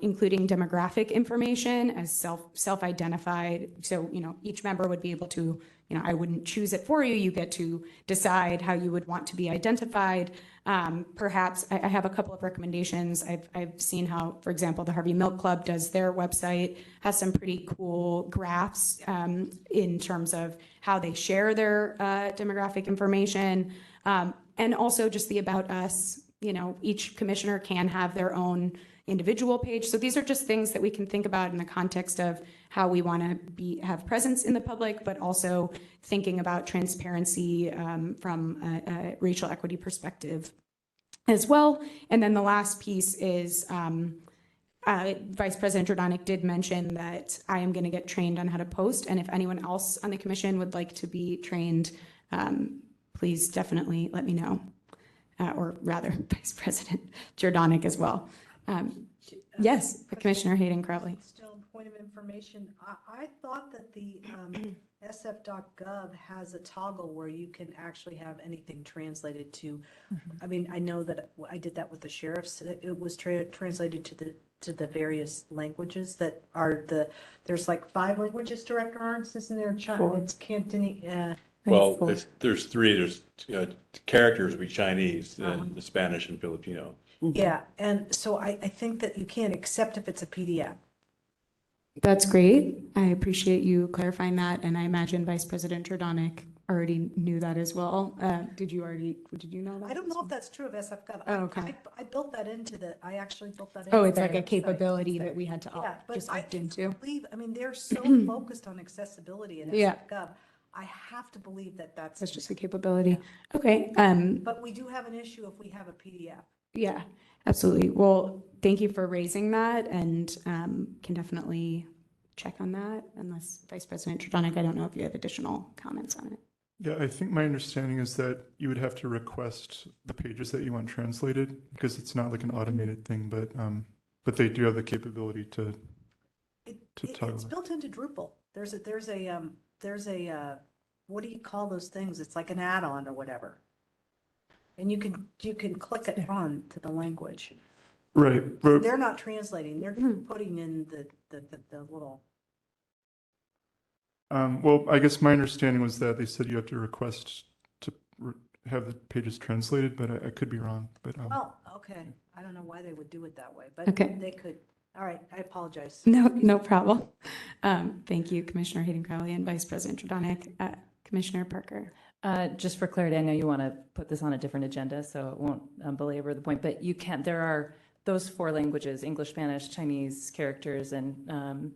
including demographic information as self-identified. So, each member would be able to, I wouldn't choose it for you. You get to decide how you would want to be identified. Perhaps I have a couple of recommendations. I've seen how, for example, the Harvey Milk Club does their website, has some pretty cool graphs in terms of how they share their demographic information. And also just the About Us, each commissioner can have their own individual page. So these are just things that we can think about in the context of how we want to have presence in the public, but also thinking about transparency from a racial equity perspective as well. And then the last piece is Vice President Jordanek did mention that I am going to get trained on how to post. And if anyone else on the commission would like to be trained, please definitely let me know. Or rather, Vice President Jordanek as well. Yes, Commissioner Hayden Crowley. Still, point of information. I thought that the sf.gov has a toggle where you can actually have anything translated to. I mean, I know that I did that with the sheriffs. It was translated to the various languages that are there's like 5 languages, Director Arntz, isn't there? It's Cantonese. Well, there's 3. There's characters would be Chinese, the Spanish and Filipino. Yeah, and so I think that you can't accept if it's a PDF. That's great. I appreciate you clarifying that, and I imagine Vice President Jordanek already knew that as well. Did you know that? I don't know if that's true of SF.gov. Oh, okay. I built that into I actually built that. Oh, it's like a capability that we had to just opt into. I mean, they're so focused on accessibility at SF.gov. I have to believe that that's just a capability. Okay. But we do have an issue if we have a PDF. Yeah, absolutely. Well, thank you for raising that, and can definitely check on that. Unless Vice President Jordanek, I don't know if you have additional comments on it. Yeah, I think my understanding is that you would have to request the pages that you want translated, because it's not like an automated thing, but they do have the capability to toggle. It's built into Drupal. There's a what do you call those things? It's like an add-on or whatever. And you can click it on to the language. Right. But they're not translating. They're putting in the little. Well, I guess my understanding was that they said you have to request to have the pages translated, but I could be wrong. But Oh, okay. I don't know why they would do it that way, but Okay. they could. All right, I apologize. No problem. Thank you, Commissioner Hayden Crowley and Vice President Jordanek. Commissioner Parker. Just for clarity, I know you want to put this on a different agenda, so it won't belabor the point, but you can, there are those 4 languages, English, Spanish, Chinese characters, and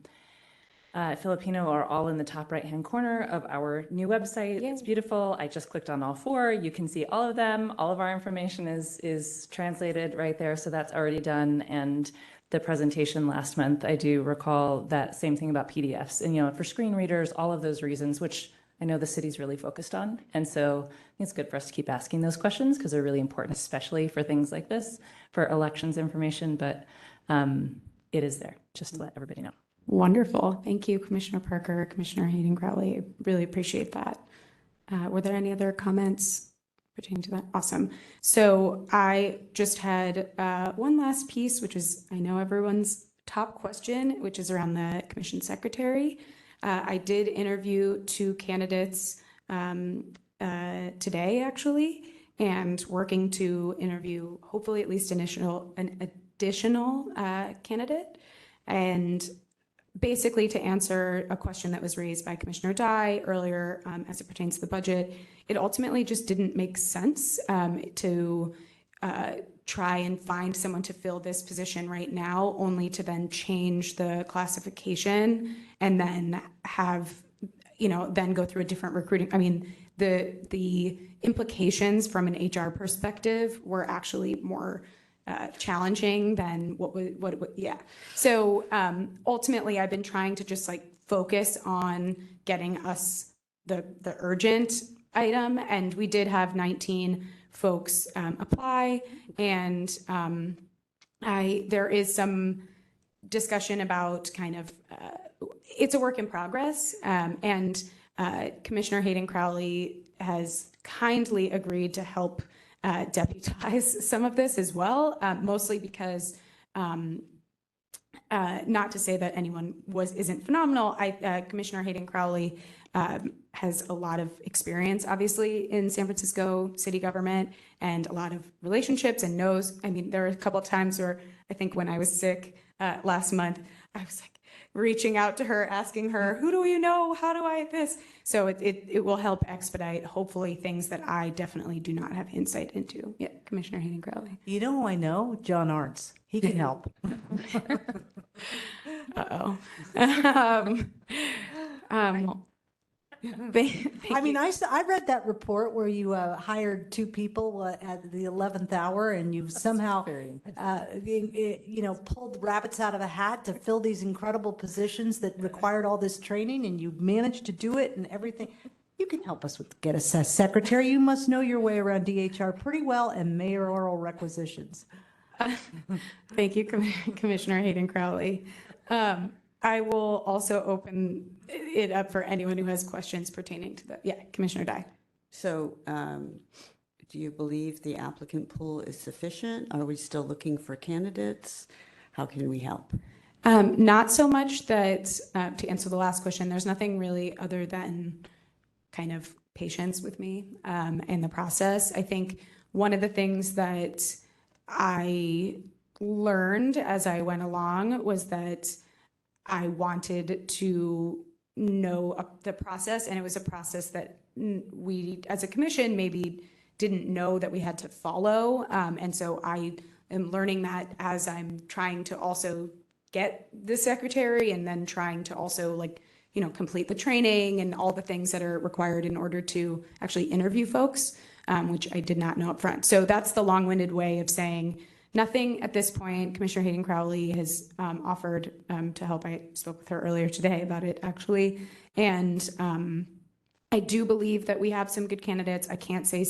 Filipino are all in the top right-hand corner of our new website. It's beautiful. I just clicked on all 4. You can see all of them. All of our information is translated right there, so that's already done. And the presentation last month, I do recall that same thing about PDFs. And, you know, for screen readers, all of those reasons, which I know the city's really focused on. And so I think it's good for us to keep asking those questions because they're really important, especially for things like this, for elections information. But it is there, just to let everybody know. Wonderful. Thank you, Commissioner Parker, Commissioner Hayden Crowley. Really appreciate that. Were there any other comments pertaining to that? Awesome. So I just had one last piece, which is, I know everyone's top question, which is around the commission secretary. I did interview 2 candidates today, actually, and working to interview hopefully at least an additional candidate. And basically to answer a question that was raised by Commissioner Dye earlier as it pertains to the budget, it ultimately just didn't make sense to try and find someone to fill this position right now, only to then change the classification and then have, you know, then go through a different recruiting. I mean, the implications from an HR perspective were actually more challenging than yeah. So ultimately, I've been trying to just like focus on getting us the urgent item, and we did have 19 folks apply, and there is some discussion about kind of it's a work in progress, and Commissioner Hayden Crowley has kindly agreed to help deputize some of this as well, mostly because not to say that anyone isn't phenomenal. Commissioner Hayden Crowley has a lot of experience, obviously, in San Francisco city government and a lot of relationships and knows. I mean, there are a couple of times where I think when I was sick last month, I was like reaching out to her, asking her, who do you know? How do I this? So it will help expedite, hopefully, things that I definitely do not have insight into. Yeah, Commissioner Hayden Crowley. You know who I know? John Arntz. He can help. Uh-oh. I mean, I read that report where you hired 2 people at the 11th hour, and you've somehow, you know, pulled rabbits out of a hat to fill these incredible positions that required all this training, and you managed to do it and everything. You can help us get a secretary. You must know your way around DHR pretty well and mayoral requisitions. Thank you, Commissioner Hayden Crowley. I will also open it up for anyone who has questions pertaining to the, Commissioner Dye. So do you believe the applicant pool is sufficient? Are we still looking for candidates? How can we help? Not so much that, to answer the last question, there's nothing really other than kind of patience with me in the process. I think one of the things that I learned as I went along was that I wanted to know the process, and it was a process that we, as a commission, maybe didn't know that we had to follow. And so I am learning that as I'm trying to also get the secretary, and then trying to also, like, you know, complete the training and all the things that are required in order to actually interview folks, which I did not know up front. So that's the long-winded way of saying nothing at this point. Commissioner Hayden Crowley has offered to help. I spoke with her earlier today about it, actually. And I do believe that we have some good candidates. I can't say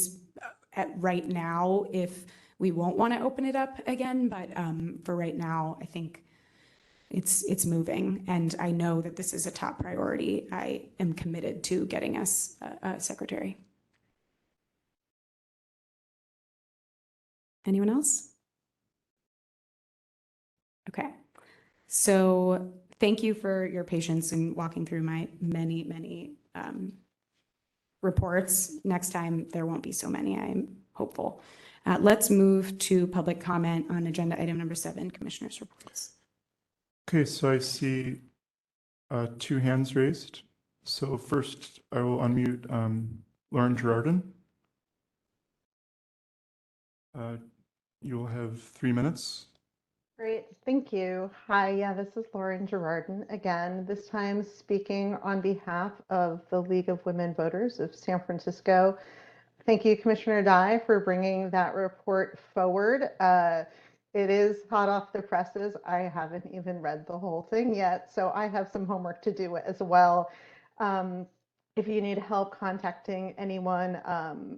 right now if we won't want to open it up again, but for right now, I think it's moving. And I know that this is a top priority. I am committed to getting us a secretary. Anyone else? Okay, so thank you for your patience in walking through my many reports. Next time, there won't be so many, I'm hopeful. Let's move to public comment on agenda item number 7, Commissioners' reports. Okay, so I see 2 hands raised. So first, I will unmute Lauren Girardin. You'll have 3 minutes. Great, thank you. Hi, yeah, this is Lauren Girardin again, this time speaking on behalf of the League of Women Voters of San Francisco. Thank you, Commissioner Dye, for bringing that report forward. It is hot off the presses. I haven't even read the whole thing yet, so I have some homework to do as well. If you need help contacting anyone,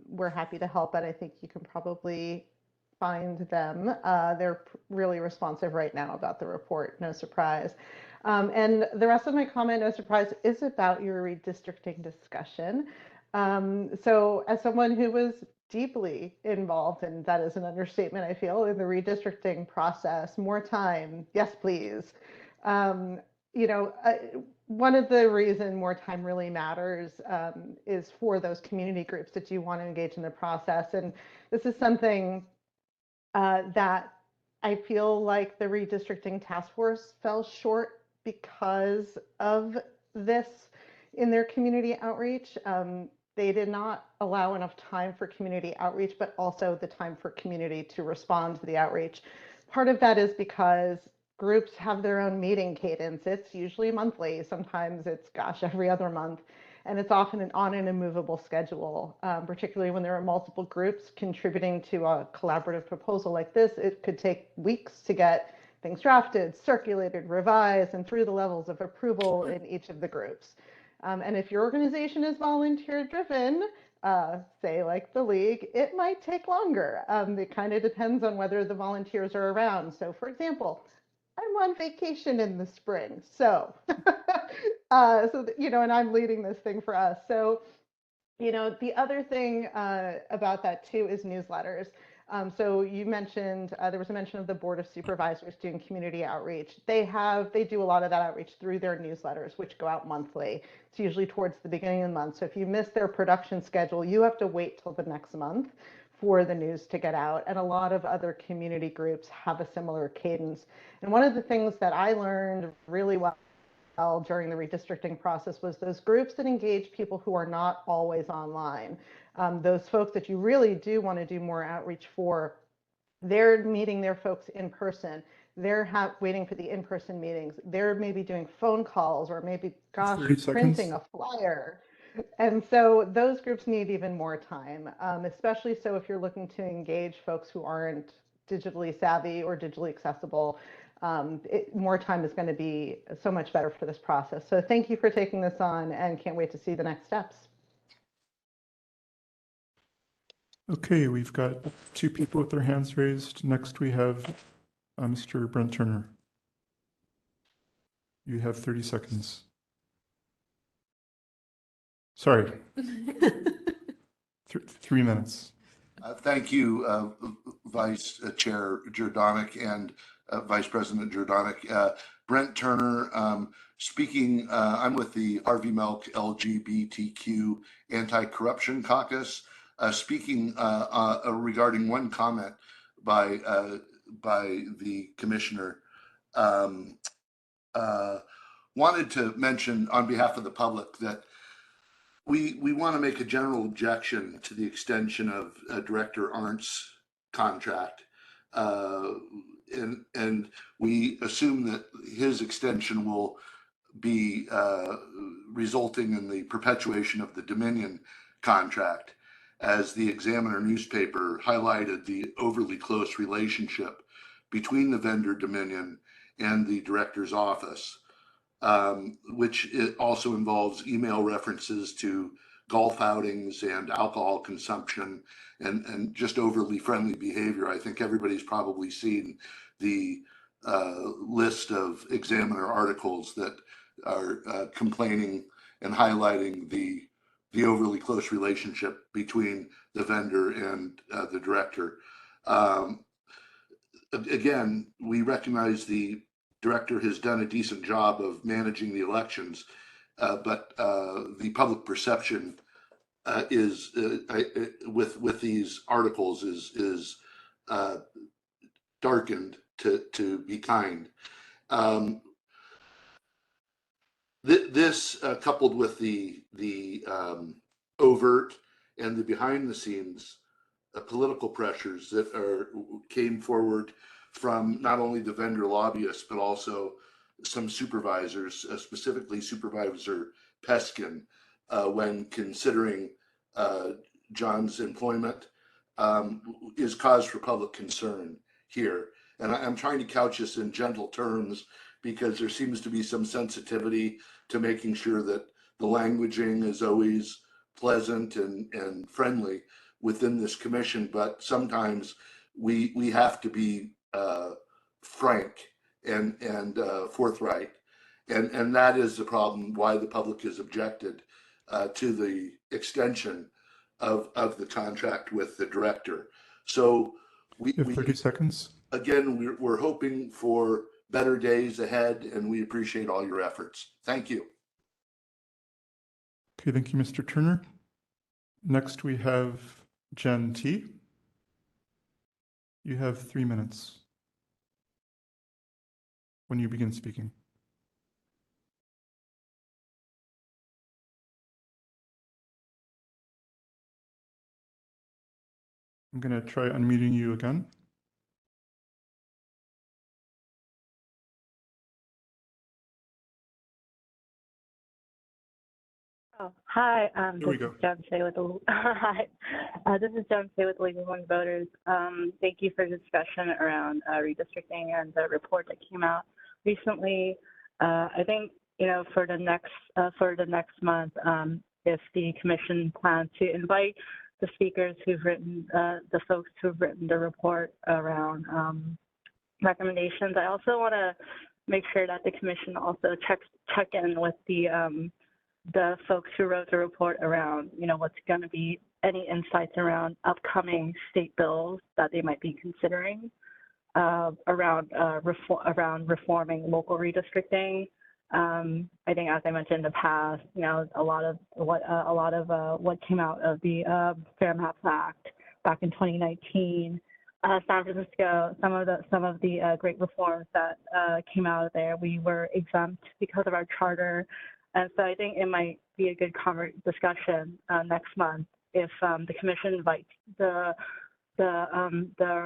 we're happy to help, but I think you can probably find them. They're really responsive right now about the report, no surprise. And the rest of my comment, no surprise, is about your redistricting discussion. So as someone who was deeply involved, and that is an understatement, I feel, in the redistricting process, more time, yes, please. You know, one of the reasons more time really matters is for those community groups that you want to engage in the process. And this is something that I feel like the redistricting task force fell short because of this in their community outreach. They did not allow enough time for community outreach, but also the time for community to respond to the outreach. Part of that is because groups have their own meeting cadence. It's usually monthly. Sometimes it's, gosh, every other month. And it's often on an immovable schedule, particularly when there are multiple groups contributing to a collaborative proposal like this. It could take weeks to get things drafted, circulated, revised, and through the levels of approval in each of the groups. And if your organization is volunteer driven, say like the League, it might take longer. It kind of depends on whether the volunteers are around. So for example, I'm on vacation in the spring. So, you know, and I'm leading this thing for us. So, you know, the other thing about that too is newsletters. So you mentioned, there was a mention of the Board of Supervisors doing community outreach. They do a lot of that outreach through their newsletters, which go out monthly. It's usually towards the beginning of the month. So if you miss their production schedule, you have to wait till the next month for the news to get out. And a lot of other community groups have a similar cadence. And one of the things that I learned really well during the redistricting process was those groups that engage people who are not always online. Those folks that you really do want to do more outreach for, they're meeting their folks in person. They're waiting for the in-person meetings. They're maybe doing phone calls or maybe, gosh, 30 seconds. printing a flyer. And so those groups need even more time, especially so if you're looking to engage folks who aren't digitally savvy or digitally accessible. More time is going to be so much better for this process. So thank you for taking this on and can't wait to see the next steps. Okay, we've got 2 people with their hands raised. Next, we have Mr. Brent Turner. You have 30 seconds. Sorry. 3 minutes. Thank you, Vice Chair Giordanic and Vice President Giordanic. Brent Turner, speaking, I'm with the Harvey Milk LGBTQ Anti-Corruption Caucus, speaking regarding one comment by the commissioner. Wanted to mention on behalf of the public that we want to make a general objection to the extension of Director Arndt's contract. And we assume that his extension will be resulting in the perpetuation of the Dominion contract, as the Examiner newspaper highlighted the overly close relationship between the vendor Dominion and the director's office. Which it also involves email references to golf outings and alcohol consumption and just overly friendly behavior. I think everybody's probably seen the list of Examiner articles that are complaining and highlighting the overly close relationship between the vendor and the director. Again, we recognize the director has done a decent job of managing the elections, but the public perception is with these articles is darkened, to be kind. This coupled with the overt and the behind the scenes political pressures that came forward from not only the vendor lobbyists, but also some supervisors, specifically Supervisor Peskin, when considering John's employment, is cause for public concern here. And I'm trying to couch this in gentle terms because there seems to be some sensitivity to making sure that the languaging is always pleasant and friendly within this commission, but sometimes we have to be frank and forthright, and that is the problem why the public has objected to the extension of the contract with the director. So You have 30 seconds. Again, we're hoping for better days ahead, and we appreciate all your efforts. Thank you. Okay, thank you, Mr. Turner. Next, we have Jen T. You have 3 minutes when you begin speaking. I'm going to try unmuting you again. Oh, hi. There we This go. is Jen Shea with the hi. This is Jen Shea with the League of Women Voters. Thank you for the discussion around redistricting and the report that came out recently. I think for the next month, if the commission plans to invite the speakers who've written the folks who've written the report around recommendations, I also want to make sure that the commission also check in with the folks who wrote the report around, what's going to be any insights around upcoming state bills that they might be considering around reforming local redistricting. I think, as I mentioned in the past, a lot of what came out of the Fair Maps Act back in 2019, San Francisco, some of the great reforms that came out of there, we were exempt because of our charter. And so I think it might be a good discussion next month if the commission invites the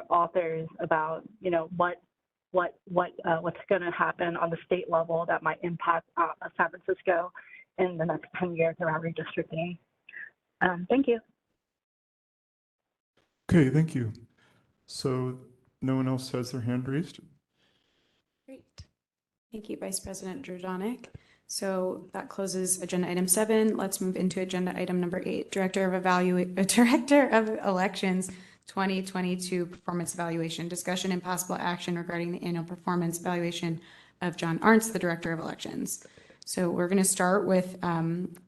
authors about what's going to happen on the state level that might impact San Francisco in the next 10 years around redistricting. Thank you. Okay, thank you. So no one else has their hand raised? Great. Thank you, Vice President Drojanic. So that closes agenda item 7. Let's move into agenda item number 8, Director of Elections 2022 Performance Evaluation, discussion and possible action regarding the annual performance evaluation of John Arntz, the Director of Elections. So we're going to start with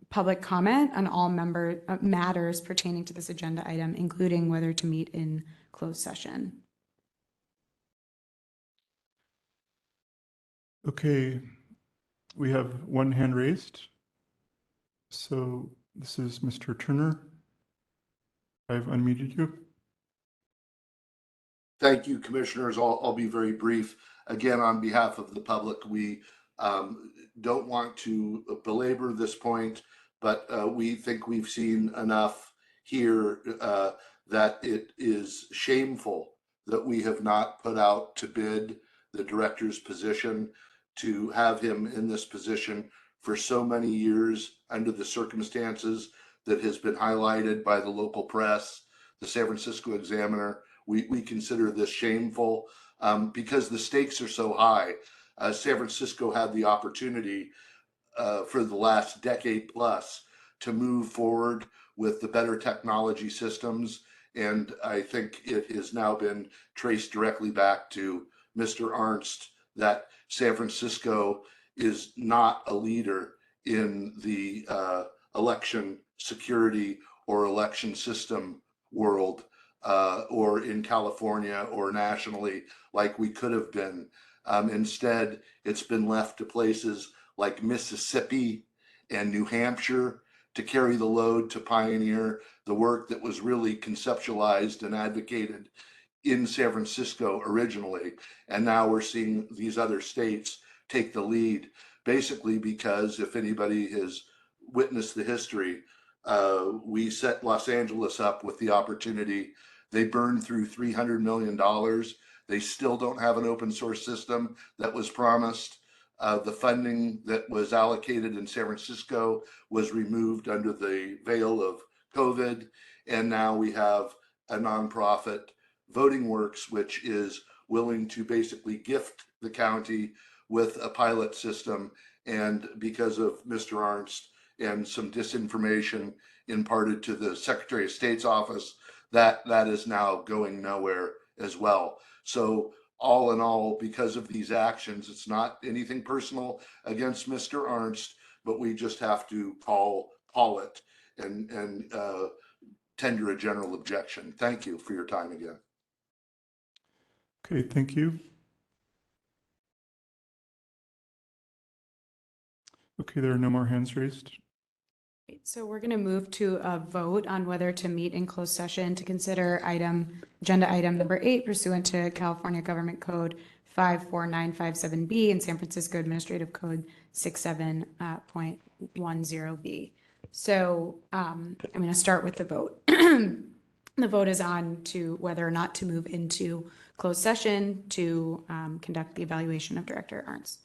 public comment on all matters pertaining to this agenda item, including whether to meet in closed session. Okay, we have one hand raised. So this is Mr. Turner. I've unmuted you. Thank you, commissioners. I'll be very brief. Again, on behalf of the public, we don't want to belabor this point, but we think we've seen enough here that it is shameful that we have not put out to bid the director's position, to have him in this position for so many years under the circumstances that has been highlighted by the local press, the San Francisco Examiner. We consider this shameful because the stakes are so high. San Francisco had the opportunity for the last decade plus to move forward with the better technology systems. And I think it has now been traced directly back to Mr. Arntz that San Francisco is not a leader in the election security or election system world, or in California or nationally like we could have been. Instead, it's been left to places like Mississippi and New Hampshire to carry the load to pioneer the work that was really conceptualized and advocated in San Francisco originally. And now we're seeing these other states take the lead. basically because if anybody has witnessed the history, we set Los Angeles up with the opportunity. They burned through $300 million. They still don't have an open source system that was promised. The funding that was allocated in San Francisco was removed under the veil of COVID. And now we have a nonprofit, Voting Works, which is willing to basically gift the county with a pilot system. And because of Mr. Arnst and some disinformation imparted to the Secretary of State's office, that is now going nowhere as well. So all in all, because of these actions, it's not anything personal against Mr. Arnst, but we just have to call it and tender a general objection. Thank you for your time again. Okay, thank you. Okay, there are no more hands raised. So we're going to move to a vote on whether to meet in closed session to consider agenda item number 8 pursuant to California Government Code 54957B and San Francisco Administrative Code 67.10B. So I'm going to start with the vote. The vote is on to whether or not to move into closed session to conduct the evaluation of Director Arnst.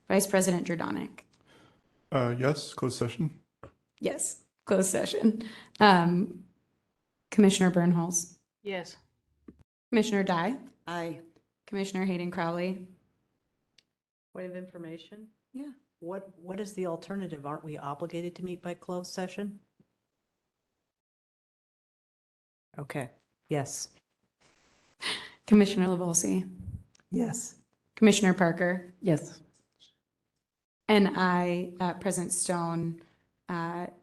Vice President Jordanek. Yes, closed session. Yes, closed session. Commissioner Bernholz. Yes. Commissioner Dye. Aye. Commissioner Hayden Crowley. Point of information? Yeah. What is the alternative? Aren't we obligated to meet by closed session? Okay, yes. Commissioner LaVolsi. Yes. Commissioner Parker. Yes. And I, President Stone,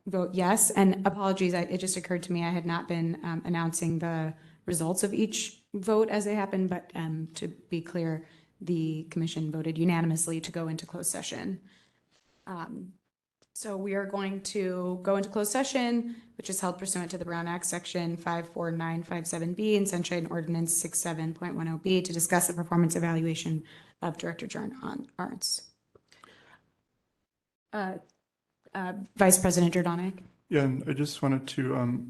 vote yes. And apologies, it just occurred to me I had not been announcing the results of each vote as they happened, but to be clear, the commission voted unanimously to go into closed session. So we are going to go into closed session, which is held pursuant to the Brown Act, Section 54957B and Sunshine Ordinance 67.10B to discuss the performance evaluation of Director John Arnst. Vice President Jordanek. Yeah, and I just wanted to,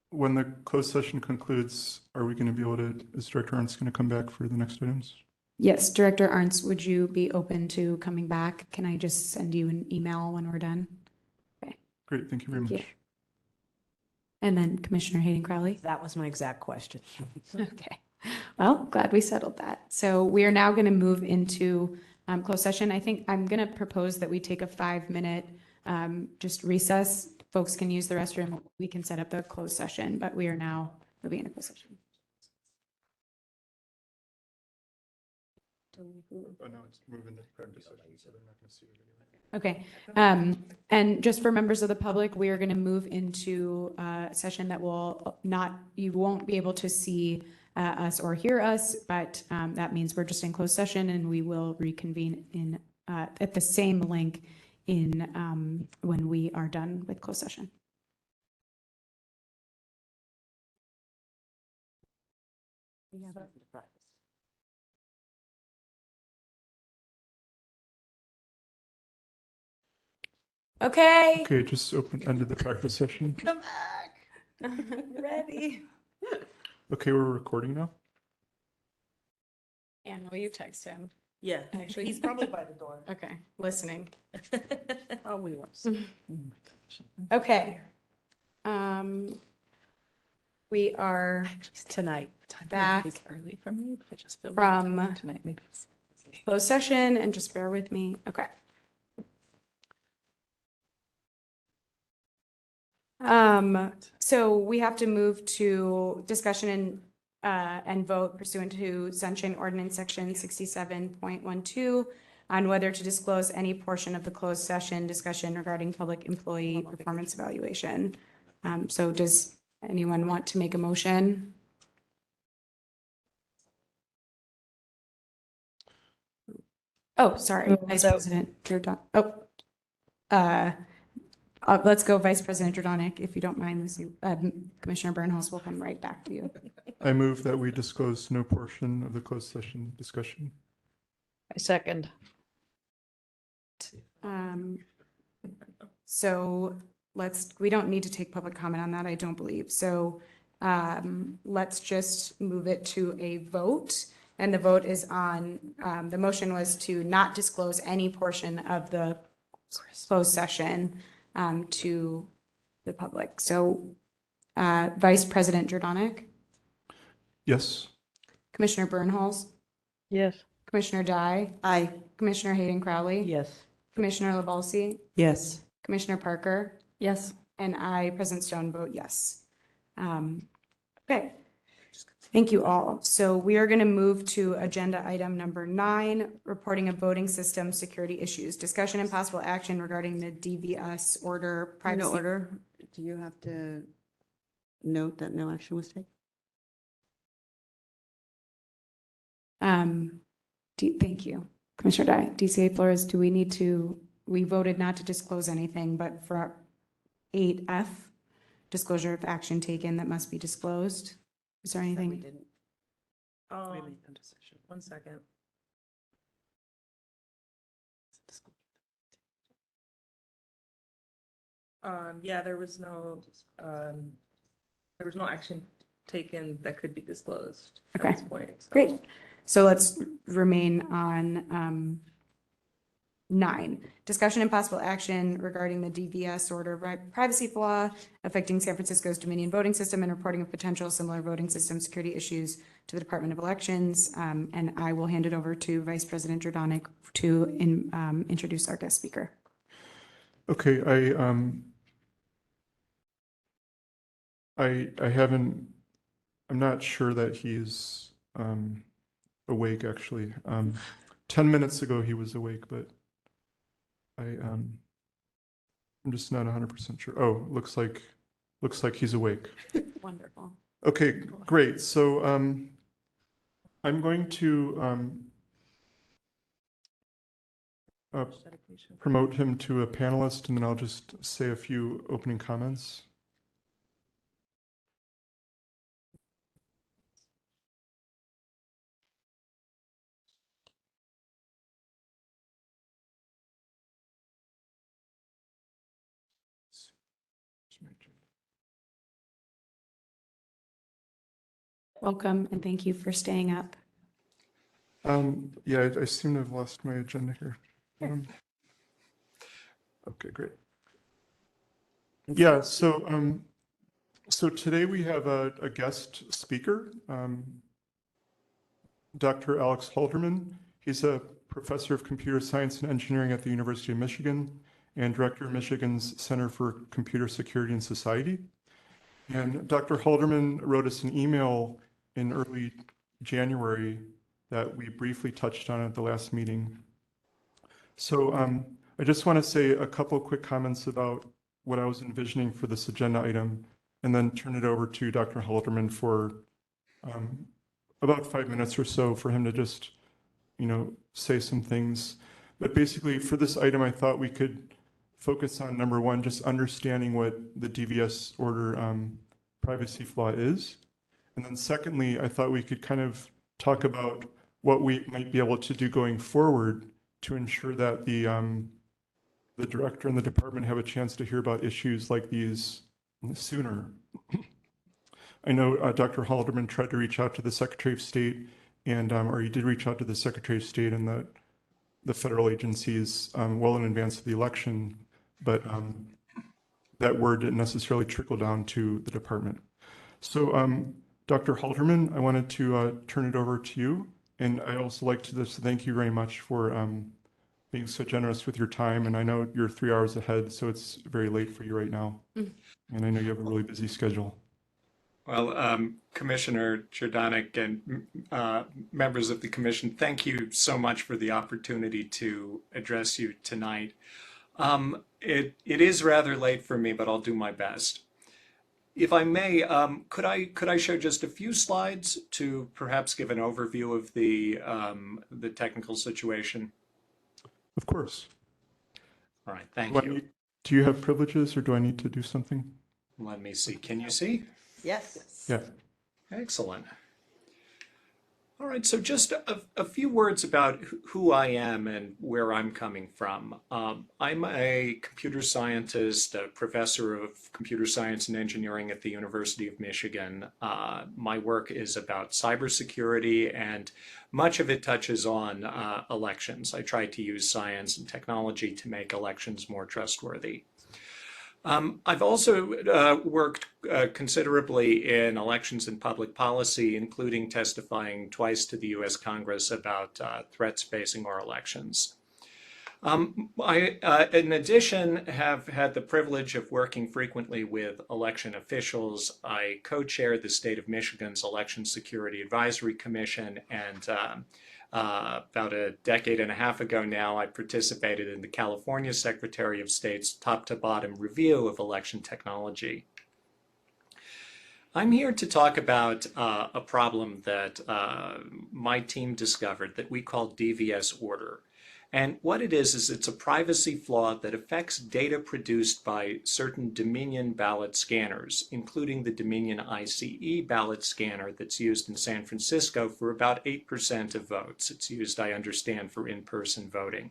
when the closed session concludes, are we going to be able to, is Director Arnst going to come back for the next items? Yes, Director Arnst, would you be open to coming back? Can I just send you an email when we're done? Okay. Great, thank you very much. And then Commissioner Hayden Crowley. That was my exact question. Okay. Well, glad we settled that. So we are now going to move into closed session. I think I'm going to propose that we take a 5-minute just recess. Folks can use the restroom. We can set up the closed session, but we are now moving into closed session. Oh, no, it's moving to practice session, so they're not going to see it anyway. Okay. And just for members of the public, we are going to move into a session that will not, you won't be able to see us or hear us, but that means we're just in closed session and we will reconvene in at the same link in when we are done with closed session. Okay. Okay, just ended the practice session. Come back. Ready. Okay, we're recording now. And will you text him? Yeah, Actually, he's probably by the door. Okay, listening. Probably was. Okay. We are Tonight. back Early for me, I just feel from tonight, maybe. closed session, and just bear with me. Okay. So we have to move to discussion and vote pursuant to Sunshine Ordinance Section 67.12 on whether to disclose any portion of the closed session discussion regarding public employee performance evaluation. So does anyone want to make a motion? Oh, sorry, Vice President Jordan. Let's go Vice President Jordanek, if you don't mind. Commissioner Bernholz will come right back to you. I move that we disclose no portion of the closed session discussion. I second. So we don't need to take public comment on that, I don't believe. So let's just move it to a vote. And the vote is on, the motion was to not disclose any portion of the closed session to the public. So Vice President Jordanek, Yes. Commissioner Bernholz, Yes. Commissioner Dye, Aye. Commissioner Hayden Crowley, Yes. Commissioner LaValsey, Yes. Commissioner Parker, Yes. and I, President Stone, vote yes. Okay. Thank you all. So we are going to move to agenda item number 9, reporting of voting system security issues, discussion and possible action regarding the DVS order. Point of privacy. order, do you have to note that no action was taken? Thank you, Commissioner Dye. DCA Flores, do we need to, we voted not to disclose anything, but for 8F, disclosure of action taken that must be disclosed. Is there anything? We didn't. One second. Yeah, there was no action taken that could be disclosed at Okay. this point. So. Great. So let's remain on 9, discussion and possible action regarding the DVS order of privacy flaw affecting San Francisco's Dominion voting system and reporting of potential similar voting system security issues to the Department of Elections. And I will hand it over to Vice President Jordanek to introduce our guest speaker. Okay, I'm not sure that he's awake actually. 10 minutes ago he was awake, but I'm just not 100% sure. Oh, looks like he's awake. Wonderful. Okay, great. So I'm going to promote him to a panelist, and then I'll just say a few opening comments. Welcome, and thank you for staying up. Yeah, I seem to have lost my agenda here. Okay, great. Yeah, so today we have a guest speaker, Dr. Alex Halderman. He's a professor of computer science and engineering at the University of Michigan and director of Michigan's Center for Computer Security and Society. And Dr. Halderman wrote us an email in early January that we briefly touched on at the last meeting. So I just want to say a couple quick comments about what I was envisioning for this agenda item, and then turn it over to Dr. Halderman for about 5 minutes or so for him to just, say some things. But basically for this item, I thought we could focus on number 1, just understanding what the DVS order privacy flaw is. And then secondly, I thought we could kind of talk about what we might be able to do going forward to ensure that the director and the department have a chance to hear about issues like these sooner. I know Dr. Halderman tried to reach out to the Secretary of State, and or he did reach out to the Secretary of State and the federal agencies well in advance of the election, but that word didn't necessarily trickle down to the department. So Dr. Halderman, I wanted to turn it over to you. And I also like to just thank you very much for being so generous with your time. And I know you're 3 hours ahead, so it's very late for you right now. And I know you have a really busy schedule. Well, Commissioner Jordanek and members of the commission, thank you so much for the opportunity to address you tonight. It is rather late for me, but I'll do my best. If I may, could I show just a few slides to perhaps give an overview of the technical situation? Of course. All right, thank you. Do you have privileges, or do I need to do something? Let me see. Can you see? Yes. Yeah. Excellent. All right, so just a few words about who I am and where I'm coming from. I'm a computer scientist, a professor of computer science and engineering at the University of Michigan. My work is about cybersecurity, and much of it touches on elections. I try to use science and technology to make elections more trustworthy. I've also worked considerably in elections and public policy, including testifying twice to the US Congress about threats facing our elections. I, in addition, have had the privilege of working frequently with election officials. I co-chair the state of Michigan's Election Security Advisory Commission, and about a decade and a half ago now, I participated in the California Secretary of State's top-to-bottom review of election technology. I'm here to talk about a problem that my team discovered that we call DVS order. And what it is it's a privacy flaw that affects data produced by certain Dominion ballot scanners, including the Dominion ICE ballot scanner that's used in San Francisco for about 8% of votes. It's used, I understand, for in-person voting.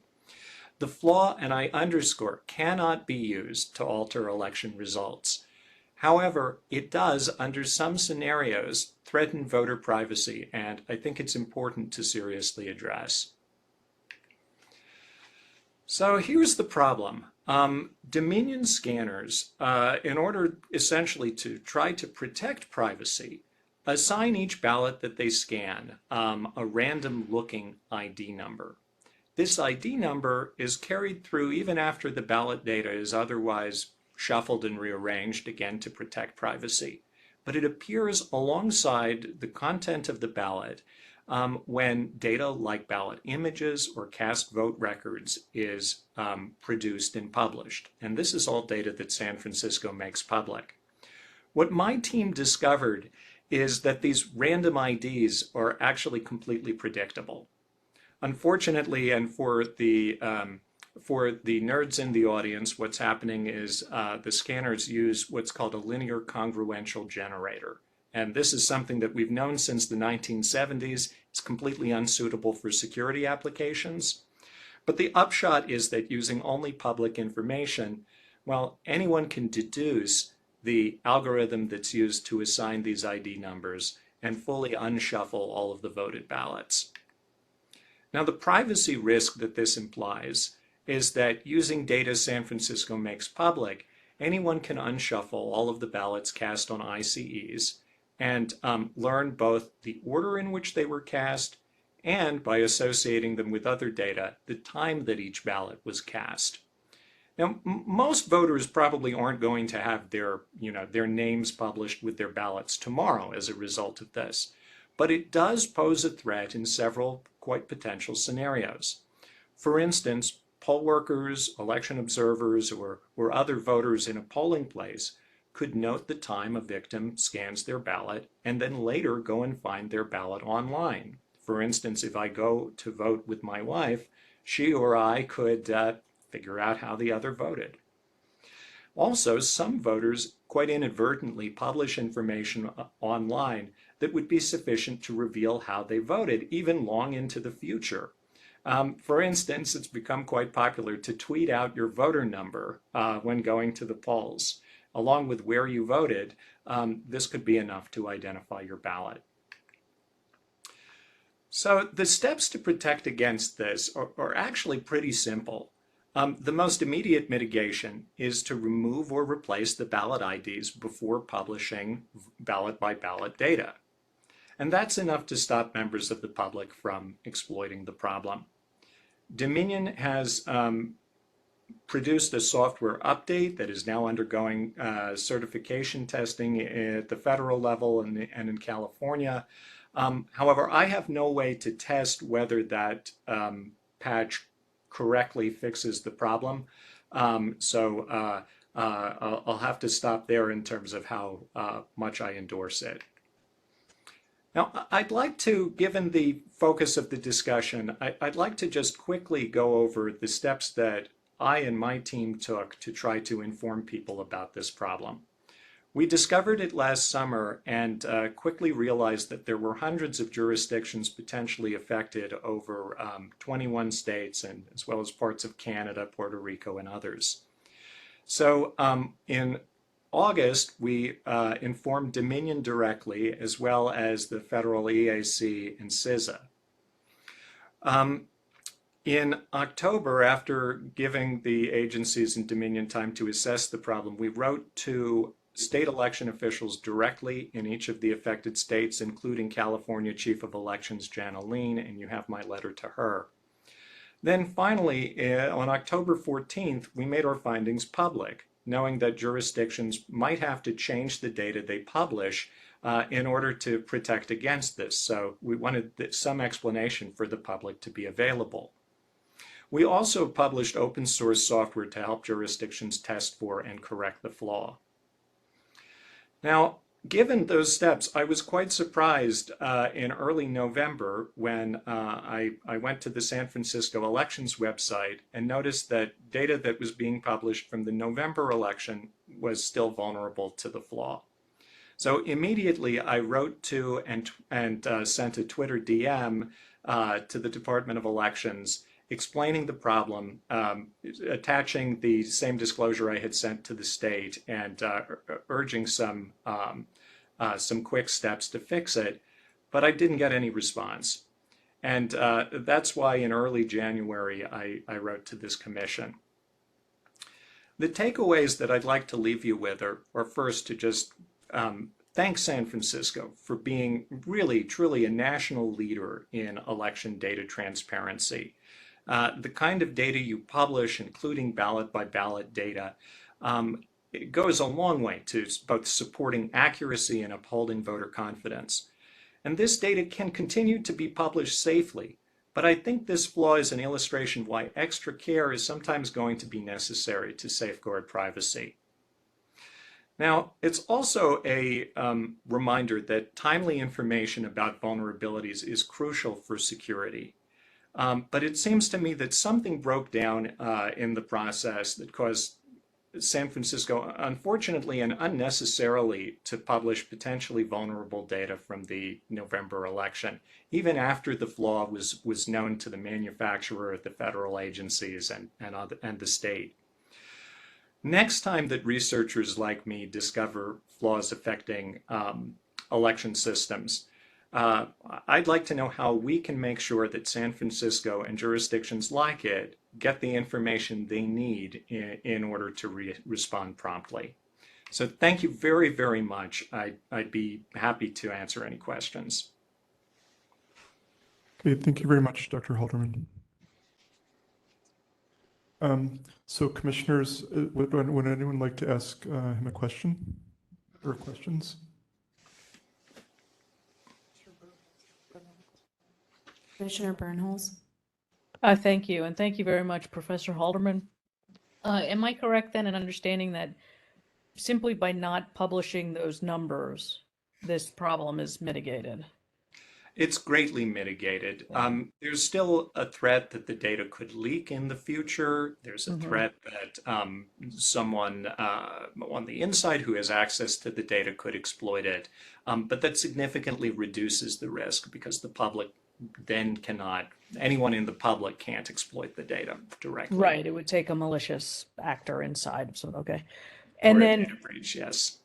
The flaw, and I underscore, cannot be used to alter election results. However, it does, under some scenarios, threaten voter privacy, and I think it's important to seriously address. So here's the problem. Dominion scanners, in order essentially to try to protect privacy, assign each ballot that they scan a random looking ID number. This ID number is carried through even after the ballot data is otherwise shuffled and rearranged, again to protect privacy. But it appears alongside the content of the ballot when data like ballot images or cast vote records is produced and published. And this is all data that San Francisco makes public. What my team discovered is that these random IDs are actually completely predictable. Unfortunately, and for the nerds in the audience, what's happening is the scanners use what's called a linear congruential generator. And this is something that we've known since the 1970s. It's completely unsuitable for security applications. But the upshot is that using only public information, well, anyone can deduce the algorithm that's used to assign these ID numbers and fully unshuffle all of the voted ballots. Now, the privacy risk that this implies is that using data San Francisco makes public, anyone can unshuffle all of the ballots cast on ICEs and learn both the order in which they were cast and, by associating them with other data, the time that each ballot was cast. Now, most voters probably aren't going to have their names published with their ballots tomorrow as a result of this, but it does pose a threat in several quite potential scenarios. For instance, poll workers, election observers, or other voters in a polling place could note the time a victim scans their ballot and then later go and find their ballot online. For instance, if I go to vote with my wife, she or I could figure out how the other voted. Also, some voters quite inadvertently publish information online that would be sufficient to reveal how they voted, even long into the future. For instance, it's become quite popular to tweet out your voter number when going to the polls. Along with where you voted, this could be enough to identify your ballot. So the steps to protect against this are actually pretty simple. The most immediate mitigation is to remove or replace the ballot IDs before publishing ballot-by-ballot data. And that's enough to stop members of the public from exploiting the problem. Dominion has produced a software update that is now undergoing certification testing at the federal level and in California. However, I have no way to test whether that patch correctly fixes the problem. So I'll have to stop there in terms of how much I endorse it. Now, I'd like to, given the focus of the discussion, I'd like to just quickly go over the steps that I and my team took to try to inform people about this problem. We discovered it last summer and quickly realized that there were hundreds of jurisdictions potentially affected over 21 states, and as well as parts of Canada, Puerto Rico, and others. So in August, we informed Dominion directly, as well as the federal EAC and CISA. In October, after giving the agencies in Dominion time to assess the problem, we wrote to state election officials directly in each of the affected states, including California Chief of Elections Jana Lean, and you have my letter to her. Then finally, on October 14th, we made our findings public, knowing that jurisdictions might have to change the data they publish in order to protect against this. So we wanted some explanation for the public to be available. We also published open source software to help jurisdictions test for and correct the flaw. Now, given those steps, I was quite surprised in early November when I went to the San Francisco elections website and noticed that data that was being published from the November election was still vulnerable to the flaw. So immediately I wrote to and sent a Twitter DM to the Department of Elections explaining the problem, attaching the same disclosure I had sent to the state, and urging some quick steps to fix it, but I didn't get any response. And that's why in early January, I wrote to this commission. The takeaways that I'd like to leave you with are first to just thank San Francisco for being really, truly a national leader in election data transparency. The kind of data you publish, including ballot-by-ballot data, it goes a long way to both supporting accuracy and upholding voter confidence. And this data can continue to be published safely, but I think this flaw is an illustration why extra care is sometimes going to be necessary to safeguard privacy. Now, it's also a reminder that timely information about vulnerabilities is crucial for security. But it seems to me that something broke down in the process that caused San Francisco, unfortunately and unnecessarily, to publish potentially vulnerable data from the November election, even after the flaw was known to the manufacturer, the federal agencies, and the state. Next time that researchers like me discover flaws affecting election systems, I'd like to know how we can make sure that San Francisco and jurisdictions like it get the information they need in order to respond promptly. So thank you very, very much. I'd be happy to answer any questions. Okay, thank you very much, Dr. Halderman. So commissioners, would anyone like to ask him a question or questions? Commissioner Bernholz. Thank you, and thank you very much, Professor Halderman. Am I correct then in understanding that simply by not publishing those numbers, this problem is mitigated? It's greatly mitigated. There's still a threat that the data could leak in the future. There's a threat that someone on the inside who has access to the data could exploit it. But that significantly reduces the risk because the public then cannot, anyone in the public can't exploit the data directly. Right, it would take a malicious actor inside of some, okay. And Or then a data breach, yes.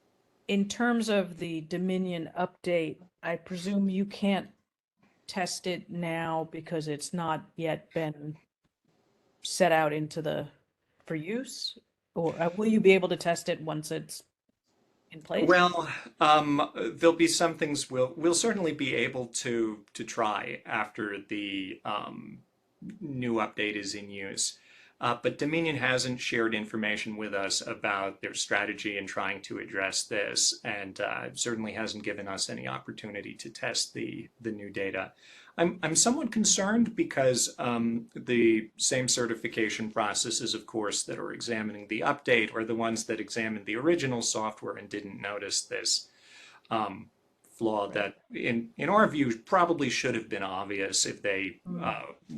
in terms of the Dominion update, I presume you can't test it now because it's not yet been set out into for use? Or will you be able to test it once it's in place? Well, there'll be some things we'll certainly be able to try after the new update is in use. But Dominion hasn't shared information with us about their strategy in trying to address this, and certainly hasn't given us any opportunity to test the new data. I'm somewhat concerned because the same certification processes, of course, that are examining the update are the ones that examined the original software and didn't notice this flaw that, in our view, probably should have been obvious if they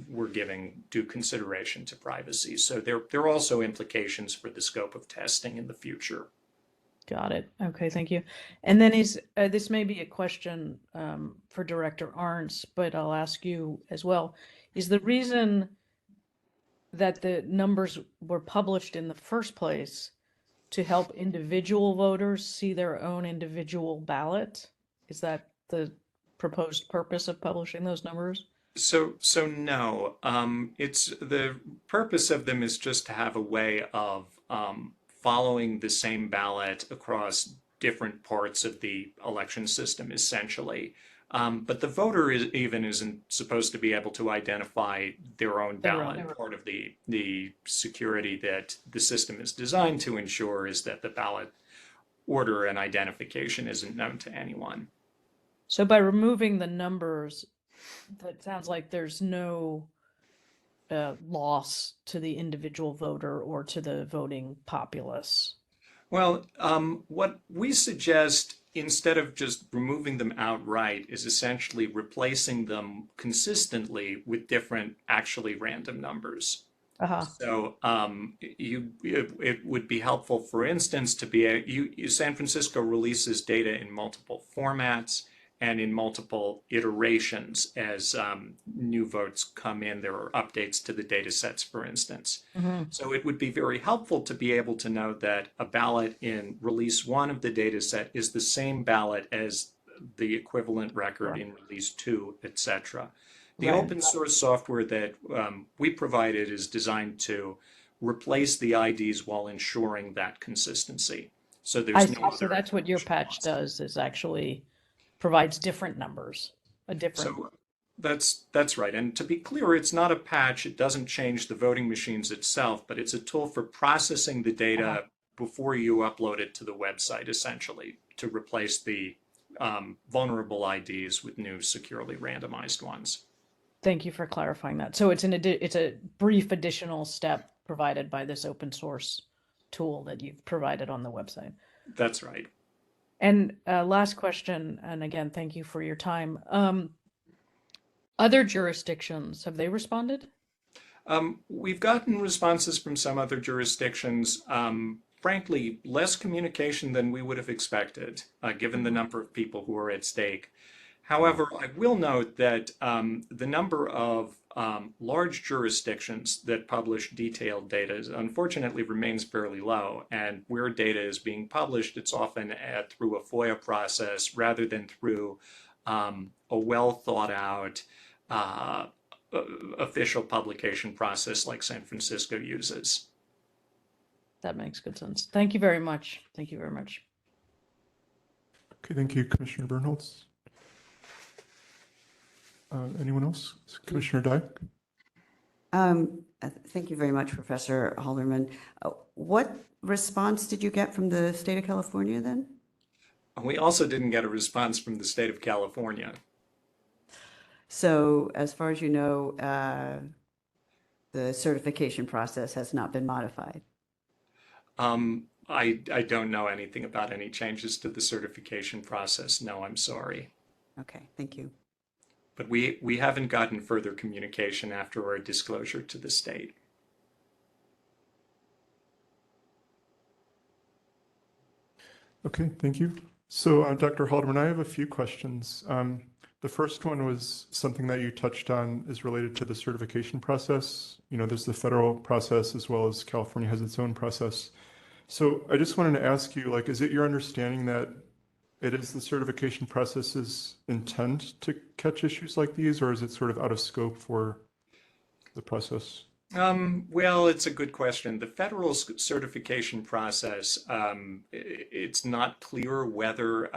were giving due consideration to privacy. So there are also implications for the scope of testing in the future. Got it. Okay, thank you. And then this may be a question for Director Arntz, but I'll ask you as well. Is the reason that the numbers were published in the first place to help individual voters see their own individual ballot? Is that the proposed purpose of publishing those numbers? So no, it's the purpose of them is just to have a way of following the same ballot across different parts of the election system, essentially. But the voter isn't supposed to be able to identify their own ballot. Part of the security that the system is designed to ensure is that the ballot order and identification isn't known to anyone. So by removing the numbers, that sounds like there's no loss to the individual voter or to the voting populace. Well, what we suggest, instead of just removing them outright, is essentially replacing them consistently with different actually random numbers. So it would be helpful, for instance, to be San Francisco releases data in multiple formats and in multiple iterations as new votes come in. There are updates to the data sets, for instance. So it would be very helpful to be able to know that a ballot in release 1 of the data set is the same ballot as the equivalent record in release 2, etc. The open source software that we provided is designed to replace the IDs while ensuring that consistency. So there's no So that's what your patch does, is actually provides different numbers, So that's right. And to be clear, it's not a patch. It doesn't change the voting machines itself, but it's a tool for processing the data before you upload it to the website, essentially, to replace the vulnerable IDs with new securely randomized ones. Thank you for clarifying that. So it's a brief additional step provided by this open source tool that you've provided on the website. That's right. And last question, and again, thank you for your time. Other jurisdictions, have they responded? We've gotten responses from some other jurisdictions. Frankly, less communication than we would have expected, given the number of people who are at stake. However, I will note that the number of large jurisdictions that publish detailed data unfortunately remains fairly low. And where data is being published, it's often through a FOIA process rather than through a well thought out official publication process like San Francisco uses. That makes good sense. Thank you very much. Thank you very much. Okay, thank you, Commissioner Bernholz. Anyone else? Commissioner Dyke? Thank you very much, Professor Halderman. What response did you get from the state of California then? We also didn't get a response from the state of California. So as far as you know, the certification process has not been modified? I don't know anything about any changes to the certification process. No, I'm sorry. Okay, thank you. But we haven't gotten further communication after our disclosure to the state. Okay, thank you. So Dr. Halderman, I have a few questions. The first one was something that you touched on is related to the certification process. You know, there's the federal process as well as California has its own process. So I just wanted to ask you, like, is it your understanding that it is the certification process's intent to catch issues like these, or is it sort of out of scope for the process? Well, it's a good question. The federal certification process, it's not clear whether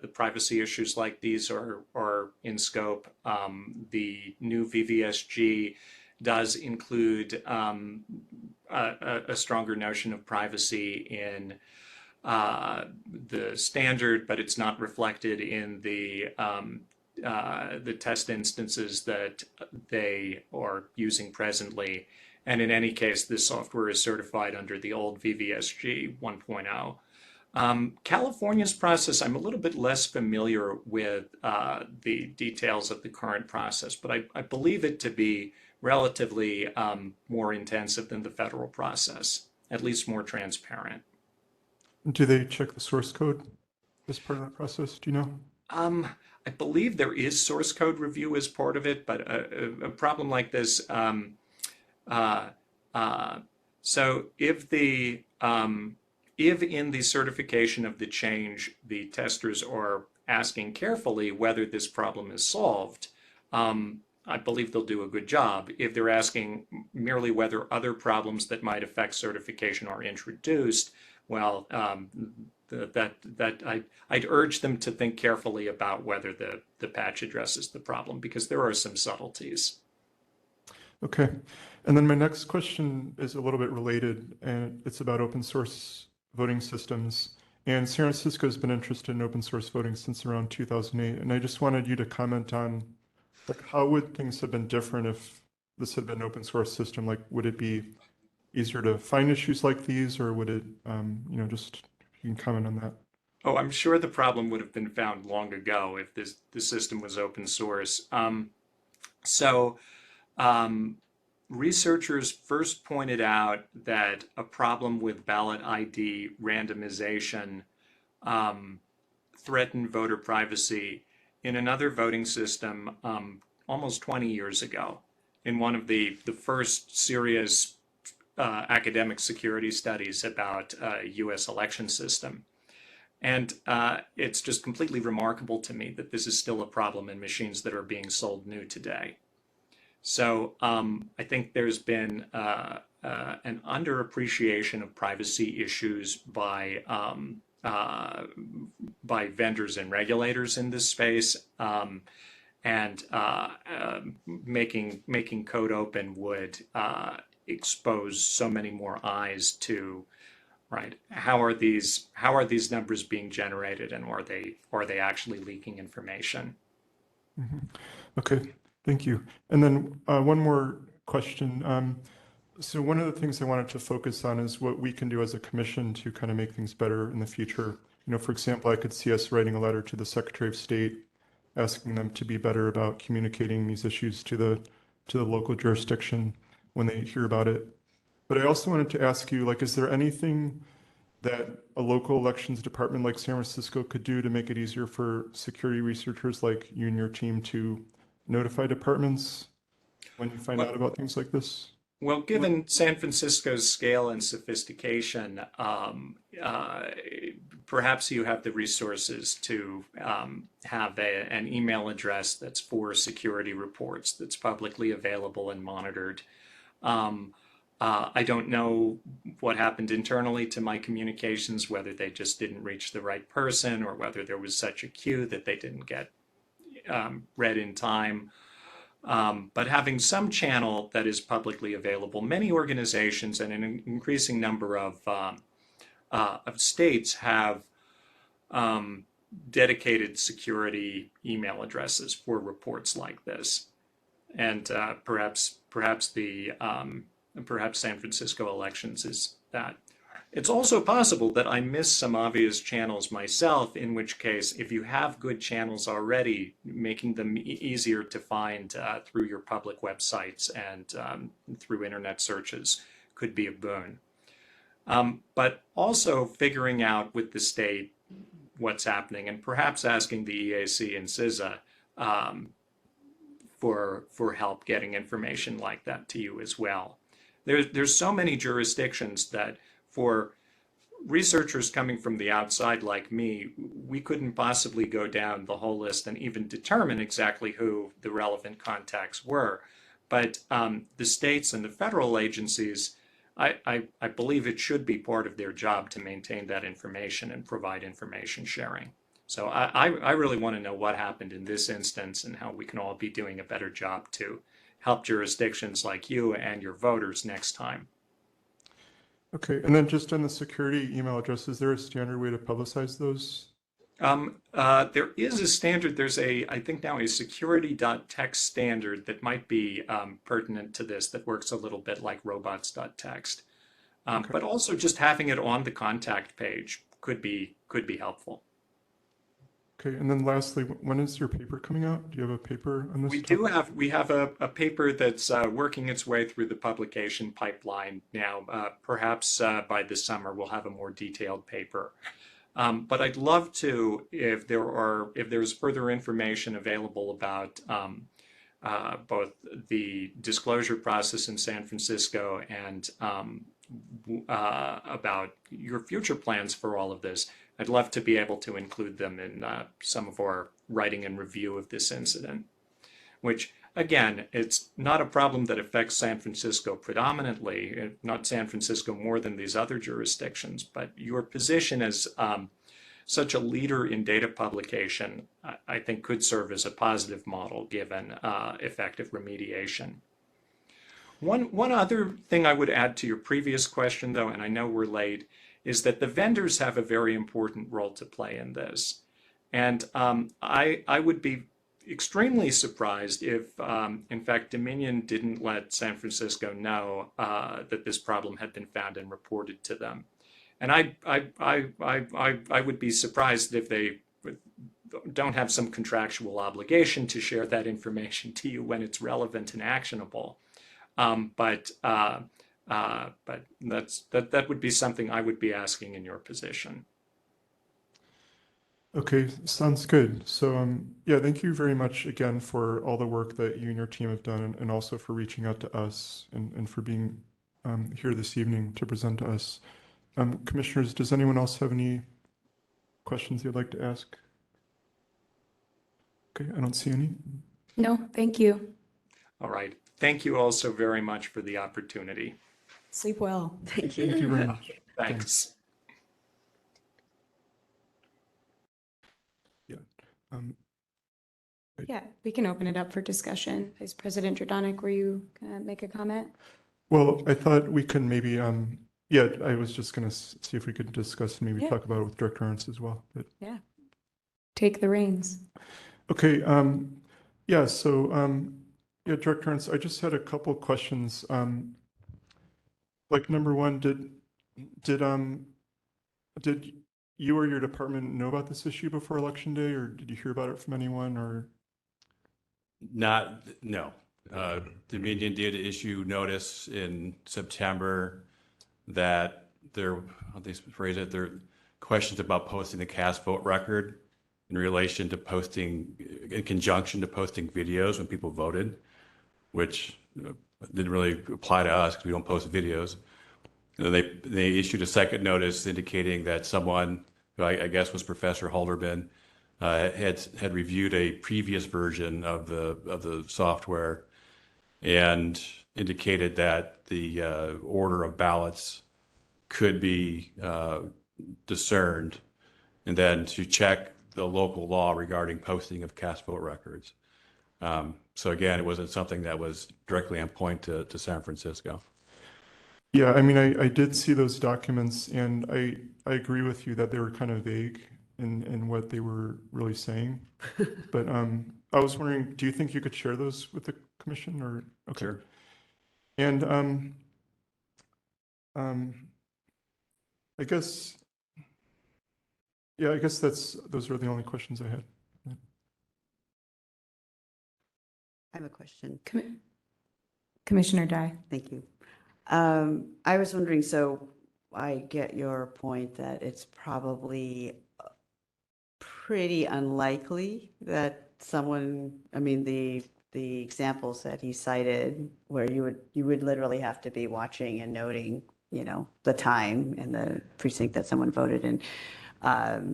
the privacy issues like these are in scope. The new VVSG does include a stronger notion of privacy in the standard, but it's not reflected in the test instances that they are using presently. And in any case, this software is certified under the old VVSG 1.0. California's process, I'm a little bit less familiar with the details of the current process, but I believe it to be relatively more intensive than the federal process, at least more transparent. Do they check the source code as part of that process? Do you know? I believe there is source code review as part of it, but a problem like this, uh, so if if in the certification of the change, the testers are asking carefully whether this problem is solved, I believe they'll do a good job. If they're asking merely whether other problems that might affect certification are introduced, well, I'd urge them to think carefully about whether the patch addresses the problem, because there are some subtleties. Okay. And then my next question is a little bit related, and it's about open source voting systems. And San Francisco has been interested in open source voting since around 2008. And I just wanted you to comment on, like, how would things have been different if this had been an open source system? Like, would it be easier to find issues like these, or would it, just, you can comment on that. Oh, I'm sure the problem would have been found long ago if the system was open source. Researchers first pointed out that a problem with ballot ID randomization threatened voter privacy in another voting system almost 20 years ago, in one of the first serious academic security studies about a US election system. And it's just completely remarkable to me that this is still a problem in machines that are being sold new today. So I think there's been an underappreciation of privacy issues by vendors and regulators in this space, and making code open would expose so many more eyes to, right, how are these numbers being generated, and are they actually leaking information? Mm-hmm. Okay, thank you. And then one more question. So one of the things I wanted to focus on is what we can do as a commission to kind of make things better in the future. For example, I could see us writing a letter to the Secretary of State, asking them to be better about communicating these issues to the local jurisdiction when they hear about it. But I also wanted to ask you, like, is there anything that a local elections department like San Francisco could do to make it easier for security researchers like you and your team to notify departments when you find out about things like this? Well, given San Francisco's scale and sophistication, perhaps you have the resources to have an email address that's for security reports that's publicly available and monitored. I don't know what happened internally to my communications, whether they just didn't reach the right person, or whether there was such a queue that they didn't get read in time. But having some channel that is publicly available, many organizations and an increasing number of states have dedicated security email addresses for reports like this, and perhaps San Francisco elections is that. It's also possible that I missed some obvious channels myself, in which case, if you have good channels already, making them easier to find through your public websites and through internet searches could be a boon. But also figuring out with the state what's happening, and perhaps asking the EAC and CISA for help getting information like that to you as well. There's so many jurisdictions that, for researchers coming from the outside like me, we couldn't possibly go down the whole list and even determine exactly who the relevant contacts were. But the states and the federal agencies, I believe it should be part of their job to maintain that information and provide information sharing. So I really want to know what happened in this instance and how we can all be doing a better job to help jurisdictions like you and your voters next time. Okay, and then just on the security email address, is there a standard way to publicize those? There is a standard. There's I think now a security.txt standard that might be pertinent to this, that works a little bit like robots.txt. Okay. But also just having it on the contact page could be helpful. Okay, and then lastly, when is your paper coming out? Do you have a paper on this? We have a paper that's working its way through the publication pipeline now. Perhaps by this summer we'll have a more detailed paper. But I'd love to, if there's further information available about both the disclosure process in San Francisco and about your future plans for all of this, I'd love to be able to include them in some of our writing and review of this incident, which, again, it's not a problem that affects San Francisco predominantly, not San Francisco more than these other jurisdictions, but your position as such a leader in data publication, I think could serve as a positive model given effective remediation. One other thing I would add to your previous question, though, and I know we're late, is that the vendors have a very important role to play in this. And I would be extremely surprised if, in fact, Dominion didn't let San Francisco know that this problem had been found and reported to them. And I would be surprised if they don't have some contractual obligation to share that information to you when it's relevant and actionable. But that would be something I would be asking in your position. Okay, sounds good. So yeah, thank you very much again for all the work that you and your team have done, and also for reaching out to us and for being here this evening to present to us. Commissioners, does anyone else have any questions they'd like to ask? Okay, I don't see any. No, thank you. All right. Thank you all so very much for the opportunity. Sleep well. Thank you. Thank you very much. Thanks. Yeah. Yeah, we can open it up for discussion. Vice President Jordanek, were you gonna make a comment? Well, I thought we could maybe, yeah, I was just going to see if we could discuss and maybe Yeah. talk about it with Director Ernst as well. But Yeah. Take the reins. okay, yeah, so yeah, Director Ernst, I just had a couple questions. Like number one, did you or your department know about this issue before Election Day, or did you hear about it from anyone, or? No. Dominion did issue notice in September that there, how they phrase it, there are questions about posting the cast vote record in relation to posting, in conjunction to posting videos when people voted, which didn't really apply to us because we don't post videos. And they issued a second notice indicating that someone, who I guess was Professor Halderman, had reviewed a previous version of the software and indicated that the order of ballots could be discerned, and then to check the local law regarding posting of cast vote records. So again, it wasn't something that was directly on point to San Francisco. Yeah, I mean, I did see those documents, and I agree with you that they were kind of vague in what they were really saying. But I was wondering, do you think you could share those with the commission, or? Okay. Sure. And I guess, yeah, I guess those are the only questions I had. I have a question. Commissioner Dye. Thank you. I was wondering, so I get your point that it's probably pretty unlikely that someone, I mean, the examples that he cited where you would literally have to be watching and noting, you know, the time and the precinct that someone voted in. I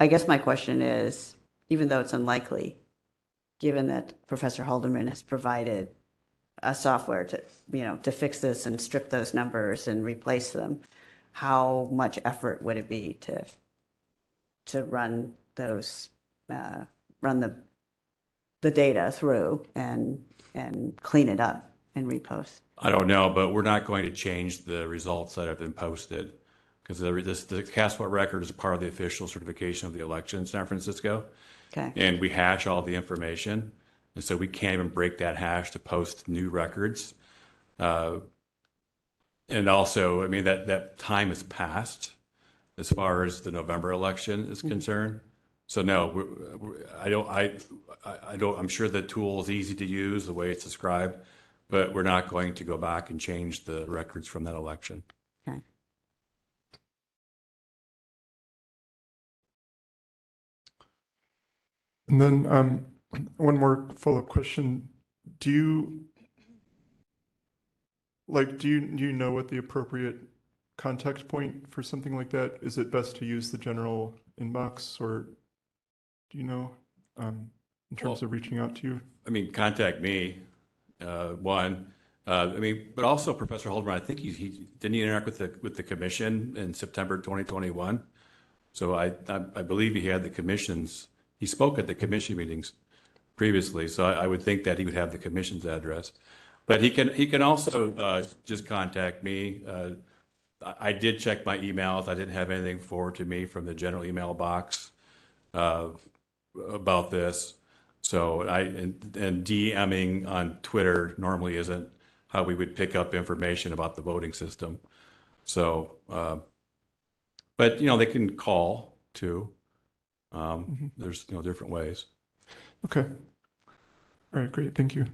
guess my question is, even though it's unlikely, given that Professor Halderman has provided a software to, you know, to fix this and strip those numbers and replace them, how much effort would it be to run those, run the data through and clean it up and repost? I don't know, but we're not going to change the results that have been posted, because the cast vote record is a part of the official certification of the election in San Francisco. Okay. And we hash all the information. And so we can't even break that hash to post new records. And also, I mean, that time has passed. as far as the November election is concerned. So no, I'm sure the tool is easy to use the way it's described, but we're not going to go back and change the records from that election. Okay. And then one more follow-up question. Do you know what the appropriate contact point for something like that? Is it best to use the general inbox, or do you know in terms of reaching out to you? I mean, contact me, one. I mean, but also Professor Halderman, I think he didn't he interact with the commission in September 2021. So I believe he had the commissions. He spoke at the commission meetings previously. So I would think that he would have the commission's address. But he can also just contact me. I did check my emails. I didn't have anything forwarded to me from the general email box about this. So and DMing on Twitter normally isn't how we would pick up information about the voting system. So, but they can call too. There's different ways. Okay. All right, great. Thank you.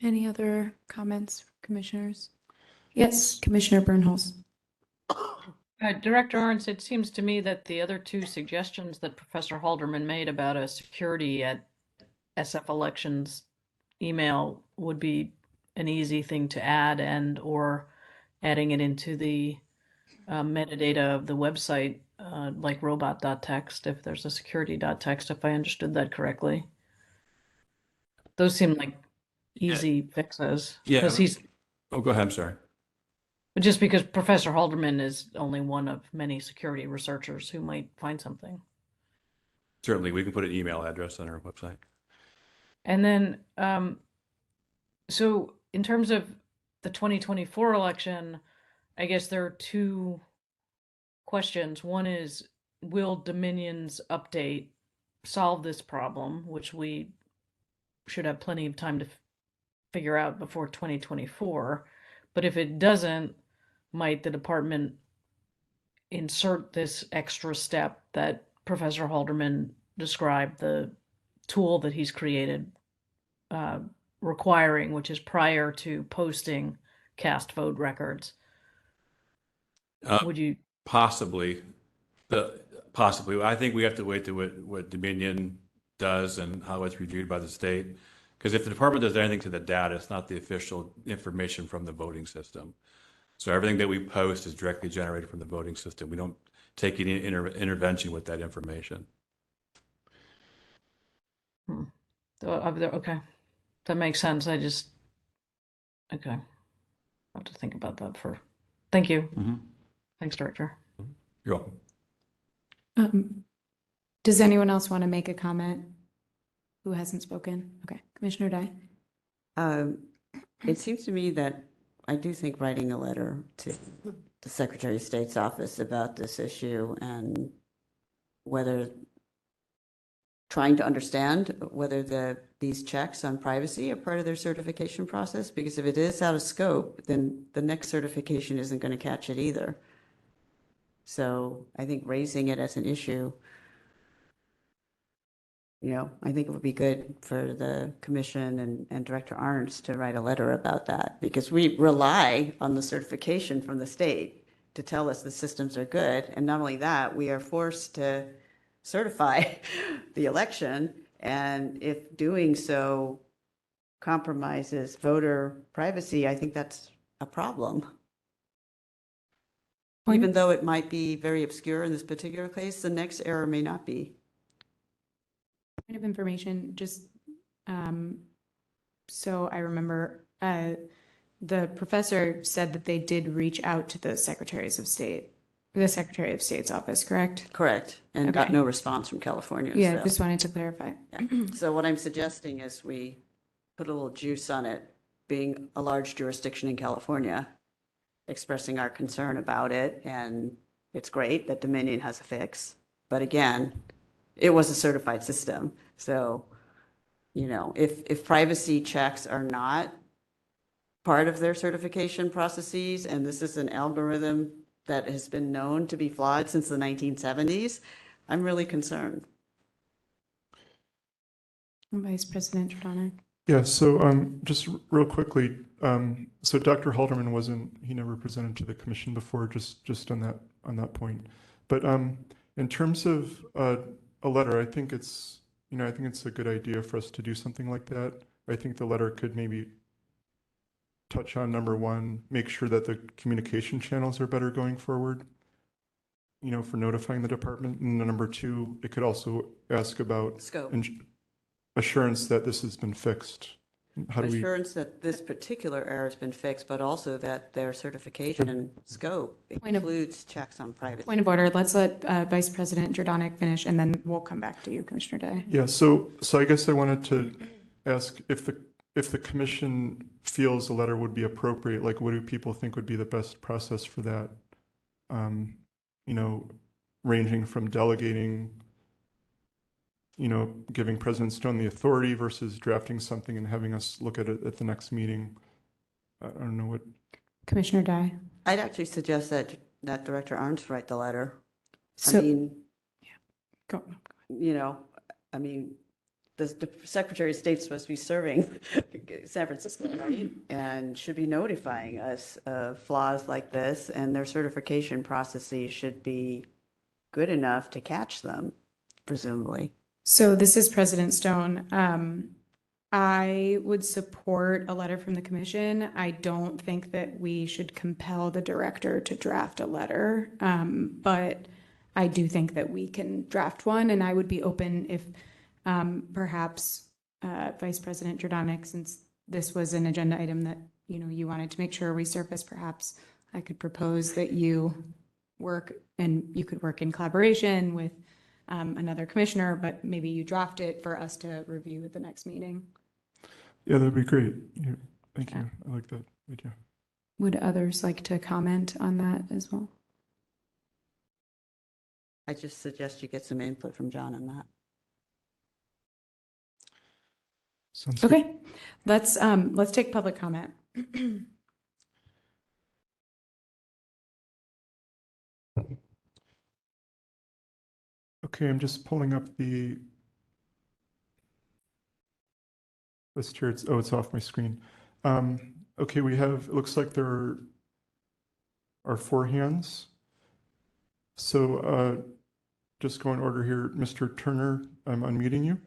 Any other comments, commissioners? Yes, Commissioner Bernholz. Director Arns, it seems to me that the other two suggestions that Professor Halderman made about a security at SF elections email would be an easy thing to add, and or adding it into the metadata of the website, like robot.txt, if there's a security.txt, if I understood that correctly. Those seem like easy fixes. Yeah. Because he's, Oh, go ahead. I'm sorry. just because Professor Halderman is only one of many security researchers who might find something. Certainly, we can put an email address on our website. And then, so in terms of the 2024 election, I guess there are two questions. One is, will Dominion's update solve this problem, which we should have plenty of time to figure out before 2024? But if it doesn't, might the department insert this extra step that Professor Halderman described, the tool that he's created, requiring, which is prior to posting cast vote records? Would you? Possibly. Possibly. I think we have to wait to what Dominion does and how it's reviewed by the state. Because if the department does anything to the data, it's not the official information from the voting system. So everything that we post is directly generated from the voting system. We don't take any intervention with that information. Okay, that makes sense. Okay. I'll have to think about that thank you. Thanks, Director. You're welcome. Does anyone else want to make a comment who hasn't spoken? Okay, Commissioner Dye. It seems to me that I do think writing a letter to the Secretary of State's office about this issue, and whether trying to understand whether these checks on privacy are part of their certification process, because if it is out of scope, then the next certification isn't going to catch it either. So I think raising it as an issue, I think it would be good for the commission and Director Arns to write a letter about that, because we rely on the certification from the state to tell us the systems are good. And not only that, we are forced to certify the election. And if doing so compromises voter privacy, I think that's a problem. Even though it might be very obscure in this particular case, the next error may not be. Point of information, just so I remember, the professor said that they did reach out to the Secretary of State's office, correct? Correct, and got no response from California. Yeah, so. just wanted to clarify. Yeah. So what I'm suggesting is we put a little juice on it, being a large jurisdiction in California, expressing our concern about it, and it's great that Dominion has a fix. But again, it was a certified system. So, if privacy checks are not part of their certification processes, and this is an algorithm that has been known to be flawed since the 1970s, I'm really concerned. Vice President Jordan. Yeah, so just real quickly, so Dr. Halderman he never presented to the commission before, just on that point. But in terms of a letter, I think it's a good idea for us to do something like that. I think the letter could maybe touch on number one, make sure that the communication channels are better going forward, for notifying the department. And then number two, it could also ask about Scope. Assurance that this has been fixed. How do we? Assurance that this particular error has been fixed, but also that their certification scope includes checks on privacy. Point of order. Let's let Vice President Jordan finish, and then we'll come back to you, Commissioner Day. Yeah, so I guess I wanted to ask if the commission feels the letter would be appropriate, like what do people think would be the best process for that? Ranging from delegating, giving President Stone the authority versus drafting something and having us look at it at the next meeting. I don't know what. Commissioner Day. I'd actually suggest that Director Arns write the letter. So, I mean, go. The Secretary of State's supposed to be serving San Francisco, right? And should be notifying us of flaws like this, and their certification processes should be good enough to catch them, presumably. So this is President Stone. I would support a letter from the commission. I don't think that we should compel the director to draft a letter, but I do think that we can draft one, and I would be open if perhaps Vice President Jordan, since this was an agenda item that you wanted to make sure resurface, perhaps I could propose that you work and you could work in collaboration with another commissioner, but maybe you draft it for us to review at the next meeting. Yeah, that'd be great. Yeah, thank you. I like that idea. Would others like to comment on that as well? I just suggest you get some input from John on that. Sounds okay. Good. Let's take public comment. Okay, I'm just pulling up the list here. It's off my screen. Okay, it looks like there are 4 hands. So just go in order here. Mr. Turner, I'm unmuting you.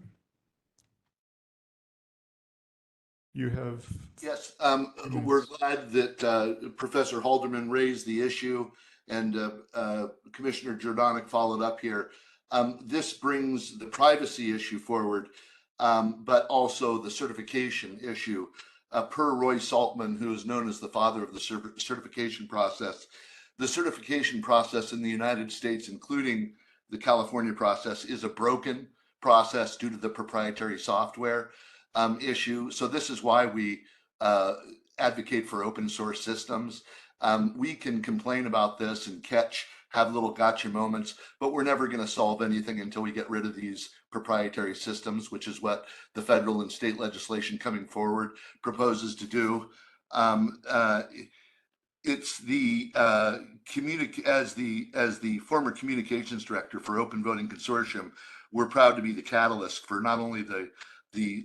You have. Yes, we're glad that Professor Halderman raised the issue and Commissioner Jordan followed up here. This brings the privacy issue forward, but also the certification issue. Per Roy Saltman, who is known as the father of the certification process, the certification process in the United States, including the California process, is a broken process due to the proprietary software issue. So this is why we advocate for open source systems. We can complain about this and have little gotcha moments, but we're never going to solve anything until we get rid of these proprietary systems, which is what the federal and state legislation coming forward proposes to do. It's the as the former communications director for Open Voting Consortium, we're proud to be the catalyst for not only the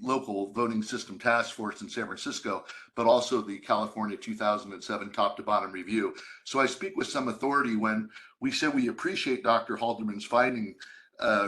local voting system task force in San Francisco, but also the California 2007 top to bottom review. So I speak with some authority when we say we appreciate Dr. Halderman's finding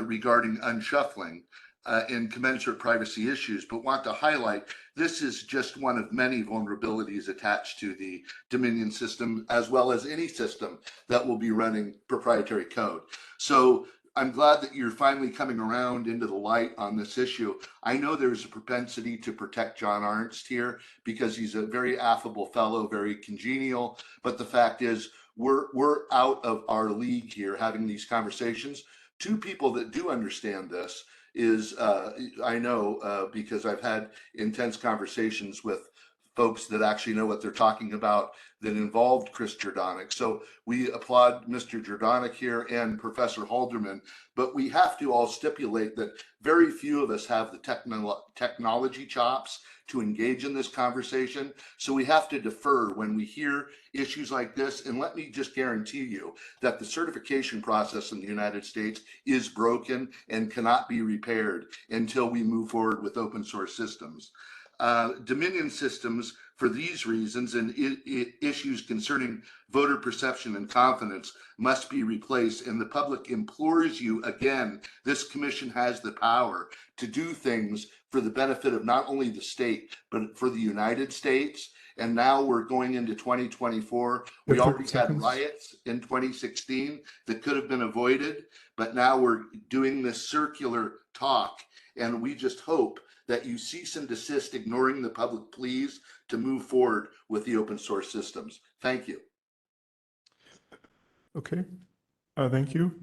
regarding unshuffling and commensurate privacy issues, but want to highlight this is just one of many vulnerabilities attached to the Dominion system, as well as any system that will be running proprietary code. So I'm glad that you're finally coming around into the light on this issue. I know there's a propensity to protect John Arnst here because he's a very affable fellow, very congenial. But the fact is, we're out of our league here having these conversations. 2 people that do understand this is, I know because I've had intense conversations with folks that actually know what they're talking about that involved Chris Jordanek. So we applaud Mr. Jordanek here and Professor Halderman, but we have to all stipulate that very few of us have the technology chops to engage in this conversation. So we have to defer when we hear issues like this. And let me just guarantee you that the certification process in the United States is broken and cannot be repaired until we move forward with open source systems. Dominion systems, for these reasons and issues concerning voter perception and confidence, must be replaced. And the public implores you again, this commission has the power to do things for the benefit of not only the state, but for the United States. And now we're going into 2024. We already had riots in 2016 that could have been avoided, but now we're doing this circular talk. And we just hope that you cease and desist ignoring the public pleas to move forward with the open source systems. Thank you. Okay, thank you.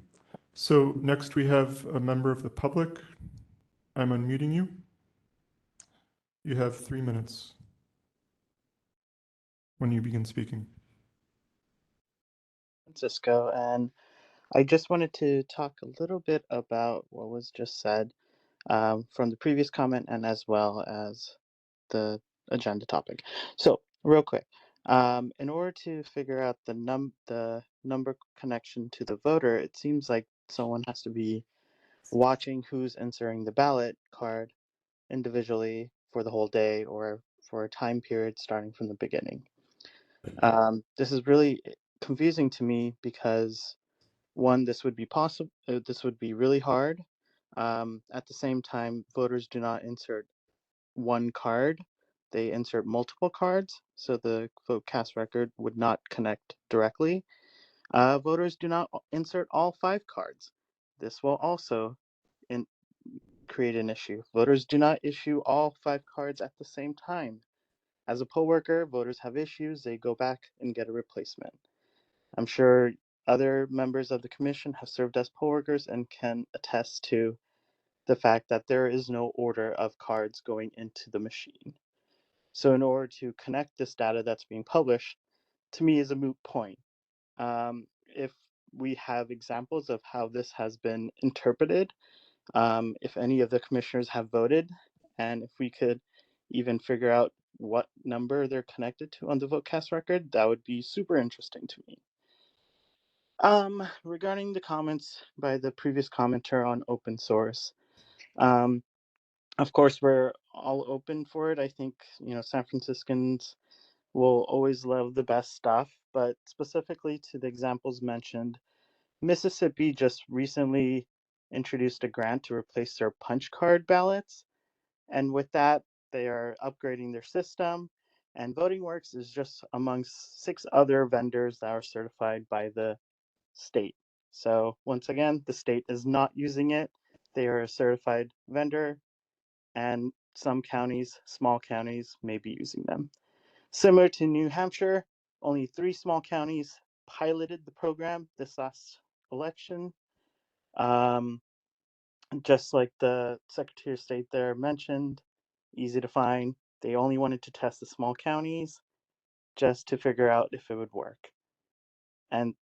So next we have a member of the public. I'm unmuting you. You have 3 minutes when you begin speaking. Francisco, and I just wanted to talk a little bit about what was just said from the previous comment and as well as the agenda topic. So real quick, in order to figure out the number connection to the voter, it seems like someone has to be watching who's inserting the ballot card individually for the whole day or for a time period starting from the beginning. This is really confusing to me because one, this would be possible. This would be really hard. At the same time, voters do not insert one card; they insert multiple cards, so the vote cast record would not connect directly. Voters do not insert all 5 cards. This will also create an issue. Voters do not issue all 5 cards at the same time. As a poll worker, voters have issues. They go back and get a replacement. I'm sure other members of the commission have served as poll workers and can attest to the fact that there is no order of cards going into the machine. So in order to connect this data that's being published, to me is a moot point. If we have examples of how this has been interpreted, if any of the commissioners have voted, and if we could even figure out what number they're connected to on the vote cast record, that would be super interesting to me. Regarding the comments by the previous commenter on open source, of course, we're all open for it. I think, San Franciscans will always love the best stuff, but specifically to the examples mentioned, Mississippi just recently introduced a grant to replace their punch card ballots. And with that, they are upgrading their system. And Voting Works is just amongst 6 other vendors that are certified by the state. So once again, the state is not using it. They are a certified vendor, and some counties, small counties, may be using them. Similar to New Hampshire, only 3 small counties piloted the program this last election. Just like the Secretary of State there mentioned, easy to find. They only wanted to test the small counties just to figure out if it would work. And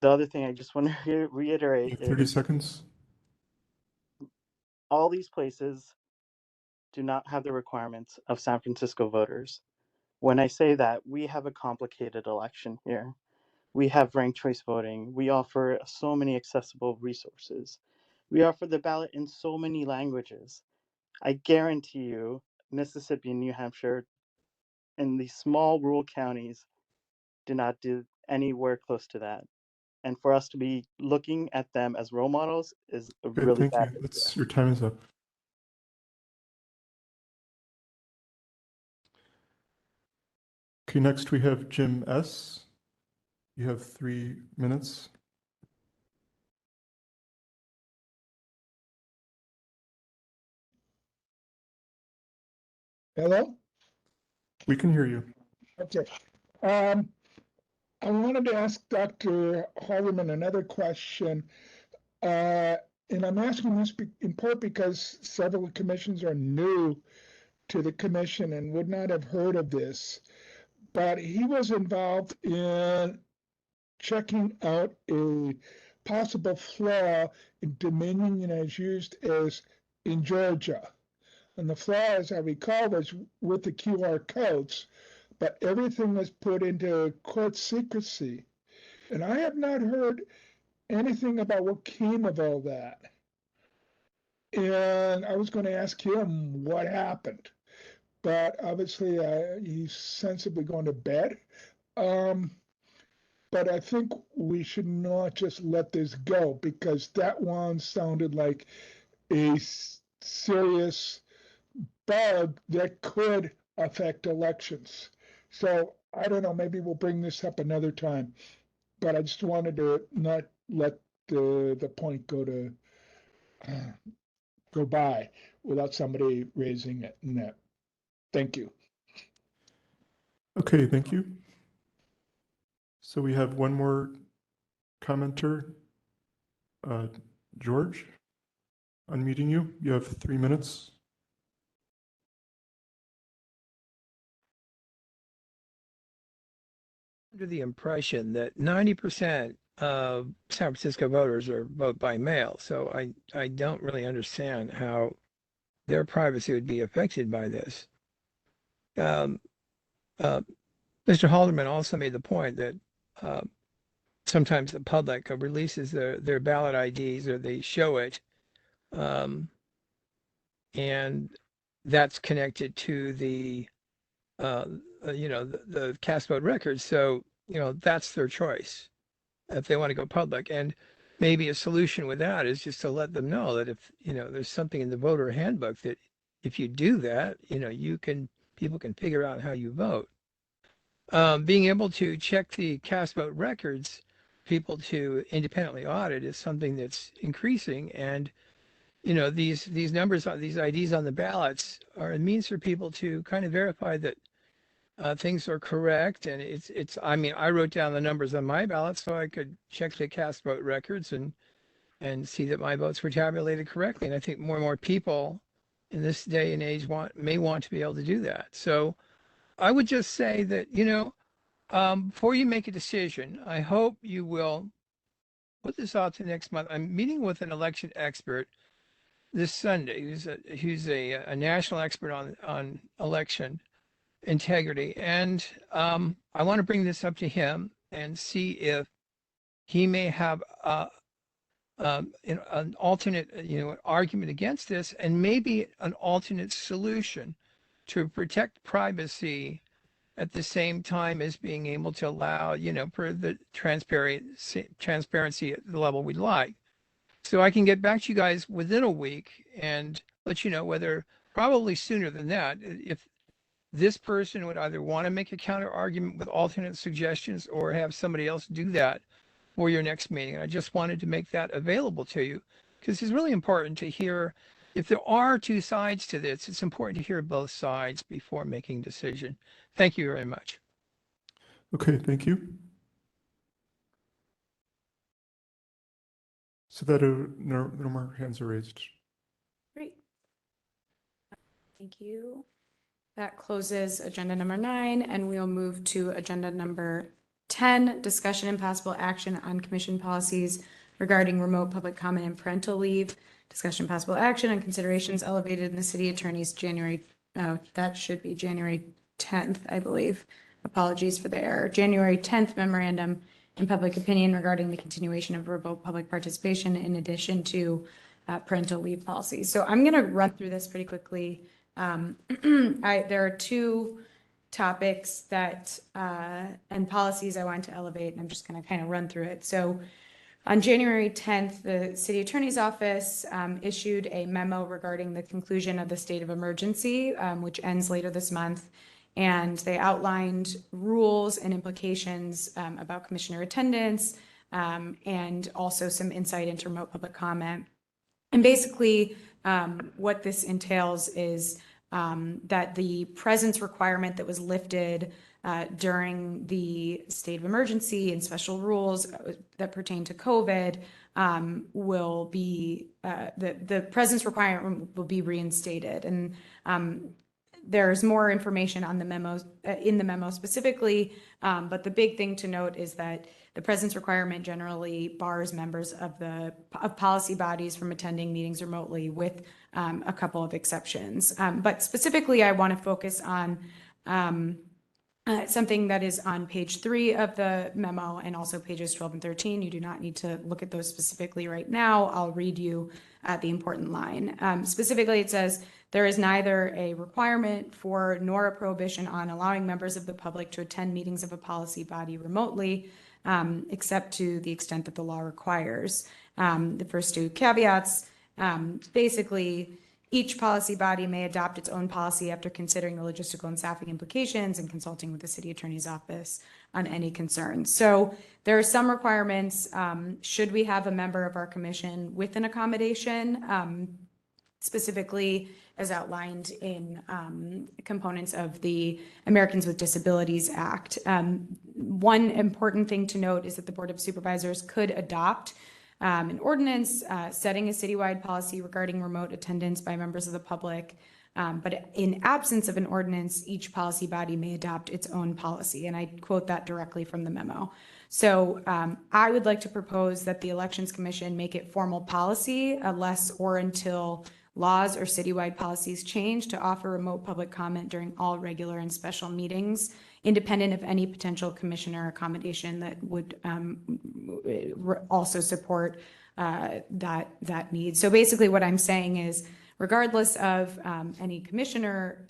the other thing I just want to reiterate 30 is seconds. all these places do not have the requirements of San Francisco voters. When I say that, we have a complicated election here. We have ranked choice voting. We offer so many accessible resources. We offer the ballot in so many languages. I guarantee you, Mississippi and New Hampshire, in these small rural counties, do not do anywhere close to that. And for us to be looking at them as role models is a Okay, really thank bad you. idea. Your time is up. Okay, next we have Jim S. You have 3 minutes. Hello? We can hear you. Okay. I wanted to ask Dr. Halderman another question. And I'm asking this in part because several commissions are new to the commission and would not have heard of this, but he was involved in checking out a possible flaw in Dominion as used as in Georgia. And the flaw, as I recall, was with the QR codes, but everything was put into court secrecy. And I have not heard anything about what came of all that. And I was going to ask him what happened, but obviously he's sensibly going to bed. But I think we should not just let this go, because that one sounded like a serious bug that could affect elections. So I don't know, maybe we'll bring this up another time, but I just wanted to not let the point go by without somebody raising it. And that. Thank you. Okay, thank you. So we have one more commenter. George, unmuting you. You have 3 minutes. Under the impression that 90% of San Francisco voters vote by mail. So I don't really understand how their privacy would be affected by this. Mr. Halderman also made the point that sometimes the public releases their ballot IDs, or they show it, and that's connected to the the cast vote records. So that's their choice if they want to go public. And maybe a solution with that is just to let them know that if there's something in the voter handbook that if you do that, people can figure out how you vote. Being able to check the cast vote records, people to independently audit, is something that's increasing. And these numbers on these IDs on the ballots are a means for people to kind of verify that things are correct. And I mean, I wrote down the numbers on my ballot so I could check the cast vote records and see that my votes were tabulated correctly. And I think more and more people in this day and age may want to be able to do that. So I would just say that, before you make a decision, I hope you will put this off to next month. I'm meeting with an election expert this Sunday, who's a national expert on election integrity. And I want to bring this up to him and see if he may have an alternate, argument against this, and maybe an alternate solution to protect privacy at the same time as being able to allow, for the transparency at the level we'd like. So I can get back to you guys within a week and let you know whether, probably sooner than that, if this person would either want to make a counter argument with alternate suggestions or have somebody else do that for your next meeting. I just wanted to make that available to you because it's really important to hear. If there are two sides to this, it's important to hear both sides before making a decision. Thank you very much. Okay, thank you. So that no more hands are raised. Great. Thank you. That closes agenda number 9, and we'll move to agenda number 10, discussion and possible action on commission policies regarding remote public comment and parental leave. Discussion possible action on considerations elevated in the city attorney's that should be January 10th, I believe. Apologies for the error. January 10th memorandum in public opinion regarding the continuation of remote public participation in addition to parental leave policies. So I'm going to run through this pretty quickly. There are 2 topics that and policies I want to elevate, and I'm just going to kind of run through it. So on January 10th, the city attorney's office issued a memo regarding the conclusion of the state of emergency, which ends later this month. And they outlined rules and implications about commissioner attendance and also some insight into remote public comment. And basically, what this entails is that the presence requirement that was lifted during the state of emergency and special rules that pertain to COVID will be, the presence requirement will be reinstated. And There's more information on the memos in the memo specifically, but the big thing to note is that the presence requirement generally bars members of policy bodies from attending meetings remotely, with a couple of exceptions. But specifically, I want to focus on something that is on page 3 of the memo and also pages 12 and 13. You do not need to look at those specifically right now. I'll read you the important line. Specifically, it says, there is neither a requirement for nor a prohibition on allowing members of the public to attend meetings of a policy body remotely, except to the extent that the law requires. The first 2 caveats, basically, each policy body may adopt its own policy after considering the logistical and staffing implications and consulting with the city attorney's office on any concerns. So there are some requirements. Should we have a member of our commission with an accommodation, specifically as outlined in components of the Americans with Disabilities Act. One important thing to note is that the Board of Supervisors could adopt an ordinance setting a citywide policy regarding remote attendance by members of the public. But in absence of an ordinance, each policy body may adopt its own policy. And I quote that directly from the memo. So I would like to propose that the Elections Commission make it formal policy unless or until laws or citywide policies change to offer remote public comment during all regular and special meetings, independent of any potential commissioner accommodation that would also support that need. So basically what I'm saying is, regardless of any commissioner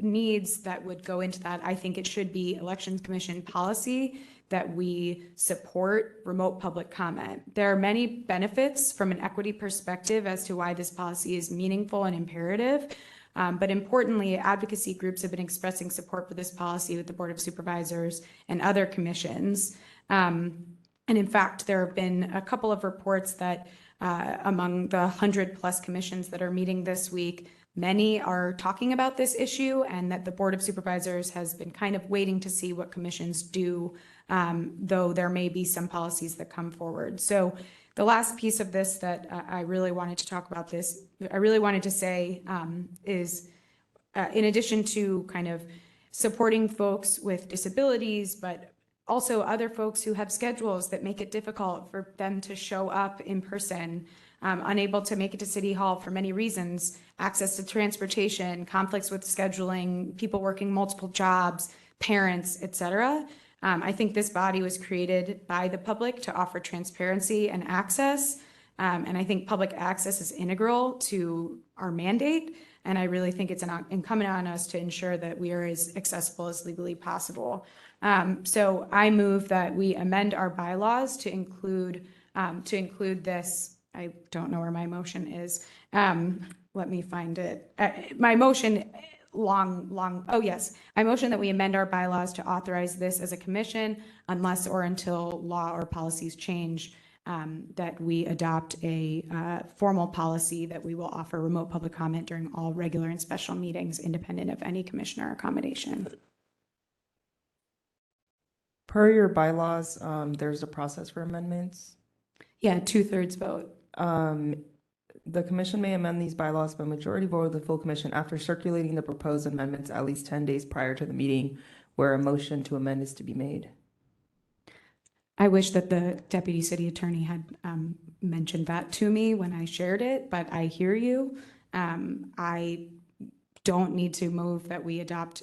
needs that would go into that, I think it should be Elections Commission policy that we support remote public comment. There are many benefits from an equity perspective as to why this policy is meaningful and imperative. But importantly, advocacy groups have been expressing support for this policy with the Board of Supervisors and other commissions. And in fact, there have been a couple of reports that among the 100+ commissions that are meeting this week, many are talking about this issue, and that the Board of Supervisors has been kind of waiting to see what commissions do, though there may be some policies that come forward. So the last piece of this that I really wanted to talk about I really wanted to say is, in addition to kind of supporting folks with disabilities, but also other folks who have schedules that make it difficult for them to show up in person, unable to make it to City Hall for many reasons, access to transportation, conflicts with scheduling, people working multiple jobs, parents, etc. I think this body was created by the public to offer transparency and access. And I think public access is integral to our mandate. And I really think it's incumbent on us to ensure that we are as accessible as legally possible. So I move that we amend our bylaws to include this. I don't know where my motion is. Let me find it. My motion oh yes. I motion that we amend our bylaws to authorize this as a commission unless or until law or policies change, that we adopt a formal policy that we will offer remote public comment during all regular and special meetings, independent of any commissioner accommodation. Per your bylaws, there's a process for amendments. Yeah, 2/3 vote. The commission may amend these bylaws by majority vote of the full commission after circulating the proposed amendments at least 10 days prior to the meeting where a motion to amend is to be made. I wish that the deputy city attorney had mentioned that to me when I shared it, but I hear you. I don't need to move that we adopt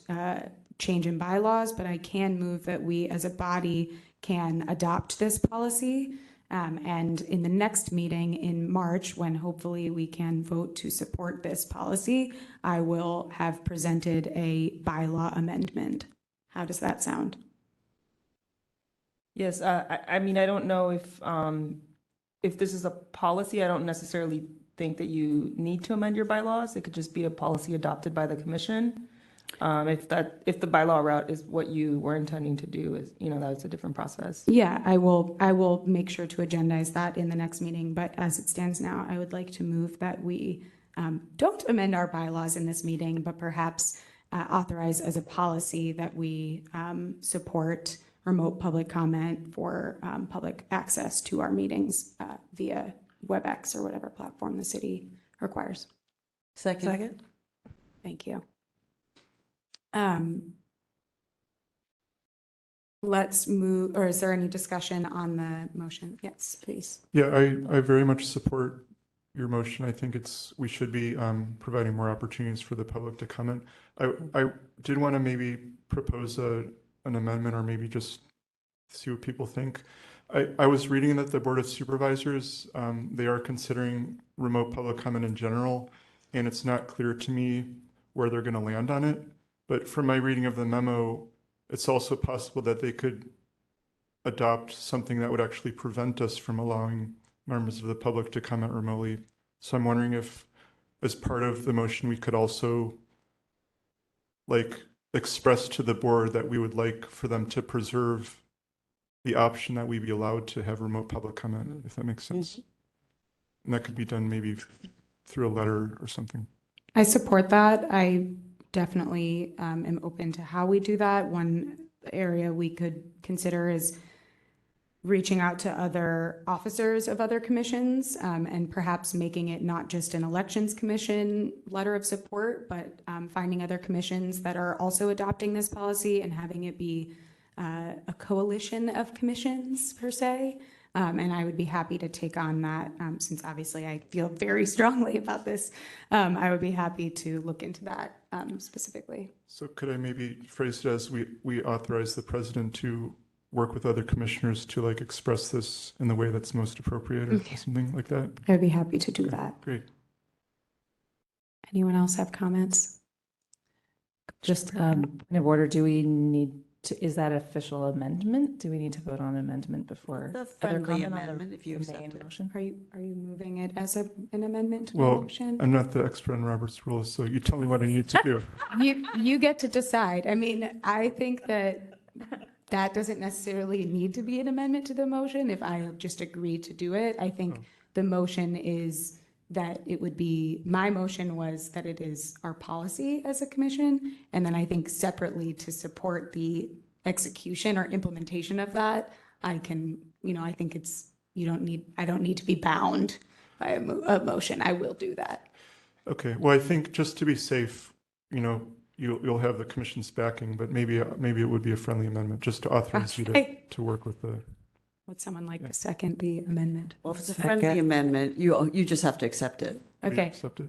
change in bylaws, but I can move that we as a body can adopt this policy. And in the next meeting in March, when hopefully we can vote to support this policy, I will have presented a bylaw amendment. How does that sound? Yes, I mean, I don't know if this is a policy. I don't necessarily think that you need to amend your bylaws. It could just be a policy adopted by the commission. If the bylaw route is what you were intending to do, is that's a different process. Yeah, I will make sure to agendize that in the next meeting. But as it stands now, I would like to move that we don't amend our bylaws in this meeting, but perhaps authorize as a policy that we support remote public comment for public access to our meetings via WebEx or whatever platform the city requires. Second. Thank you. Let's move, or is there any discussion on the motion? Yes, please. Yeah, I very much support your motion. I think we should be providing more opportunities for the public to comment. I did want to maybe propose an amendment, or maybe just see what people think. I was reading that the Board of Supervisors, they are considering remote public comment in general, and it's not clear to me where they're going to land on it. But from my reading of the memo, it's also possible that they could adopt something that would actually prevent us from allowing members of the public to comment remotely. So I'm wondering if, as part of the motion, we could also express to the board that we would like for them to preserve the option that we be allowed to have remote public comment, if that makes sense. And that could be done maybe through a letter or something. I support that. I definitely am open to how we do that. One area we could consider is reaching out to other officers of other commissions, and perhaps making it not just an elections commission letter of support, but finding other commissions that are also adopting this policy and having it be a coalition of commissions per se. And I would be happy to take on that, since obviously I feel very strongly about this. I would be happy to look into that specifically. So could I maybe phrase it as we authorize the president to work with other commissioners to express this in the way that's most appropriate, or something like that? I'd be happy to do that. Great. Anyone else have comments? Just point of order, do we need to, is that official amendment? Do we need to vote on amendment before? The other friendly comment on the amendment, if you main accept it. motion? Are you moving it as an amendment to the Well, motion? I'm not the expert on Robert's rules, so you tell me what I need to do. You get to decide. I mean, I think that doesn't necessarily need to be an amendment to the motion if I just agree to do it. I think the motion is that it would be, my motion was that it is our policy as a commission. And then I think separately to support the execution or implementation of that, I can, I think I don't need to be bound by a motion. I will do that. Okay, well, I think just to be safe, you'll have the commission's backing, but maybe it would be a friendly amendment, just to authorize you to work with the. Would someone like to second the amendment? Well, if it's a friendly amendment, you just have to accept it. Okay. Accept it?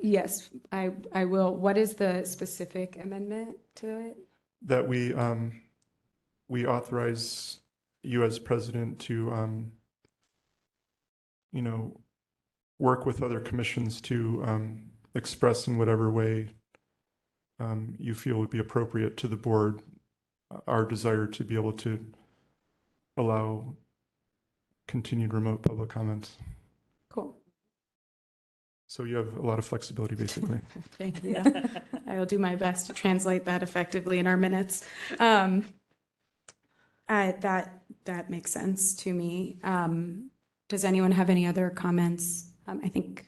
Yes, I will. What is the specific amendment to it? That we authorize you as president to, work with other commissions to express in whatever way you feel would be appropriate to the board our desire to be able to allow continued remote public comments. Cool. So you have a lot of flexibility, basically. Thank you. I will do my best to translate that effectively in our minutes. That makes sense to me. Does anyone have any other comments? I think.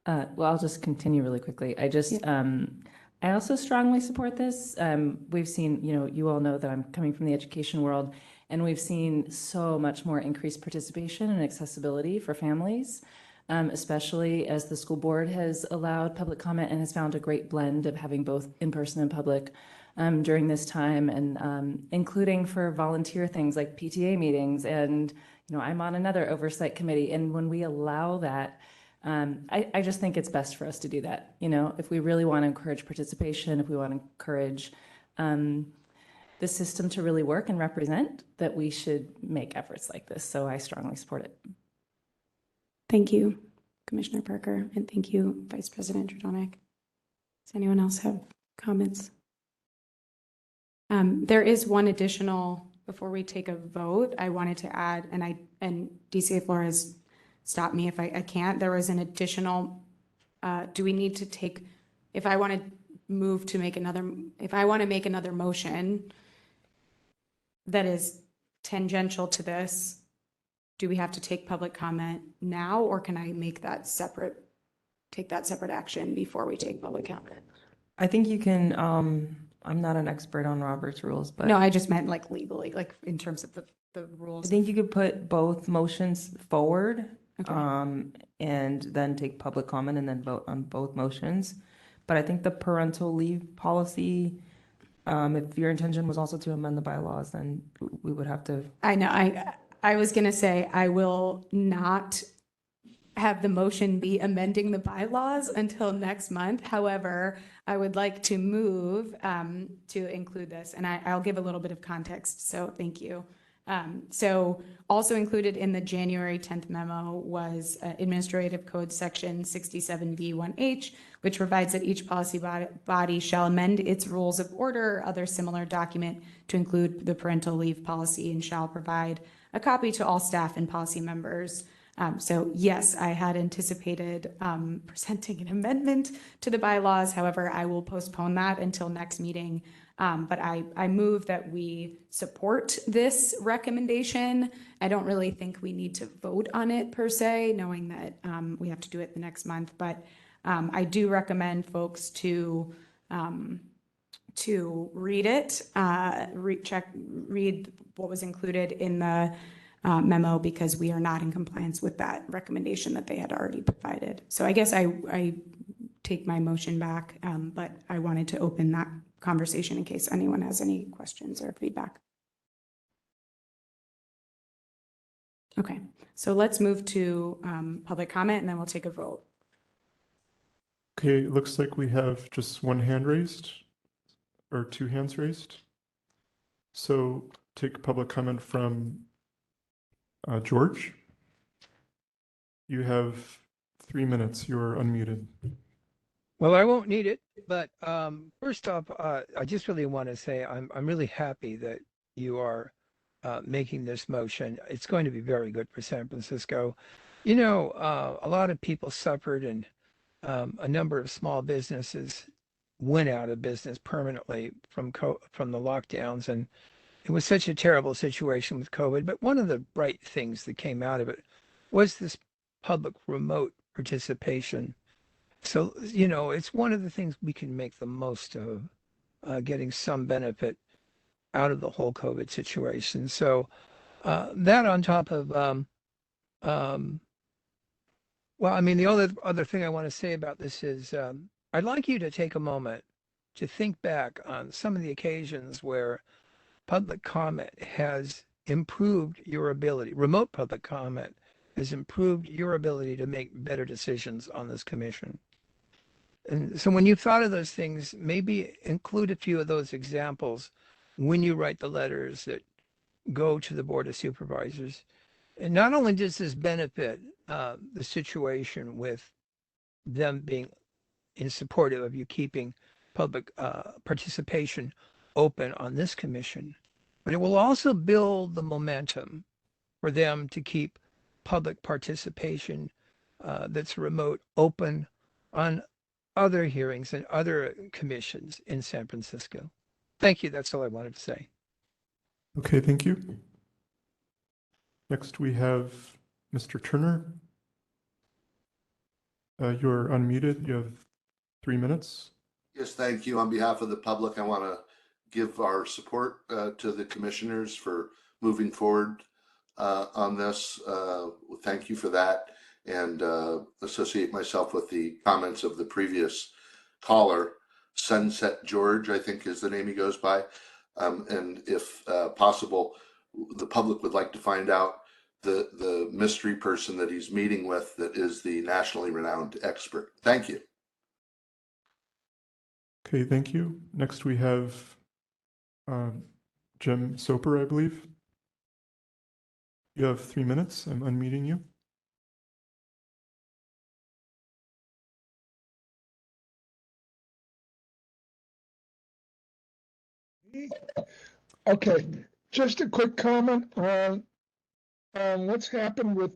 Well, I'll just continue really quickly. I also strongly support this. We've seen, you all know that I'm coming from the education world, and we've seen so much more increased participation and accessibility for families, especially as the school board has allowed public comment and has found a great blend of having both in-person and public during this time, and including for volunteer things like PTA meetings. And, I'm on another oversight committee, and when we allow that, I just think it's best for us to do that. If we really want to encourage participation, if we want to encourage the system to really work and represent, that we should make efforts like this. So I strongly support it. Thank you, Commissioner Parker, and thank you, Vice President Jordanek. Does anyone else have comments? There is one additional, before we take a vote, I wanted to add, and DCA Flores, stop me if I can't. There was an additional, do we need to take, if I want to make another motion that is tangential to this, do we have to take public comment now, or can I take that separate action before we take public comment? I think you can, I'm not an expert on Robert's rules, but. No, I just meant legally, in terms of the rules. I think you could put both motions forward. Okay. And then take public comment and then vote on both motions. But I think the parental leave policy, if your intention was also to amend the bylaws, then we would have to. I know, I was going to say, I will not have the motion be amending the bylaws until next month. However, I would like to move to include this, and I'll give a little bit of context, so thank you. So also included in the January 10th memo was Administrative Code Section 67B1H, which provides that each policy body shall amend its rules of order or other similar document to include the parental leave policy and shall provide a copy to all staff and policy members. So yes, I had anticipated presenting an amendment to the bylaws. However, I will postpone that until next meeting. But I move that we support this recommendation. I don't really think we need to vote on it per se, knowing that we have to do it the next month. But I do recommend folks to read it, read what was included in the memo, because we are not in compliance with that recommendation that they had already provided. So I guess I take my motion back, but I wanted to open that conversation in case anyone has any questions or feedback. Okay, so let's move to public comment and then we'll take a vote. Okay, it looks like we have just one hand raised or two hands raised. So take public comment from George. You have 3 minutes. You're unmuted. Well, I won't need it, but first off, I just really want to say I'm really happy that you are making this motion. It's going to be very good for San Francisco. You know, a lot of people suffered, and a number of small businesses went out of business permanently from the lockdowns, and it was such a terrible situation with COVID. But one of the bright things that came out of it was this public remote participation. So, you know, it's one of the things we can make the most of, getting some benefit out of the whole COVID situation. So that on top of, well, I mean, the other thing I want to say about this is I'd like you to take a moment to think back on some of the occasions where public comment has improved your ability, remote public comment has improved your ability to make better decisions on this commission. And so when you've thought of those things, maybe include a few of those examples when you write the letters that go to the Board of Supervisors. And not only does this benefit the situation with them being in support of you keeping public participation open on this commission, but it will also build the momentum for them to keep public participation that's remote open on other hearings and other commissions in San Francisco. Thank you. That's all I wanted to say. Okay, thank you. Next, we have Mr. Turner. You're unmuted. You have 3 minutes. Yes, thank you. On behalf of the public, I want to give our support to the commissioners for moving forward on this. Thank you for that, and associate myself with the comments of the previous caller. Sunset George, I think is the name he goes by. And if possible, the public would like to find out the mystery person that he's meeting with that is the nationally renowned expert. Thank you. Okay, thank you. Next, we have Jim Soper, I believe. You have 3 minutes. I'm unmuting you. Okay, just a quick comment on what's happened with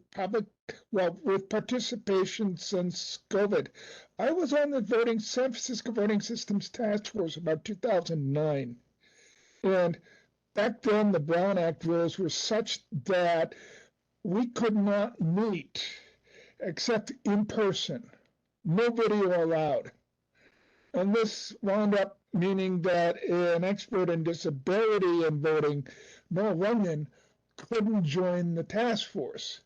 with participation since COVID. I was on the San Francisco Voting Systems Task Force about 2009. And back then, the Brown Act rules were such that we could not meet except in person, no video allowed. And this wound up meaning that an expert in disability and voting, Noah Runyon, couldn't join the task force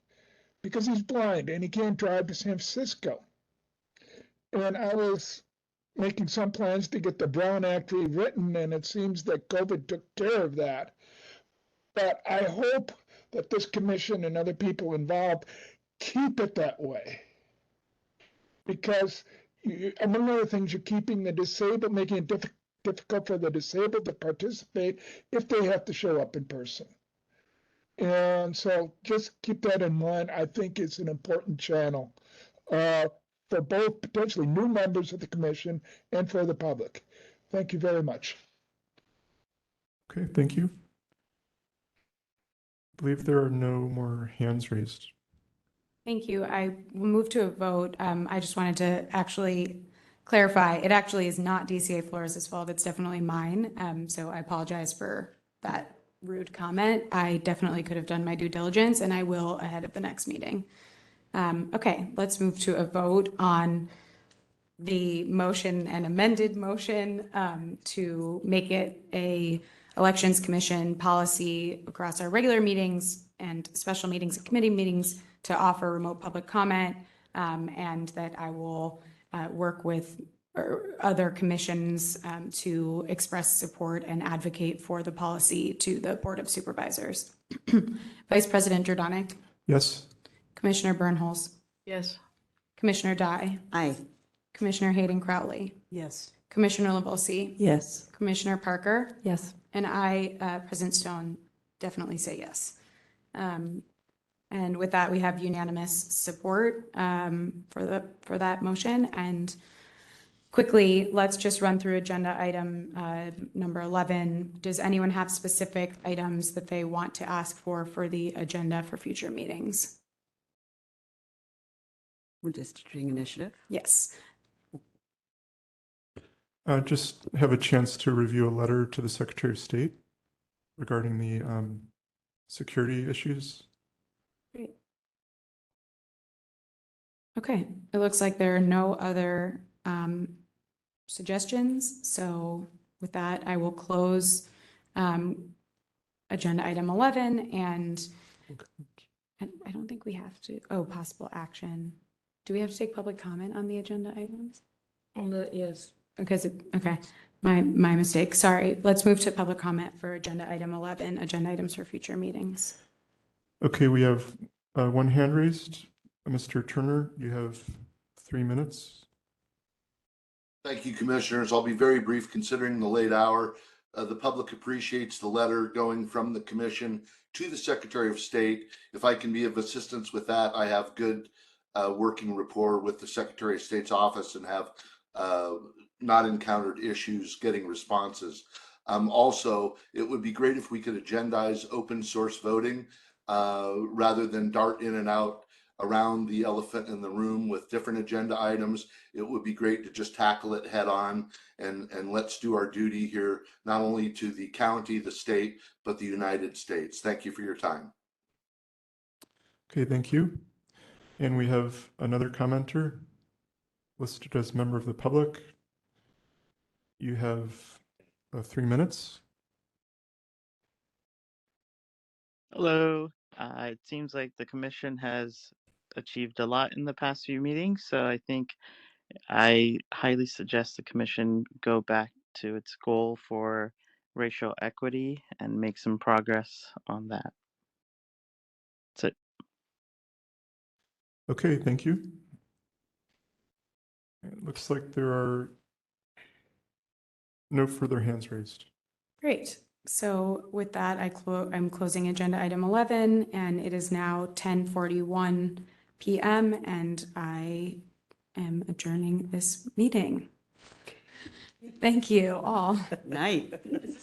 because he's blind and he can't drive to San Francisco. And I was making some plans to get the Brown Act rewritten, and it seems that COVID took care of that. But I hope that this commission and other people involved keep it that way. Because among other things, you're keeping the disabled, making it difficult for the disabled to participate if they have to show up in person. And so just keep that in mind. I think it's an important channel for both potentially new members of the commission and for the public. Thank you very much. Okay, thank you. I believe there are no more hands raised. Thank you. I will move to a vote. I just wanted to actually clarify, it actually is not DCA Flores' fault. It's definitely mine. So I apologize for that rude comment. I definitely could have done my due diligence, and I will ahead of the next meeting. Okay, let's move to a vote on the motion and amended motion to make it a Elections Commission policy across our regular meetings and special meetings and committee meetings to offer remote public comment, and that I will work with other commissions to express support and advocate for the policy to the Board of Supervisors. Vice President Jordanek? Yes. Commissioner Bernholz? Yes. Commissioner Dye? Aye. Commissioner Hayden Crowley? Yes. Commissioner Lavolsi? Yes. Commissioner Parker? Yes. And I, President Stone, definitely say yes. And with that, we have unanimous support for that motion. And quickly, let's just run through agenda item number 11. Does anyone have specific items that they want to ask for the agenda for future meetings? Redistricting initiative? Yes. Just have a chance to review a letter to the Secretary of State regarding the security issues. Great. Okay, it looks like there are no other suggestions. So with that, I will close agenda item 11, and I don't think we have to, possible action. Do we have to take public comment on the agenda items? Yes. Okay, my mistake. Sorry. Let's move to public comment for agenda item 11, agenda items for future meetings. Okay, we have one hand raised. Mr. Turner, you have 3 minutes. Thank you, commissioners. I'll be very brief considering the late hour. The public appreciates the letter going from the commission to the Secretary of State. If I can be of assistance with that, I have good working rapport with the Secretary of State's office and have not encountered issues getting responses. Also, it would be great if we could agendize open source voting rather than dart in and out around the elephant in the room with different agenda items. It would be great to just tackle it head on and let's do our duty here, not only to the county, the state, but the United States. Thank you for your time. Okay, thank you. And we have another commenter listed as member of the public. You have 3 minutes. Hello. It seems like the commission has achieved a lot in the past few meetings, so I think I highly suggest the commission go back to its goal for racial equity and make some progress on that. That's it. Okay, thank you. It looks like there are no further hands raised. Great. So with that, I'm closing agenda item 11, and it is now 10:41 p.m. and I am adjourning this meeting. Thank you all. Night.